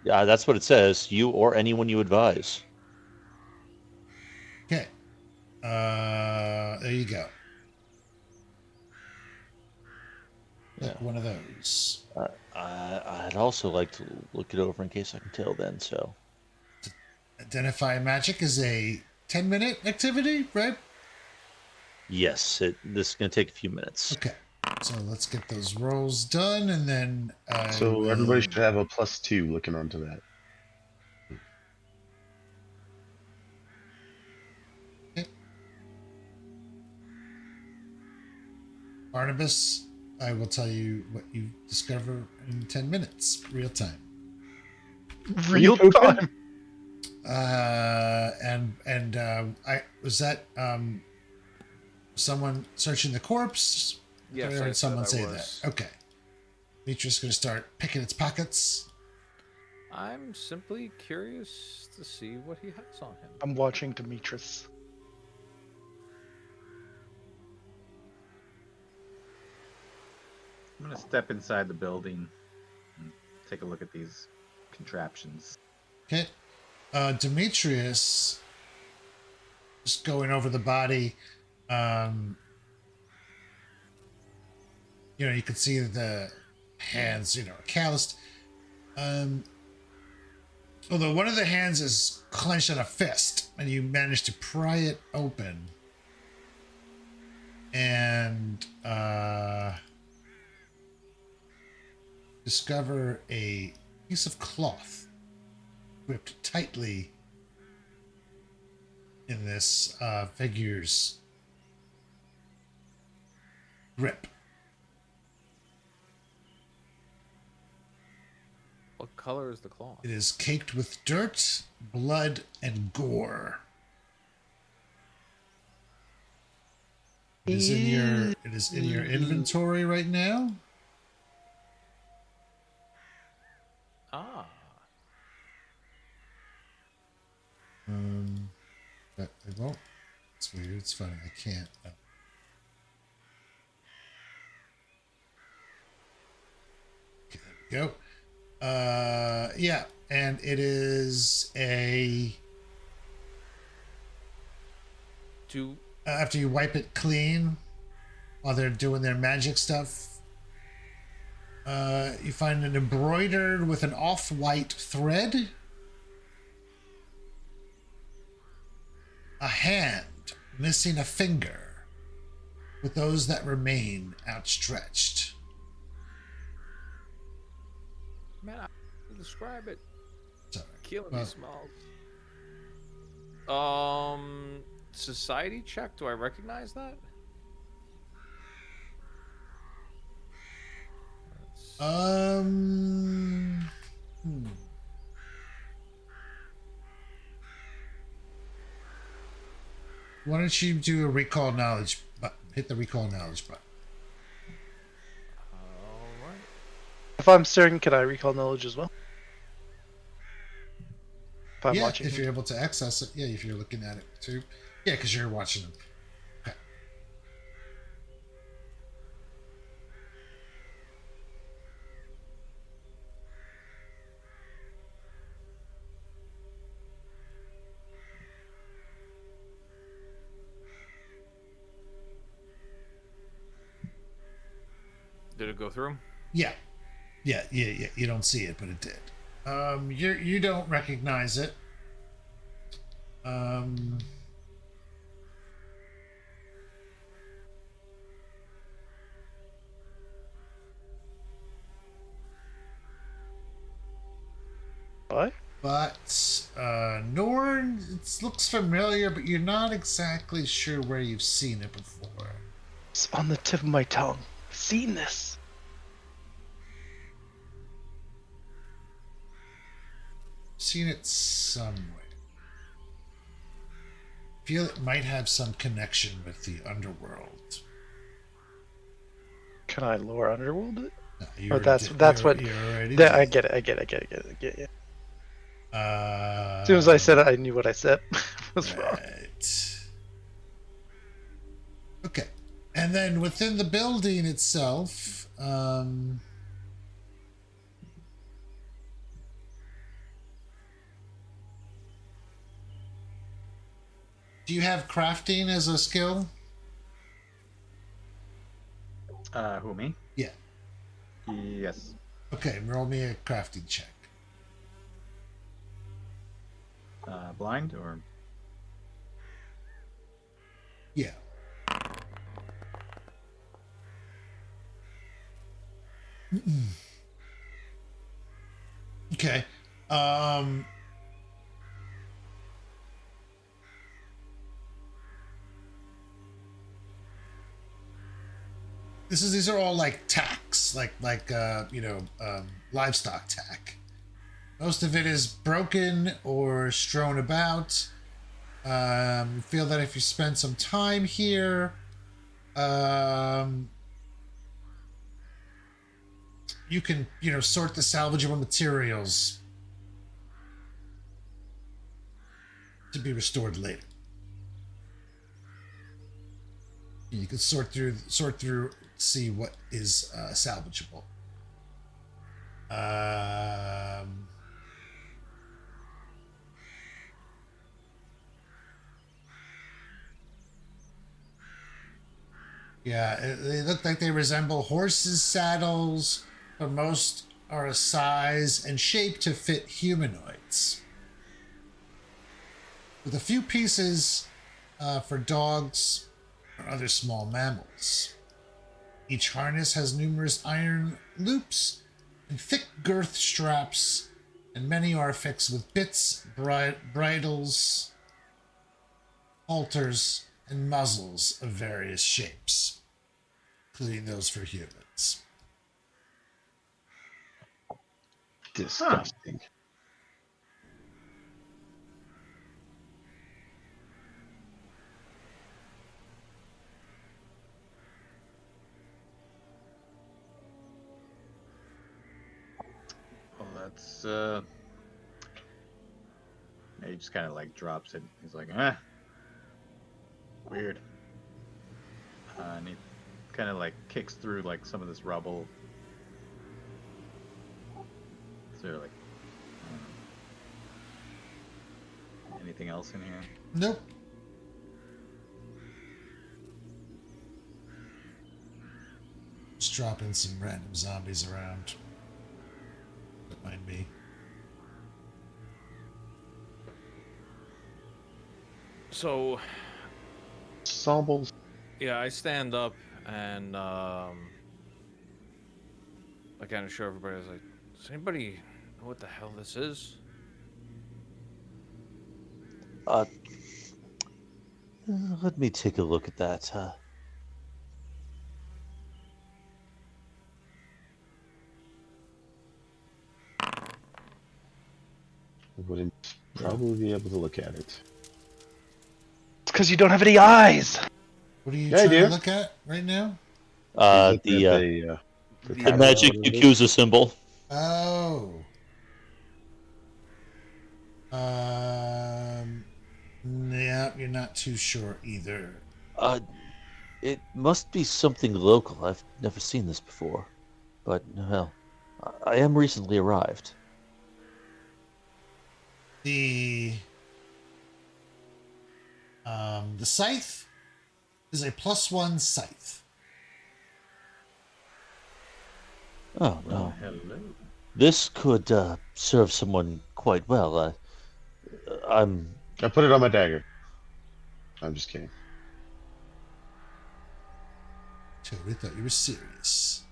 Yeah, that's what it says. You or anyone you advise. Okay. There you go. Yeah. Pick one of those. I'd also like to look it over in case I can tell then. So Identify magic is a 10-minute activity, right? yes, this is going to take a few minutes. Okay. So let's get those rolls done, and then I So everybody will. should have a +2 looking onto that. Okay. Barnabas, I will tell you what you discover in 10 minutes, real time. Real time. I was that someone searching the corpse. Yes, I I heard said someone I say was. that. Okay. Demetrius going to start picking its pockets. I'm simply curious to see what he has on him. I'm watching Demetrius. I'm gonna step inside the building and take a look at these contraptions. Okay. Demetrius, just going over the body. Um, you can see the hands, are calloused. Although one of the hands is clenched in a fist, and you manage to pry it open. And discover a piece of cloth gripped tightly in this figure's grip. What color is the cloth? It is caked with dirt, blood, and gore. It is in your inventory right now. Ah. But I won't. It's weird. It's funny. I can't. Okay, there we go. Yeah, and it is a. After you wipe it clean, while they're doing their magic stuff, you find it embroidered with an off-white thread. A hand missing a finger, with those that remain outstretched. Man, I can describe it. Sorry. Killing me smells. Society check. Do I recognize that? Why don't you do a recall knowledge button? Hit the recall knowledge button. All right. If I'm staring, can I recall knowledge as well? If I'm watching if it? you're able to access it. Yeah, if you're looking at it too. Yeah, because you're watching them. Okay. Did it go through? Yeah. You don't see it, but it did. You don't recognize it. What? But Norn, it looks familiar, but you're not exactly sure where you've seen it before. It's on the tip of my tongue. I've seen this. Seen it somewhere. Feel it might have some connection with the underworld. Can I lore underworld it? No, you Or already that's did. what. You already That, I did. get it. I get it. As As soon as I said it, I knew what I said was wrong. right. Okay, and then within the building itself, Do you have crafting as a skill? Who, me? Yeah. Yes. Okay, roll me a crafting check. Blind or? Yeah. Okay. These are all like tax, livestock tack. Most of it is broken or strewn about. You feel that if you spend some time here, you can, sort the salvageable materials to be restored later. You can sort through, see what is salvageable. Yeah, they look like they resemble horses' saddles, but most are a size and shape to fit humanoids. With a few pieces for dogs or other small mammals. Each harness has numerous iron loops and thick girth straps, and many are affixed with bits, bridles, halters, and muzzles of various shapes, including those for humans. Disgusting. Well, that's he just kind of like drops it. He's like, weird. And he kind of like kicks through like some of this rubble. Is there like anything else in here? Nope. Just dropping some random zombies around. Don't mind me. So, Ensembles. yeah, I stand up and I kind of show everybody. I was like, does anybody know what the hell this is? Uh, let me take a look at that. I wouldn't probably be able to look at it. It's because you don't have any eyes. What are you Yeah, I trying to do. look at right now? He's The looking at the catalog magic of it. Yakuza symbol. Oh. Yeah, you're not too sure either. It must be something local. I've never seen this before, but well, I am recently arrived. The scythe is a +1 scythe. Oh no, Hello. this could serve someone quite well. I'm I put it on my dagger. I'm just kidding. Totally thought you were serious.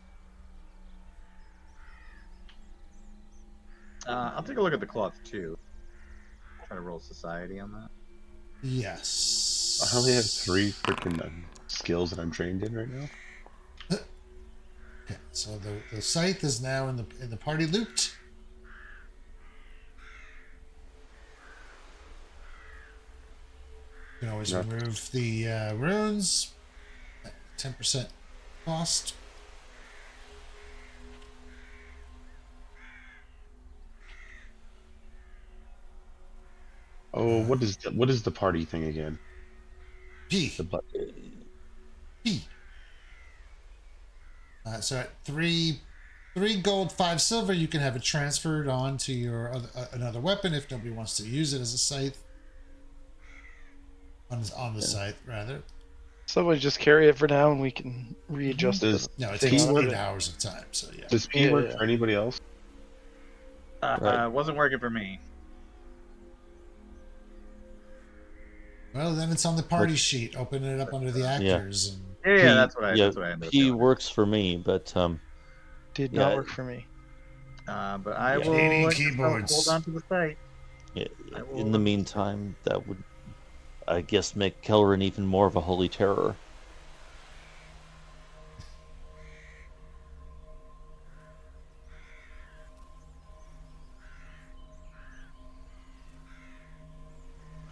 I'll take a look at the cloth too. Try to roll society on that. Yes. I only have 3 freaking skills that I'm trained in right now. Okay, so the scythe is now in the party looped. You can always Yeah. remove the runes at 10% cost. Oh, what is the party thing again? P. The bu- P. So at three gold, 5 silver, you can have it transferred on to your another weapon if nobody wants to use it as a scythe. on the site rather. Somebody just carry it for now, and we can readjust Does the No, it thing takes on 8 it. hours of time. So yeah. does P Yeah, work yeah. for anybody else? Right. Wasn't working for me. Well, then it's on the party sheet. Open it up under the actors, and Yeah, P, that's what I yeah, ended up P doing. works for me, but Did not yeah, work for me. But I Yeah. will Canadian just keyboards. hold on to the site. yeah, I will in the look. meantime, that would, I guess, make Kelrin even more of a holy terror.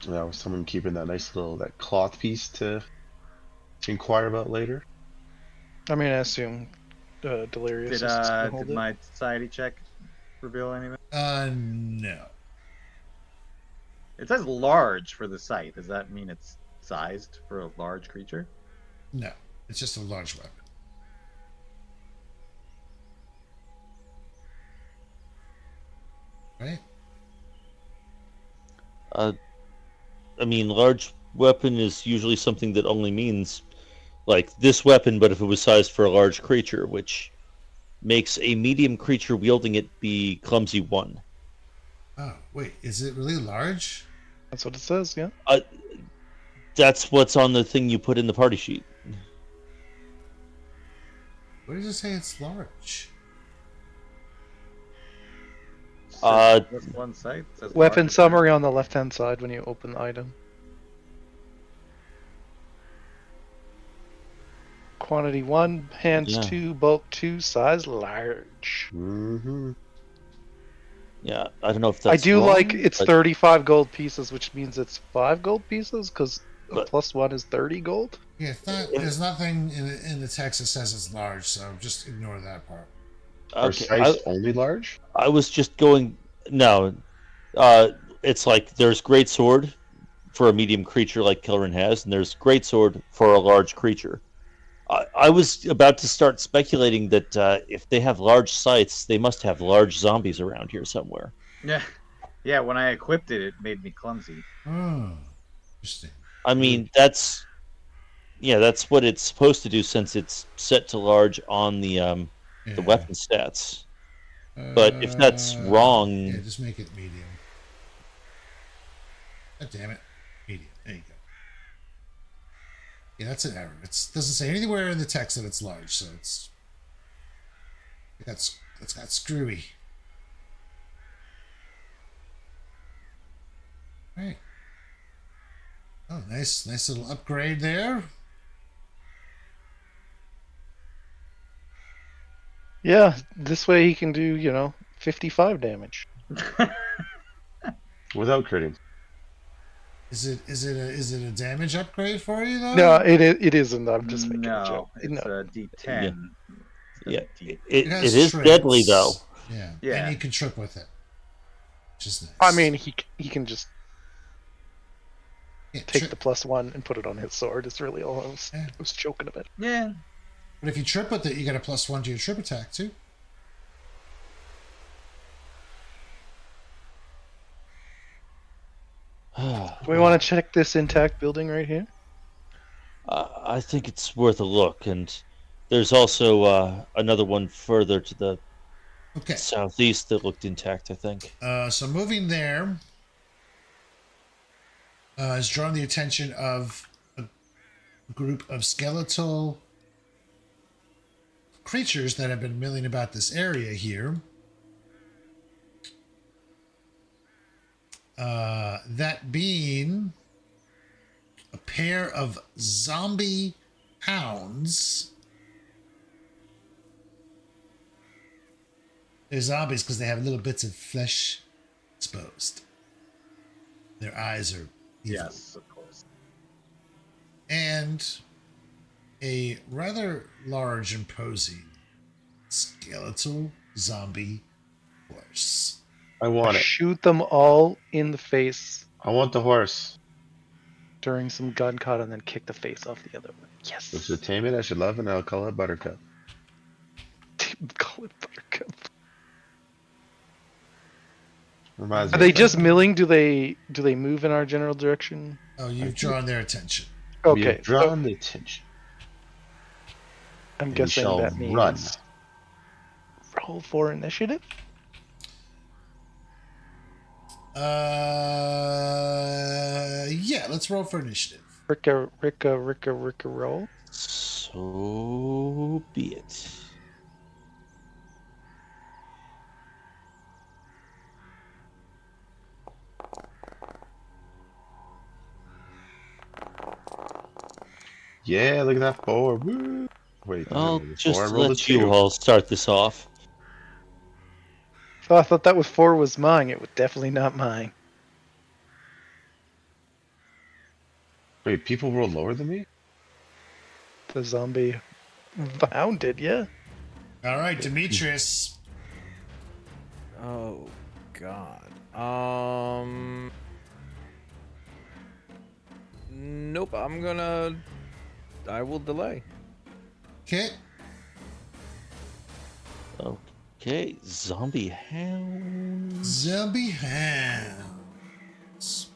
Now, was someone keeping that nice little that cloth piece to inquire about later? I mean, I assume Delirious Did is gonna hold did it. my society check reveal anything? no, It says large for the site. Does that mean it's sized for a large creature? no, it's just a large weapon. Right? I mean, large weapon is usually something that only means like this weapon, but if it was sized for a large creature, which makes a medium creature wielding it be clumsy 1. Oh, wait, is it really large? That's what it says. Yeah. That's what's on the thing you put in the party sheet. Where does it say it's large? Just one site. It says Weapon large. summary on the left-hand side when you open the item. Quantity 1, hands Yeah. 2, bulk 2, size large. Mm-hmm. Yeah, I don't know if I that's do wrong, like it's but 35 gold pieces, which means it's 5 gold pieces because a But- +1 is 30 gold. Yeah, it's not, there's nothing in the text that says it's large, so just ignore that part. Are okay. size only large? I was just going. No, it's like there's great sword for a medium creature like Kelrin has, and there's great sword for a large creature. I was about to start speculating that if they have large sites, they must have large zombies around here somewhere. Yeah, yeah. When I equipped it, it made me clumsy. Oh, interesting. I mean, that's what it's supposed to do since it's set to large on the Yeah. weapon stats. But if that's Yeah, wrong, just make it medium. God damn it. Medium. There you go. Yeah, that's an error. It doesn't say anywhere in the text that it's large, so that's got screwy. Right. Oh, nice little upgrade there. Yeah, this way he can do 55 damage. Without critting. Is it a damage upgrade for you though? No, it isn't. I'm just making a No, joke. it's No. a D10. yeah, D- it has is traits. deadly though. Yeah. Yeah. And you can trip with it, which is nice. I mean, he can just yeah, take the +1 and put it on his sword. It's really all I Yeah. was joking about. Yeah. But if you trip with it, you get a +1 to your trip attack too. Do we want to check this intact building right here? I think it's worth a look, and there's also another one further to the Okay. southeast that looked intact, I think. So moving there has drawn the attention of a group of skeletal creatures that have been milling about this area here. That being a pair of zombie hounds. They're zombies because they have little bits of flesh exposed. Their eyes are evil. Yes, of course. And a rather large, imposing skeletal zombie horse. I want it. Shoot them all in the face I want the horse. during some gun cut and then kick the face off the other one. Yes. If you tame it, I should love it, and I'll call it Buttercup. Call it Buttercup. Reminds Are me they of just that. milling? Do they move in our general direction? Oh, you've drawn their attention. We have Okay, so drawn the attention, I'm and we guessing shall that run. means roll for initiative. Yeah, let's roll for initiative. Ricka, roll. So be it. Yeah, look at that 4. Woo! Wait, I I'll rolled a 4. I just rolled a let you 2. all start this off. So I thought that was 4 was mine. It was definitely not mine. Wait, people rolled lower than me? The zombie hounded, yeah. All right, Demetrius. Oh God. Nope. I will delay. Okay. Okay, zombie hounds. Zombie hounds.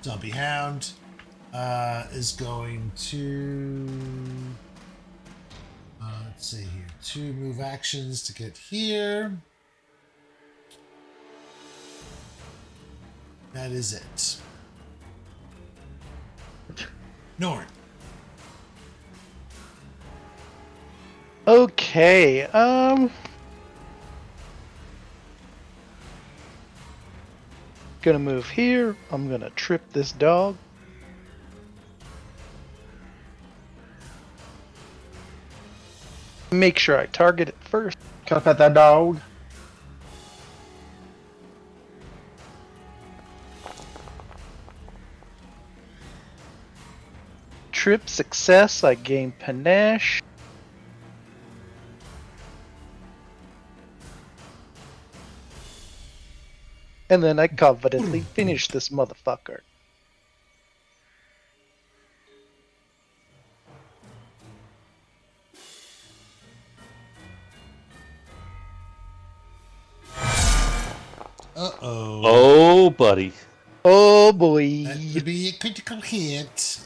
Zombie hound is going to let's see here. 2 move actions to get here. That is it. Norn. Okay, gonna move here. I'm gonna trip this dog. Make sure I target it first. Can I pet that dog? Trip success. I gain panache. And then I confidently finish this motherfucker. Uh-oh. Oh, buddy. Oh boy. That would be a critical hit.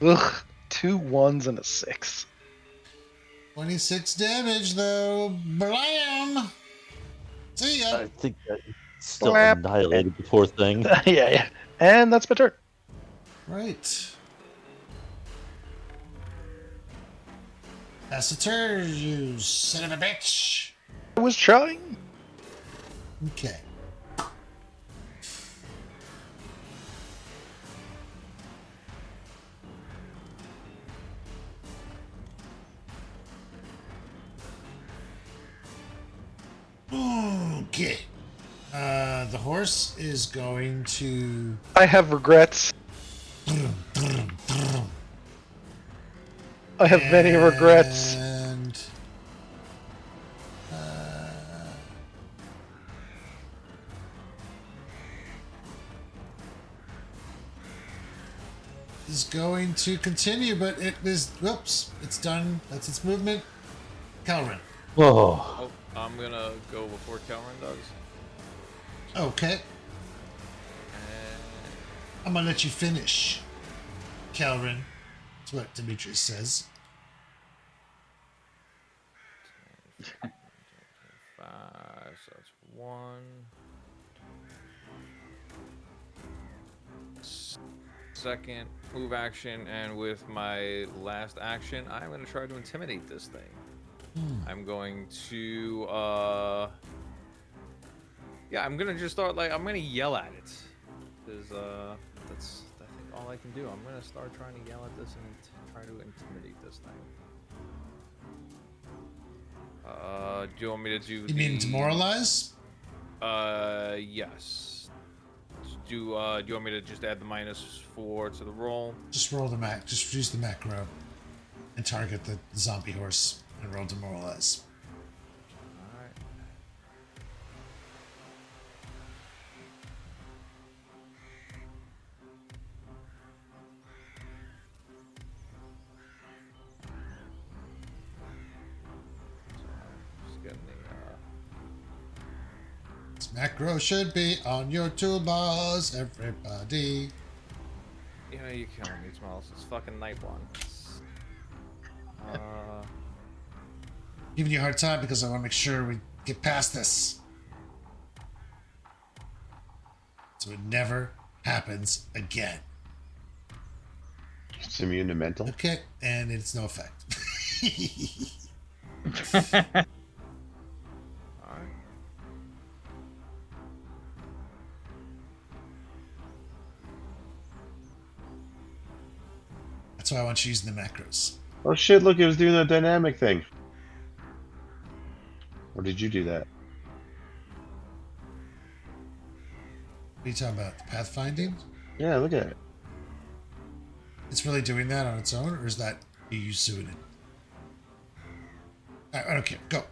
Ugh. 2 1s and a 6. 26 damage, though. Blam! See ya. I think that still Slap. annihilated the poor thing. Yeah. And that's my turn. Right. That's the turn, you son of a bitch. I was trying. Okay. Okay. The horse is going to. I have regrets. I have many regrets. And is going to continue, but it is. Whoops! It's done. That's its movement. Calvin. Oh, Oh, I'm gonna go before Kelrin does. Okay. And I'm gonna let you finish, Calvin. That's what Demetrius says. 5, so that's 1. Second move action, and with my last action, I'm going to try to intimidate this thing. I'm going to, yeah, I'm going to just start, I'm going to yell at it. Because, that's, I think, all I can do. I'm going to start trying to yell at this and try to intimidate this thing. Do you want me to do You mean demoralize? Yes. Do you want me to just add the -4 to the roll? Just roll the mac. Just use the macro and target the zombie horse and roll demoralize. Alright. This macro should be on your toolbars, everybody. You know, you're killing me, Smalls. It's fucking night one. Giving you a hard time because I want to make sure we get past this. So it never happens again. It's immune to mental. Okay, and it's no effect. Alright. That's why I want you using the macros. Oh shit! Look, it was doing the dynamic thing. Or did you do that? What are you talking about? The pathfinding? Yeah, look at it. It's really doing that on its own, or is that you doing it? I don't care. Go.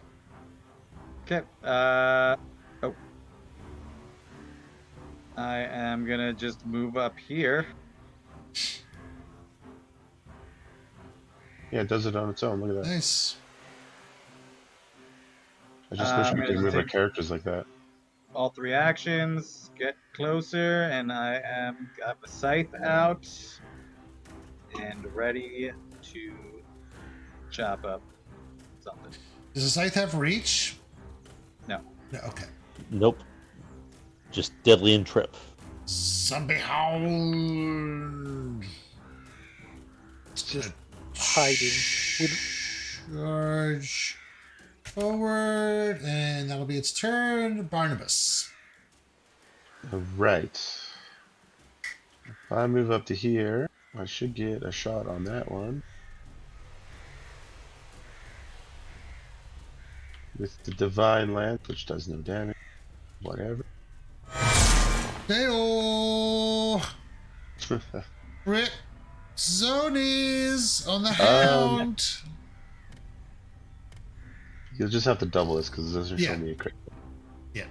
Okay. Oh. I am gonna just move up here. Yeah, it does it on its own. Look at that. Nice. I just wish I'm we gonna could move our take- characters like that. All 3 actions. Get closer, and I got my scythe out and ready to chop up something. Does the scythe have reach? No. No. Okay. Nope. Just deadly and trip. Zombie hound. It's just hiding. Charge forward, and that'll be its turn. Barnabas. Right. If I move up to here, I should get a shot on that one. With the Divine Lance, which does no damage. Whatever. Dale. Crit Zonies on the hound. You'll just have to double this because it doesn't Yeah. show me a crit. Yeah.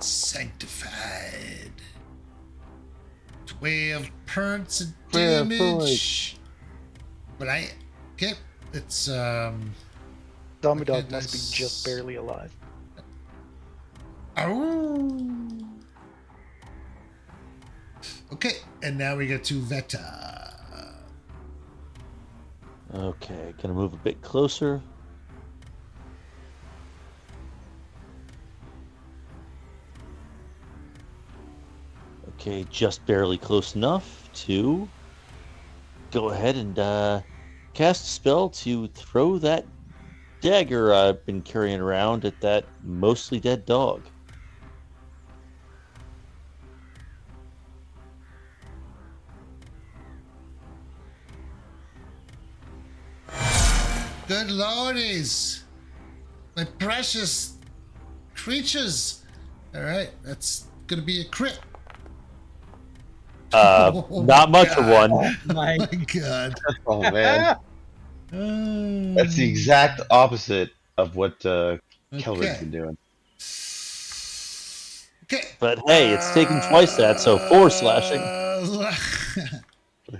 Sanctified. 12 points of 12 damage. But okay. It's Zombie Okay, dog must nice. be just barely alive. Oh. Okay, and now we get to Veta. Okay, gonna move a bit closer. Okay, just barely close enough to go ahead and cast a spell to throw that dagger I've been carrying around at that mostly dead dog. Good lordies. My precious creatures. Alright, that's gonna be a crit. Oh Not my much of God. one. My My god. Oh man, that's the exact opposite of what Kelrick's been doing. Okay. But hey, it's taken twice that, so 4 slashing.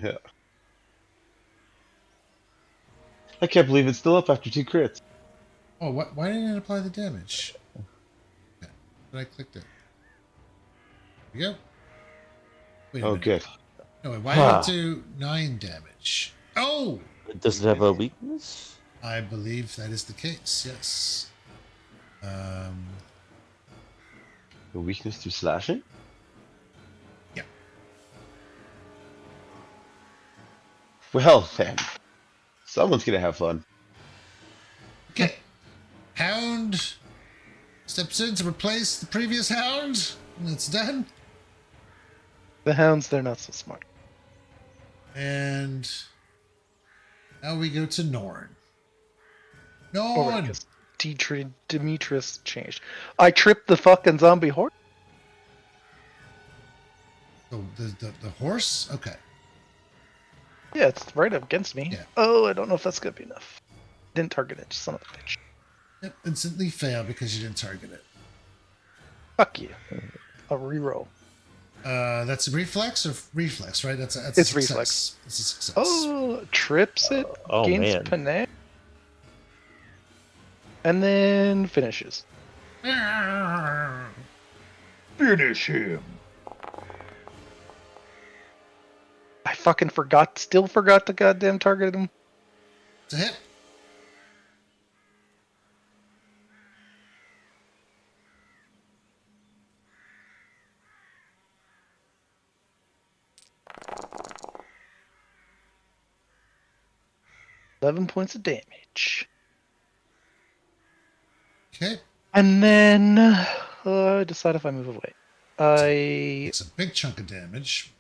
Yeah. I can't believe it's still up after 2 crits. Oh, what? Why didn't it apply the damage? Okay. But I clicked it. Here we go. Wait a Oh, minute. good. No, wait, why did it do 9 damage? Oh! Does it have a weakness? I believe that is the case, yes. The weakness to slashing? Yeah. Well, then. Someone's gonna have fun. Okay. Hound steps in to replace the previous hound. And it's done. The hounds, they're not so smart. And now we go to Norn. Or I Norn! guess Demetrius changed. I tripped the fucking zombie horse. Oh, the horse? Okay. Yeah, it's right up against me. Yeah. Oh, I don't know if that's gonna be enough. Didn't target it, son of a bitch. Yep, instantly fail because you didn't target it. Fuck you. A reroll. That's a reflex or reflex, right? That's a It's success. reflex. It's a success. Oh, trips it, Oh, gains man. panache, and then finishes. Finish him. I fucking still forgot to goddamn target him. It's a hit. $11 points of damage. Okay. And then decide if I move away. It's a big chunk of damage.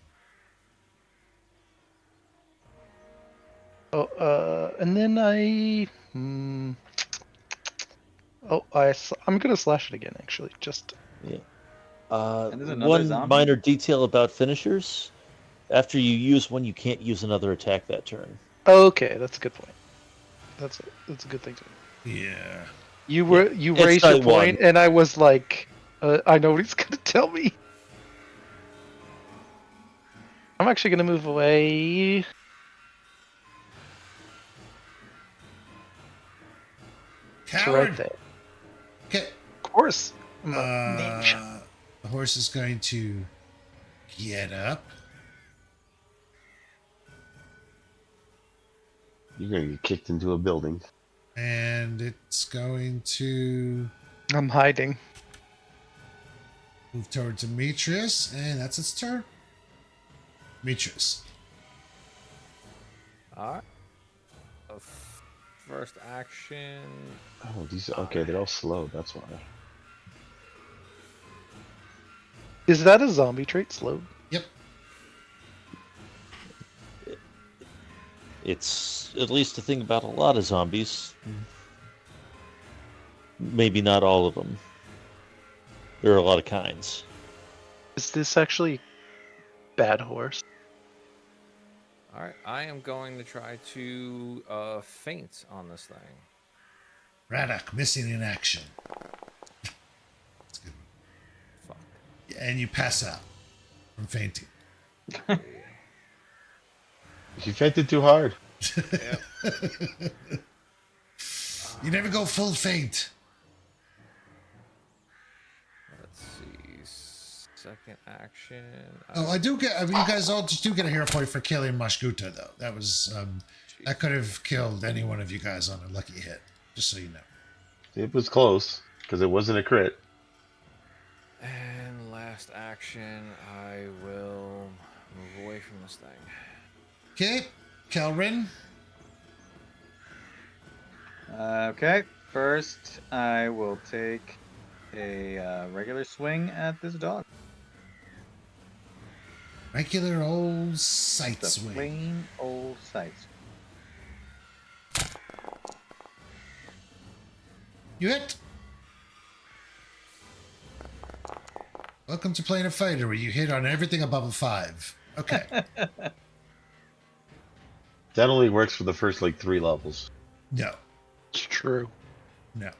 And then I'm gonna slash it again. Actually, just Yeah. And there's another One zombie? minor detail about finishers: after you use one, you can't use another attack that turn. okay. That's a good point. That's a good thing to know. Yeah. You It's raised your night one. point, and I was like, I know what he's gonna tell me. I'm actually gonna move away. To right Coward. there. Okay. Of course. I'm a ninja. The horse is going to get up. You're gonna get kicked into a building. And it's going to I'm hiding. move toward Demetrius. And that's its turn. Demetrius. All right. First action. Oh, these okay. They're all slow. That's why. Is that a zombie trait? Slow. Yep. It's at least a thing about a lot of zombies. Maybe not all of them. There are a lot of kinds. Is this actually bad horse? All right. I am going to try to feint on this thing. Raddock missing in action. That's a good one. Fuck. And you pass out from fainting. You fainted too hard. You never go full faint. Let's see. Second action. Oh, I mean, you guys all just do get a hero point for killing Mashguta, though. That was, that could have killed any one of you guys on a lucky hit, just so you know. It was close because it wasn't a crit. And last action, I will move away from this thing. Okay, Kelrin. Okay. First, I will take a regular swing at this dog. Regular old sight The swing. plain old sight. You hit. Welcome to playing a fighter where you hit on everything above a 5. Okay. That only works for the first like 3 levels. No. It's true. No.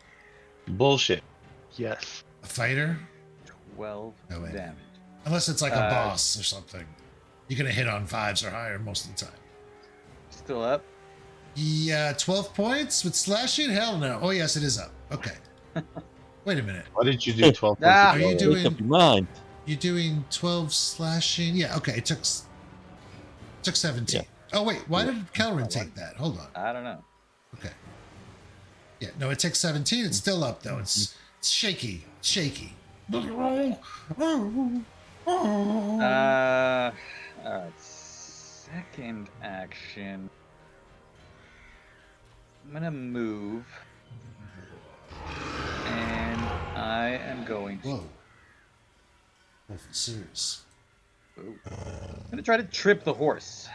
Bullshit. Yes. A fighter? 12 No way. damage. Unless it's like a boss or something. You're going to hit on 5s or higher most of the time. Still up. Yeah, 12 points with slashing? Hell no. Oh, yes, it is up. Okay. Wait a minute. Why did you do 12 points? Ah, of Are you damage? doing- Make up your mind. You're doing 12 slashing? Yeah, okay. It took 17. Yeah. Oh, wait. Why did Kelrin take that? Hold on. I don't know. Okay. Yeah, no, it takes 17. It's still up, though. It's shaky. Shaky. All right. Second action. I'm gonna move, and I am going to. Whoa. Oh, serious. I'm gonna try to trip the horse.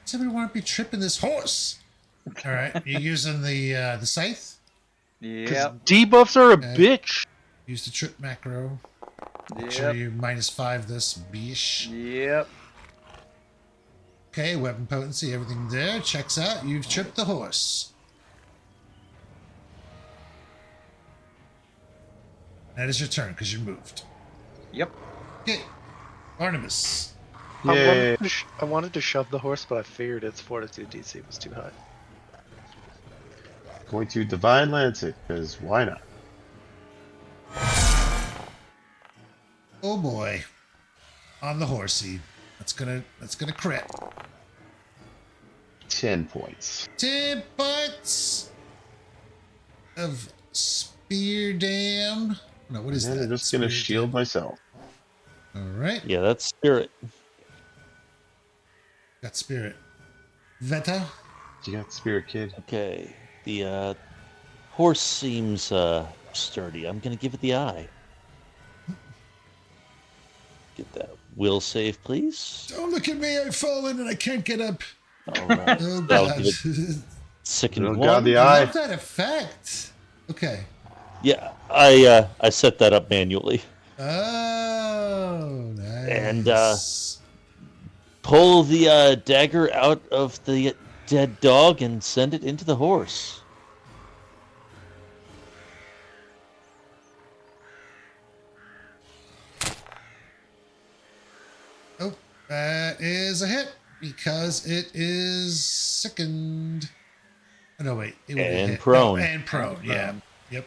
Somebody want to be tripping this horse? All right. You're using the scythe? Yep. Debuffs are a Okay. bitch. Use the trip macro. Make sure Yep. you -5 this bish. Yep. Okay, weapon potency, everything there. Checks out. You've tripped the horse. That is your turn because you moved. Yep. Okay. Barnabas. Yay. I wanted to shove the horse, but I figured its fortitude DC was too high. Going to Divine Lance it, because why not? Oh boy. On the horsey. That's gonna crit. 10 points. 10 points of spear dam. No, what is And that? I'm just gonna Spear shield dam. myself. All right. Yeah, that's spirit. Got spirit. Veta. You got spirit, kid. Okay. The horse seems sturdy. I'm gonna give it the eye. Get that will save, please. Don't look at me. I've fallen and I can't get up. All right. Oh I'll god. give it second Oh, one. God, the I eye. love that effect. Okay. Yeah, I set that up manually. Oh, nice. And, Pull the dagger out of the dead dog and send it into the horse. Oh, that is a hit because it is sickened. Oh, no, wait. It would be And hit. prone. No, and prone. Yeah. Yep.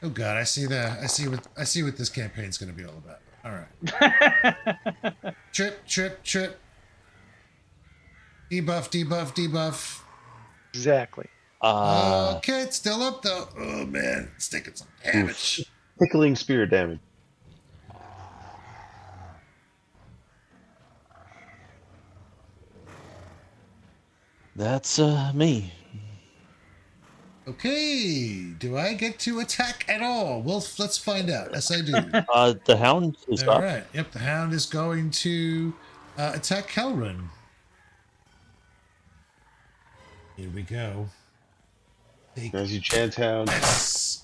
Oh god, I see what this campaign's going to be all about. All right. Trip. Debuff. Exactly. Okay, it's still up though. Oh man, it's taking some damage. Tickling spirit damage. That's me. Okay, do I get to attack at all? Well, let's find out. Yes, I do. The hound is All up. right. Yep, the hound is going to attack Kelrun. Here we go. Take As you chant hound. this.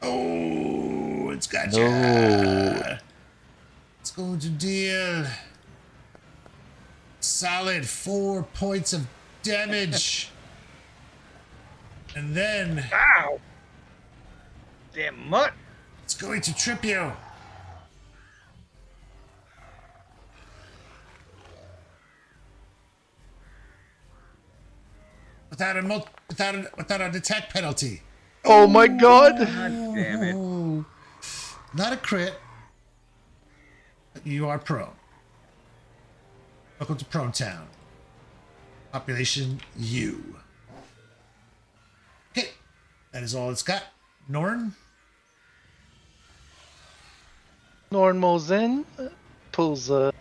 Oh, it's got No. ya. It's going to deal solid 4 points of damage. And then Ow! Damn mutt. it's going to trip you. Without an attack penalty. Oh my god! God damn it. Oh, not a crit. But you are prone. Welcome to Prone Town. Population U. Okay, that is all it's got. Norn. Norn moves in, pulls a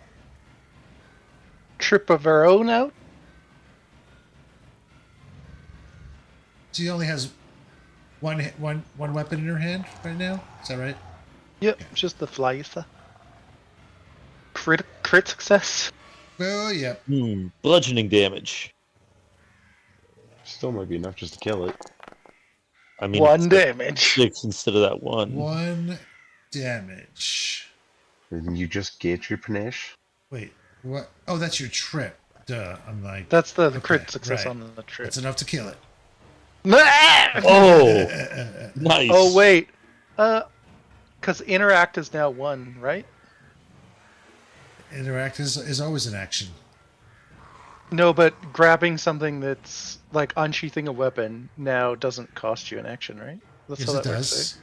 trip of her own out. She only has one weapon in her hand right now. Is that right? Yep, just the flytha. Crit success. Oh, yep. Bludgeoning damage. Still might be enough just to kill it. I mean, One it's like damage. 6 instead of that 1. 1 damage. And you just get your panache. Wait, what? Oh, that's your trip. Duh. I'm like, That's the okay, crit success right. on the trip. That's enough to kill it. Oh, nice. Oh wait, because interact is now 1, right? Interact is always an action. No, but grabbing something that's like unsheathing a weapon now doesn't cost you an action, right? That's Yes, how it that works. does.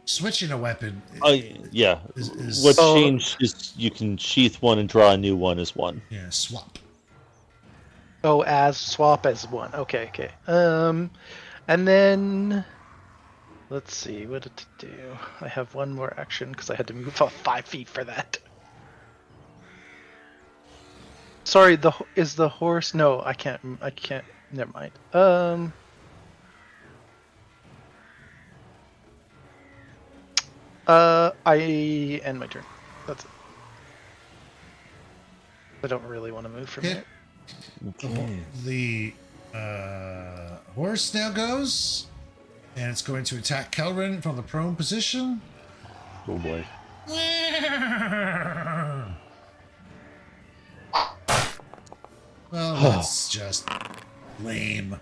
Switching a weapon. Oh, yeah. Is- What's Oh. changed is you can sheath one and draw a new one as 1. Yeah, swap. Oh, as swap as 1. Okay. And then let's see what to do. I have one more action because I had to move off 5 feet for that. Sorry, is the horse? No, I can't. Never mind. I end my turn. That's it. I don't really want to move from Okay. here. The horse now goes, and it's going to attack Kelrin from the prone position. Oh boy. Well, that's just lame.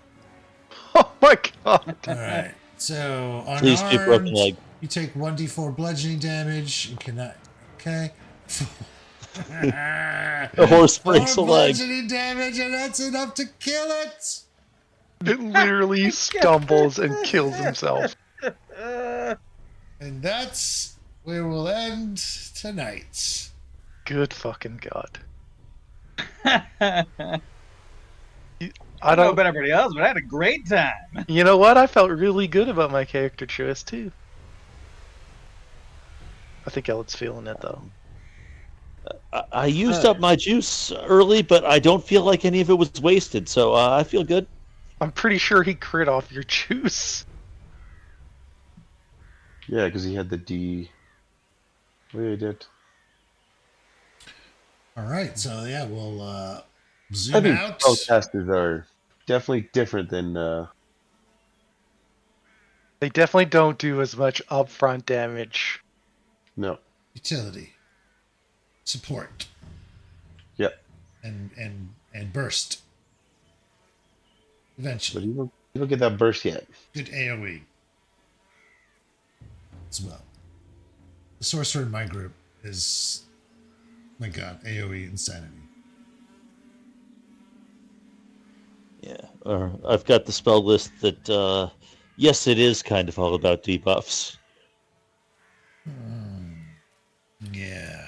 Oh my god! All right. So Please be broken unarmed, leg. you take 1d4 bludgeoning damage. You cannot. Okay. The horse breaks a More leg. bludgeoning damage, and that's enough to kill it. It literally stumbles and kills himself. And that's we will end tonight. Good fucking god. I I don't know don't. about everybody else, but I had a great time. You know what? I felt really good about my character choice too. I think Ellen's feeling it though. I used up my juice early, but I don't feel like any of it was wasted, so I feel good. I'm pretty sure he crit off your juice. Yeah, because he had the D. Wait, it. All right, so yeah, we'll I zoom think out. spellcasters are definitely different than. They definitely don't do as much upfront damage. No. Utility, support, Yep. and burst. But Eventually, you don't get that burst yet. good AOE as well. The sorcerer in my group is, my god, AOE insanity. Yeah, I've got the spell list that, yes, it is kind of all about debuffs. Yeah.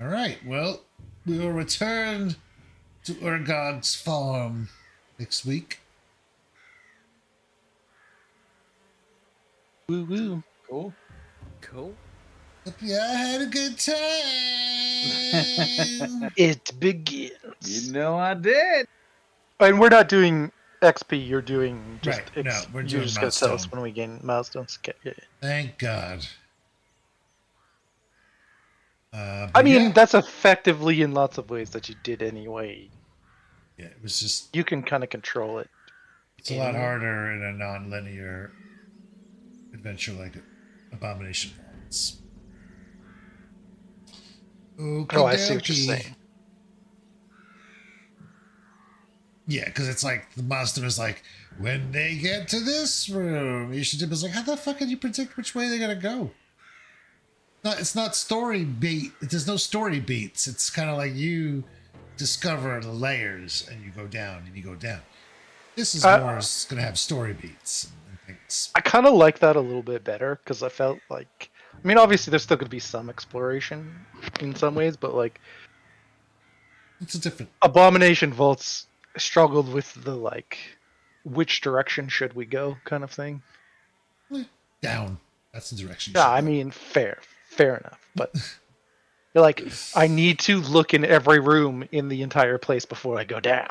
All right. Well, we will return to Urgog's farm next week. Woo woo. Cool. Cool. Hope you all had a good time. It begins. You know I did. And we're not doing XP. You're doing just Right, no, we're you're doing just gonna tell us milestone. when we gain milestones. Okay. Yeah. Thank God. I But mean, yeah, that's effectively in lots of ways that you did anyway. yeah, it was just, You can kind of control it. it's a lot harder in a non-linear adventure like Abomination Falls. Okie Oh, I see what you're dokie. saying. Yeah, because it's like the monster is like, when they get to this room, Ishidib like, how the fuck can you predict which way they're gonna go? No, it's not story beat. There's no story beats. It's kind of like you discover the layers and you go down and you go down. This is more it's gonna have story beats and things. I kind of like that a little bit better because I felt like, I mean, obviously there's still going to be some exploration in some ways, but like It's a different Abomination Vaults struggled with the like, which direction should we go kind of thing. down. That's the direction you Yeah, should I go. mean, fair enough, but you're like, I need to look in every room in the entire place before I go down.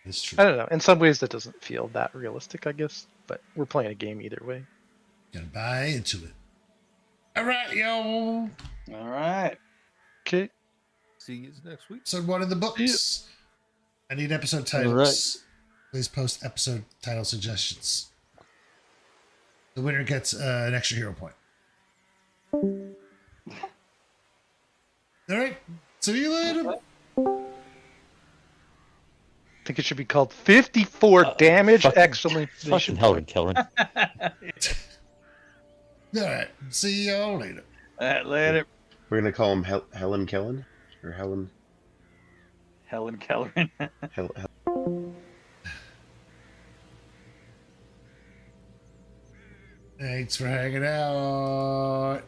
It's true. I don't know. In some ways, that doesn't feel that realistic, I guess, but we're playing a game either way. Gotta buy into it. All right, yo. All right. Okay. See you next week. Episode 1 in the books. I need episode titles. right. Please post episode title suggestions. The winner gets an extra hero point. All right. See you later. I think it should be called 54 damage fucking- exclamation Fucking hell, point. Kellen. All right. See y'all later. All right, later. We're gonna call him Helen Kellen or Helen. Helen Kellerin. Thanks for hanging out.